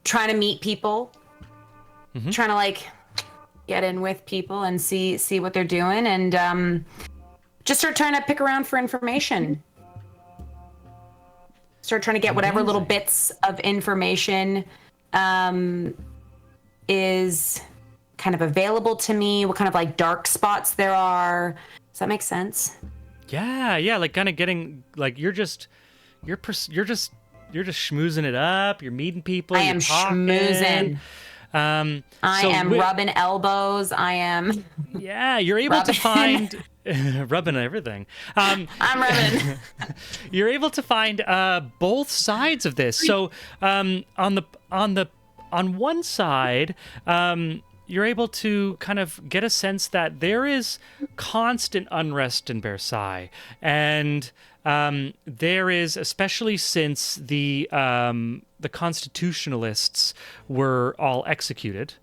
to meet people, trying to like get in with people and see what they're doing, and just start trying to pick around for information. Start trying to get whatever little bits of information is kind of available to me, what kind of like dark spots there are. Does that make sense? Yeah, like kind of getting like you're just schmoozing it up, you're meeting people, I am schmoozing. I am rubbing elbows. I am. Yeah, you're able to find rubbing everything. I'm rubbing. You're able to find both sides of this. So on one side, you're able to kind of get a sense that there is constant unrest in Versailles, and there is, especially since the constitutionalists were all executed,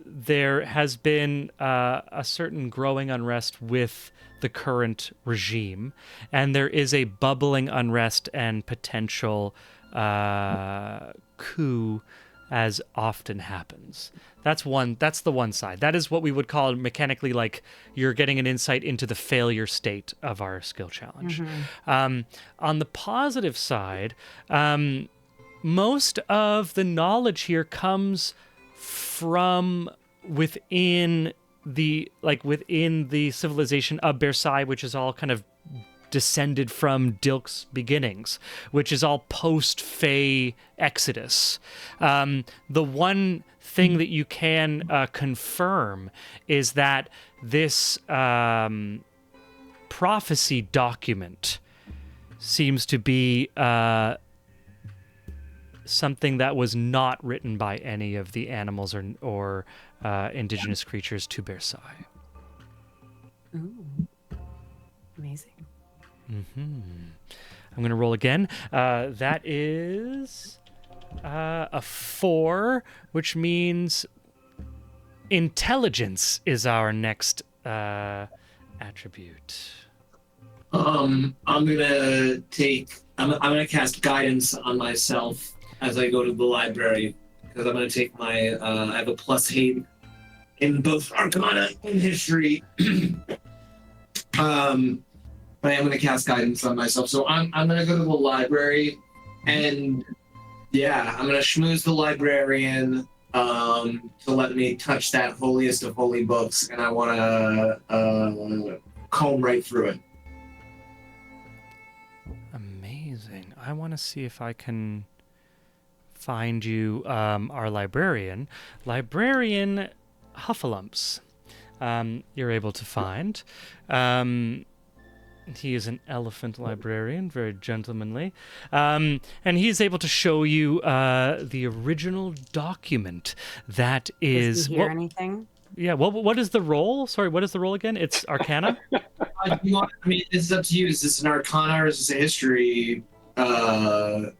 there has been a certain growing unrest with the current regime, and there is a bubbling unrest and potential coup, as often happens. That's the one side. That is what we would call mechanically like you're getting an insight into the failure state of our skill challenge. On the positive side, most of the knowledge here comes from within the civilization of Versailles, which is all kind of descended from Dilk's beginnings, which is all post-Fey Exodus. The one thing that you can confirm is that this prophecy document seems to be something that was not written by any of the animals or indigenous creatures to Versailles. Ooh, amazing. I'm going to roll again. That is a 4, which means intelligence is our next attribute. I'm gonna cast guidance on myself as I go to the library, because I'm gonna take my I have a +8 in both Arcana and History. But I am going to cast guidance on myself. So I'm going to go to the library, and I'm going to schmooze the librarian to let me touch that holiest of holy books, and I want to comb right through it. Amazing. I want to see if I can find you our librarian. Librarian Huffalumps. You're able to find. He is an elephant librarian, very gentlemanly. And he is able to show you the original document that is... Does he hear anything? Yeah, what is the roll? Sorry, what is the roll again? It's Arcana? This is up to you. Is this an Arcana or is this a History?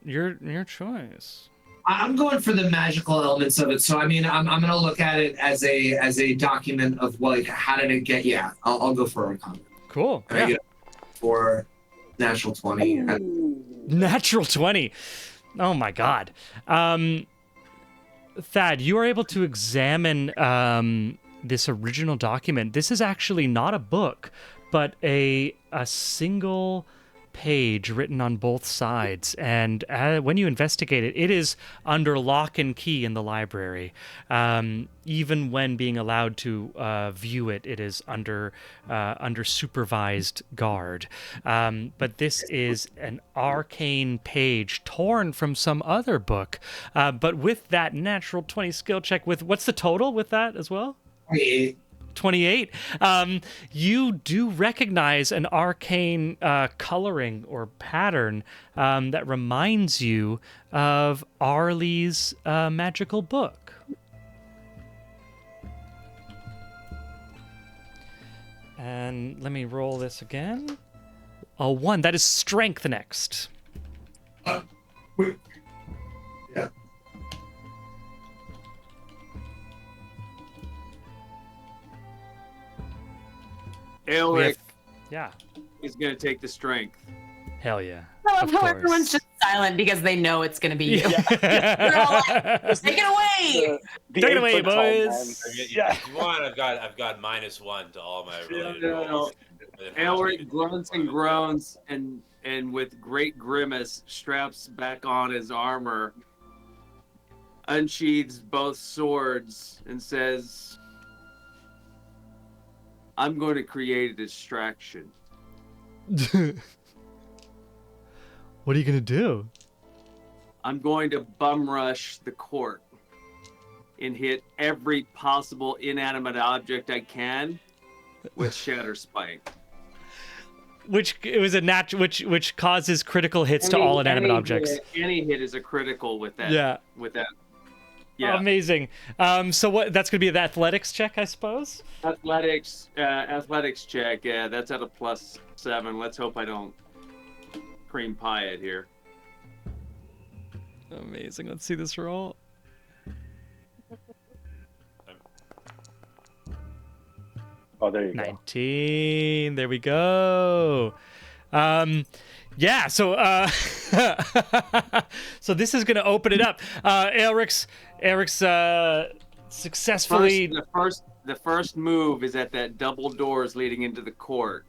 Your choice. I'm going for the magical elements of it. So, I'm going to look at it as a document of, like, how did it get... Yeah, I'll go for Arcana. Cool. And I get for natural 20. Natural 20. Oh my god. Thad, you are able to examine this original document. This is actually not a book, but a single page written on both sides. And when you investigate it, it is under lock and key in the library. Even when being allowed to view it, it is under supervised guard. But this is an arcane page torn from some other book. But with that natural 20 skill check, with what's the total with that as well? 28. You do recognize an arcane coloring or pattern that reminds you of Arlie's magical book. And let me roll this again. A 1. That is strength next. Wait. Yeah. Elric Yeah. is going to take the strength. Hell yeah. I love Of how course. everyone's just silent because they know it's going to be you. Yeah. They're all like, take it away. Take it away, 8 foot tall boys. man. If Yeah. you want, I've got -1 to all my related No. rolls. Elric grunts and groans and with great grimace straps back on his armor, unsheathes both swords, and says, I'm going to create a distraction. What are you gonna do? I'm going to bum rush the court and hit every possible inanimate object I can with Shatter Spike. Which it was a which causes critical hits to all inanimate objects. Any hit is a critical with that. Yeah. With that. Yeah. Amazing. So what? That's gonna be an athletics check, I suppose. Athletics check. Yeah, that's at a +7. Let's hope I don't cream pie it here. Amazing. Let's see this roll. Oh, there you go. 19. There we go. Yeah, so so this is gonna open it up. Elric's successfully The first move is at that double doors leading into the court.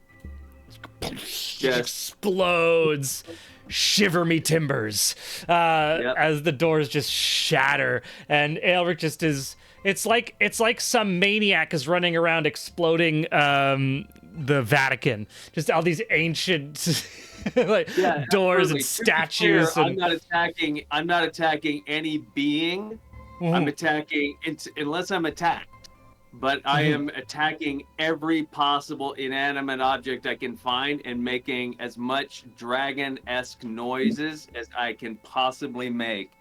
just explodes. Shiver me timbers. As the doors just shatter, and Elric just is. It's like some maniac is running around exploding the Vatican. Just all these ancient doors and statues. Clear, And... I'm not attacking any being. I'm attacking unless I'm attacked. But I am attacking every possible inanimate object I can find and making as much dragon-esque noises as I can possibly make.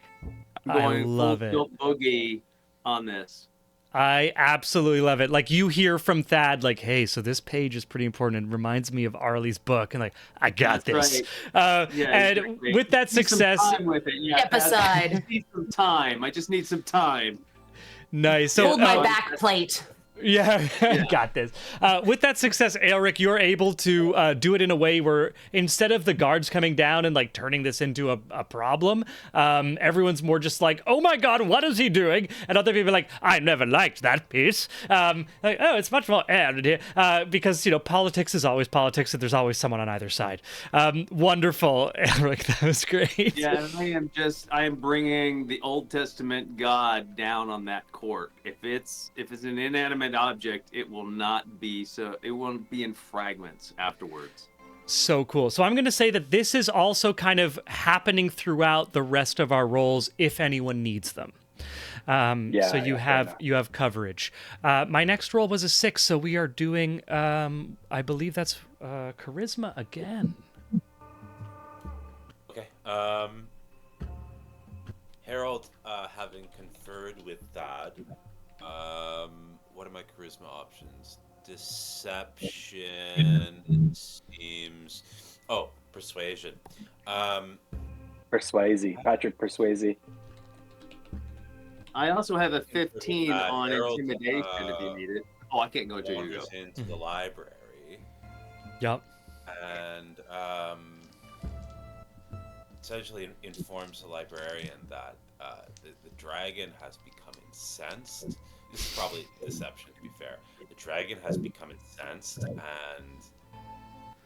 I'm going I love full boogie on this. I absolutely love it. Like, you hear from Thad, like, hey, so this page is pretty important. It reminds me of Arlie's book. And like, I got That's this. right. And Exactly. with that success... Time with it. Yeah, Step aside. I just need some time. Nice. So, Hold my back plate. Yeah, got this. With that success, Elric, you're able to do it in a way where instead of the guards coming down and like turning this into a problem, everyone's more just like, oh my god, what is he doing? And other people are like, I never liked that piece. Like, oh, it's much more aired here. Because, you know, politics is always politics and there's always someone on either side. Wonderful, Elric, that was great. Yeah, I am bringing the Old Testament God down on that court. If it's an inanimate object, it won't be in fragments afterwards. So cool. So I'm going to say that this is also kind of happening throughout the rest of our roles if anyone needs them. So you have coverage. My next roll was a 6, so we are doing I believe that's charisma again. Okay. Harold, having conferred with Thad, what are my charisma options? Deception seems. Oh, persuasion. Patrick Persuasi. I also have a 15 on Harold, intimidation if you need it. Oh, I can't go until you go. Wanders into the library. Yep. And essentially informs the librarian that The dragon has become incensed. This is probably deception, to be fair. The dragon has become incensed and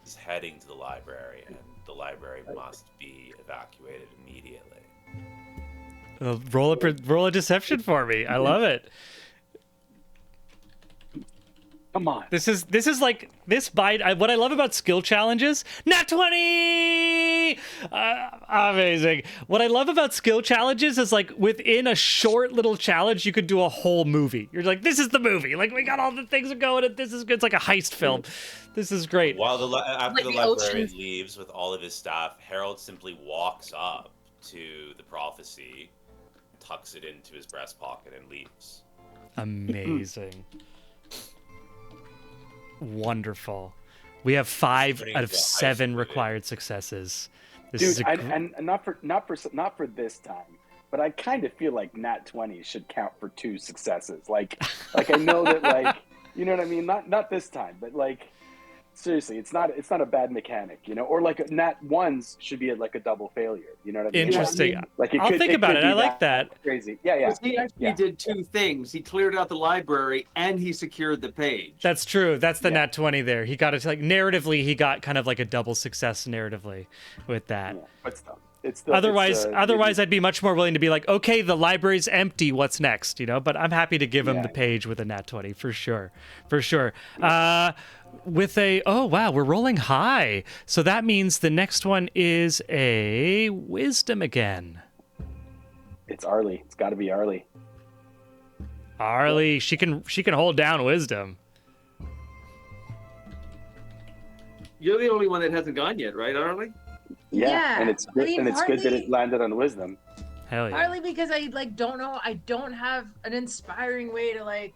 is heading to the library, and the library must be evacuated immediately. Roll a deception for me. I love it. Come on. This is like this bite. What I love about skill challenges, nat 20, amazing. What I love about skill challenges is like within a short little challenge, you could do a whole movie. You're like, this is the movie. Like we got all the things going, and this is good. It's like a heist film. This is great. While after Like the the librarian oceans. leaves with all of his staff, Harold simply walks up to the prophecy, tucks it into his breast pocket, and leaves. Amazing. Wonderful. We have 5 Pretty out of good. 7 required successes. This is Dude, a and not for this time, but I kind of feel like nat 20 should count for 2 successes. Like I know that, like, you know what I mean? Not this time, but like seriously, it's not a bad mechanic, you know? Or like nat 1s should be like a double failure, you know what I mean? Interesting. Like I'll think about could it. be I like that. crazy. Yeah. Because he actually did 2 things. He cleared out the library and he secured the page. That's true. That's the Yeah. nat 20 there. He got it like narratively. He got kind of like a double success narratively with that. Yeah, but still, it's still Otherwise, I'd be much more willing to be like, okay, the library's empty. What's next? You know. But I'm happy to give him Yeah. the page with a nat 20 for sure, for sure. With a we're rolling high, so that means the next one is a wisdom again. it's Arlie. It's got to be Arlie. Arlie, she can hold down wisdom. You're the only one that hasn't gone yet, right, Arlie? Yeah, and it's I good, mean, and it's good that Arlie- it landed on wisdom. Hell yeah. Partly because I like don't know. I don't have an inspiring way to like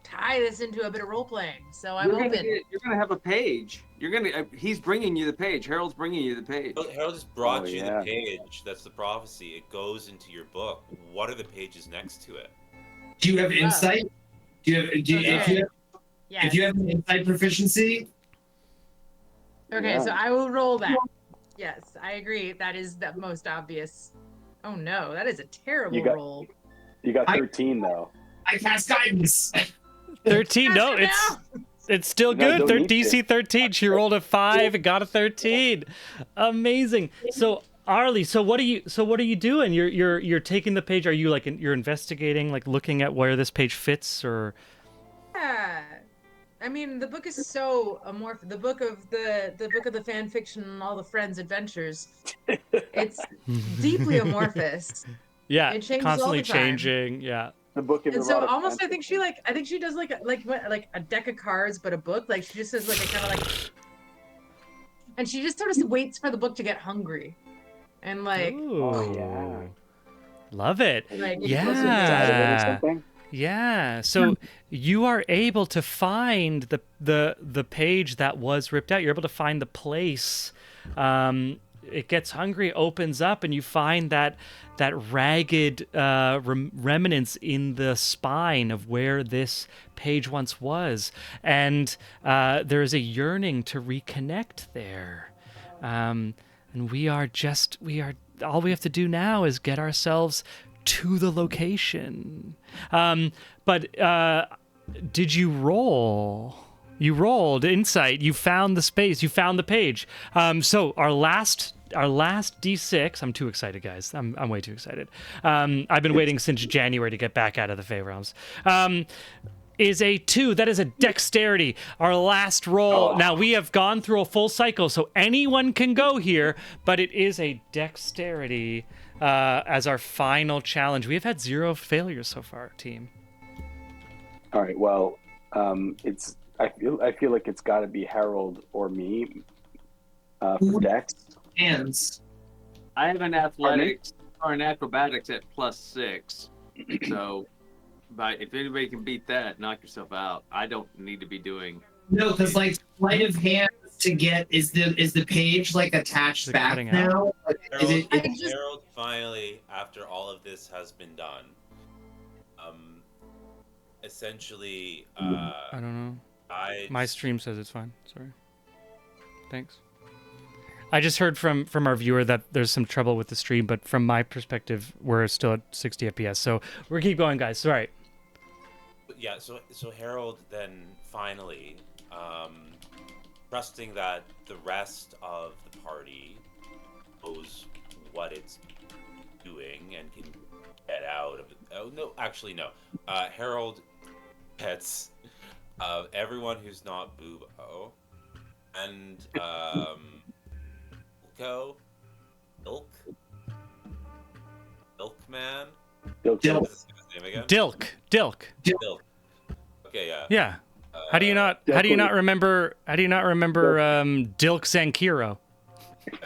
tie this into a bit of role playing. So I'm open. You're gonna have a page. He's bringing you the page. Harold's bringing you the page. Harold just brought Oh, you yeah. the page. That's the prophecy. It goes into your book. What are the pages next to it? Do you have insight? If you have an insight proficiency? Okay, Yeah. so I will roll that. Yes, I agree. That is the most obvious. Oh no, that is a terrible You got- roll. You got I- 13 though. I cast guidance. 13. No, Cast it's still No, good. don't need DC 13. She rolled a 5 and got a 13. Amazing. So Arlie, so what are you doing? You're taking the page. Are you like you're investigating, like looking at where this page fits, or? Yeah. I mean, the book is so amorphous. The book of the fan fiction and all the friends' adventures. It's deeply amorphous. Yeah, It changes constantly all the time. changing. Yeah. The book of And so erotic almost I fanfiction. think she does like a deck of cards but a book. Like she just says like a kind of like, and she just sort of waits for the book to get hungry, and like Ooh. yeah. Love it. like Yeah. Or something. Yeah. So you are able to find the page that was ripped out. You're able to find the place. It gets hungry, opens up, and you find that ragged remnants in the spine of where this page once was, and there is a yearning to reconnect there. And we are all we have to do now is get ourselves to the location. But did you roll? You rolled insight. You found the space. You found the page. So our last D6. I'm too excited, guys. I'm way too excited. I've been waiting since January to get back out of the Fey realms. Is a 2. That is a dexterity. Our last roll. Oh. Now we have gone through a full cycle, so anyone can go here, but it is a dexterity as our final challenge. We have had 0 failures so far, team. All right. Well, I feel like it's got to be Harold or me for Dex. Hands. I have an athletics or an acrobatics at +6. So, but if anybody can beat that, knock yourself out. I don't need to be doing. No, because like sleight of hand to get is the page like attached Is it back cutting out? now? Like, is it, I it- just- Harold finally, after all of this has been done, essentially, I don't know. I My stream says it's fine. Sorry. Thanks. I just heard from our viewer that there's some trouble with the stream, but from my perspective, we're still at 60 FPS. So we're keep going, guys. Sorry. Yeah. So Harold then finally, trusting that the rest of the party knows what it's doing and can get out of it. Oh no, actually no. Harold gets everyone who's not Boobo and Milkman. Dilk. What's his name again? Dilk. Okay, yeah. Yeah. How do you not remember Dilk Zankiro?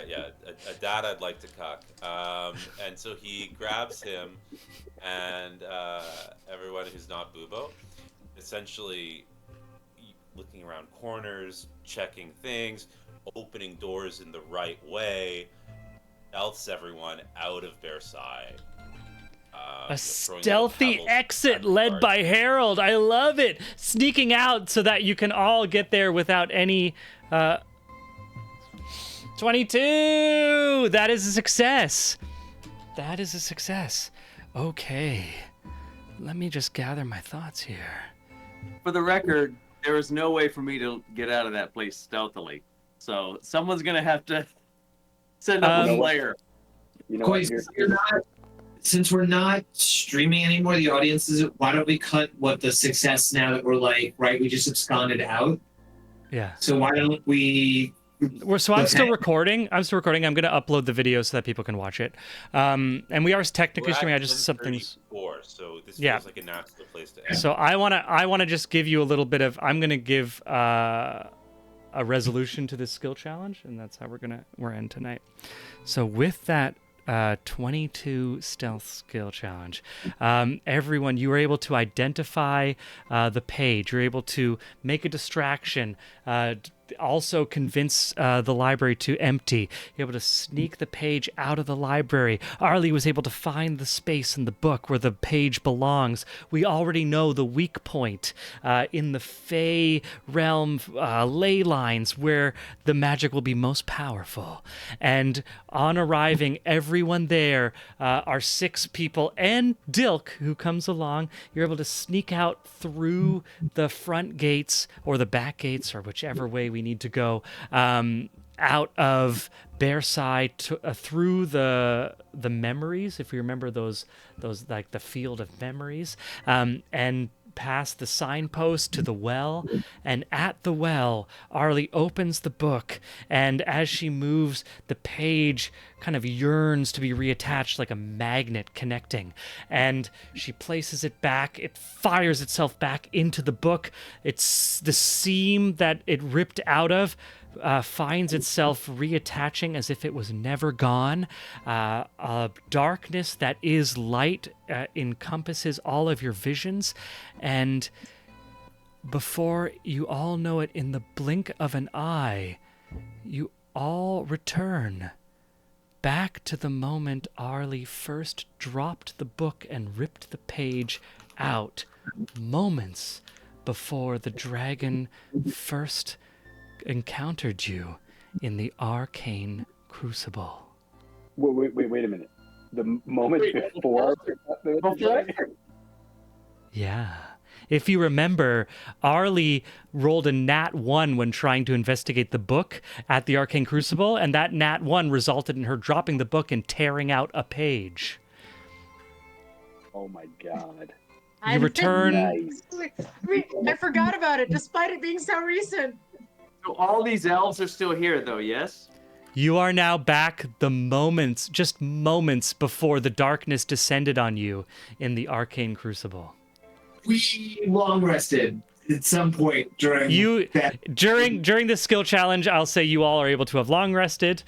Yeah, a dad I'd like to cuck. And so he grabs him and everyone who's not Boobo, essentially looking around corners, checking things, opening doors in the right way, elts everyone out of Versailles. A stealthy exit led by Harold. I love it. Sneaking out so that you can all get there without any... 22! That is a success. That is a success. Okay. Let me just gather my thoughts here. For the record, there is no way for me to get out of that place stealthily. So someone's going to have to send up a player. You know Koiz, since we're not streaming anymore, the audience is. Why don't we cut what the success now that we're like, right? We just absconded out. Yeah. So why don't we? I'm still recording. I'm going to upload the video so that people can watch it. And we are technically streaming. I just something's. So this feels like a natural place to end. So I wanna just give you a little bit of. I'm gonna give a resolution to this skill challenge, and that's how we're in tonight. So with that. 22 stealth skill challenge. Everyone, you were able to identify the page. You're able to make a distraction. Also convince the library to empty. You're able to sneak the page out of the library. Arlie was able to find the space in the book where the page belongs. We already know the weak point in the Fey realm ley lines where the magic will be most powerful. And on arriving, everyone there are 6 people and Dilk, who comes along. You're able to sneak out through the front gates or the back gates or whichever way we need to go out of Versailles through the memories, if you remember those like the field of memories, and past the signpost to the well. And at the well, Arlie opens the book, and as she moves, the page kind of yearns to be reattached like a magnet connecting. And she places it back. It fires itself back into the book. It's the seam that it ripped out of finds itself reattaching as if it was never gone. A darkness that is light encompasses all of your visions, and before you all know it, in the blink of an eye, you all return back to the moment Arlie first dropped the book and ripped the page out, moments before the dragon first encountered you in the arcane crucible. Wait a minute. The moment before? Yeah. If you remember, Arlie rolled a nat 1 when trying to investigate the book at the arcane crucible, and that nat 1 resulted in her dropping the book and tearing out a page. Oh my god. You return... Nice. I forgot about it, despite it being so recent. So all these elves are still here, though, yes? You are now back just moments before the darkness descended on you in the arcane crucible. We long rested at some point during during the skill challenge. I'll say you all are able to have long rested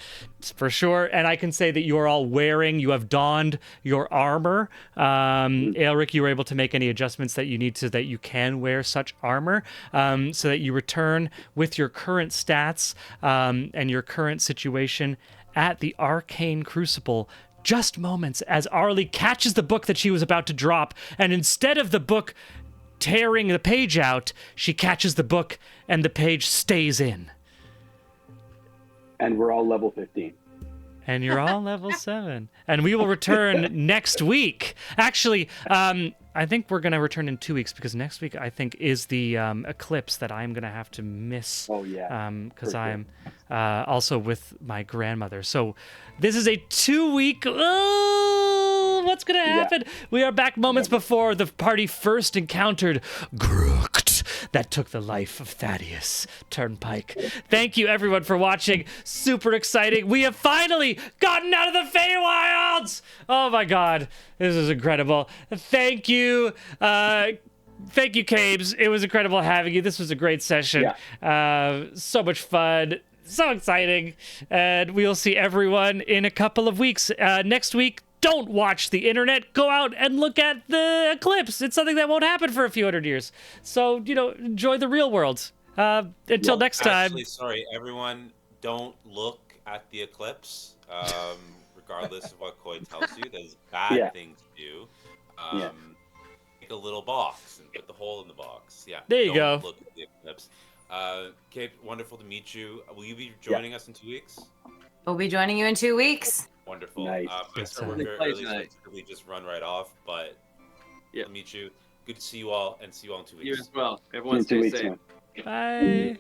for sure, and I can say that you are all you have donned your armor. Aelric, you were able to make any adjustments that you need so that you can wear such armor, so that you return with your current stats and your current situation at the arcane crucible. Just moments as Arlie catches the book that she was about to drop, and instead of the book tearing the page out, she catches the book and the page stays in. And we're all level 15. And you're all level 7. And we will return next week. Actually, I think we're going to return in 2 weeks because next week, I think, is the eclipse that I'm going to have to miss. Oh, yeah. Because For sure. I'm also with my grandmother. So this is a 2-week... Oh, what's going to happen? We are back moments before the party first encountered Grooked that took the life of Thaddeus Turnpike. Thank you, everyone, for watching. Super exciting. We have finally gotten out of the Feywilds! Oh, my God. This is incredible. Thank you. Thank you, Cabes. It was incredible having you. This was a great session. So much fun. So exciting. And we'll see everyone in a couple of weeks. Next week, don't watch the internet. Go out and look at the eclipse. It's something that won't happen for a few hundred years. So, enjoy the real world. Until next time. Actually, sorry, everyone, don't look at the eclipse. Regardless of what Coy tells you, there's bad things to do. Make a little box and put the hole in the box. Yeah. There you go. Don't look at the eclipse. Kate, wonderful to meet you. Will you be joining us in 2 weeks? We'll be joining you in 2 weeks. Wonderful. Nice. I start work very early, so I typically just run right off. But I'll meet you. Good to see you all, and see you all in 2 weeks. You as well. Everyone In 2 stay weeks, safe. man. Bye.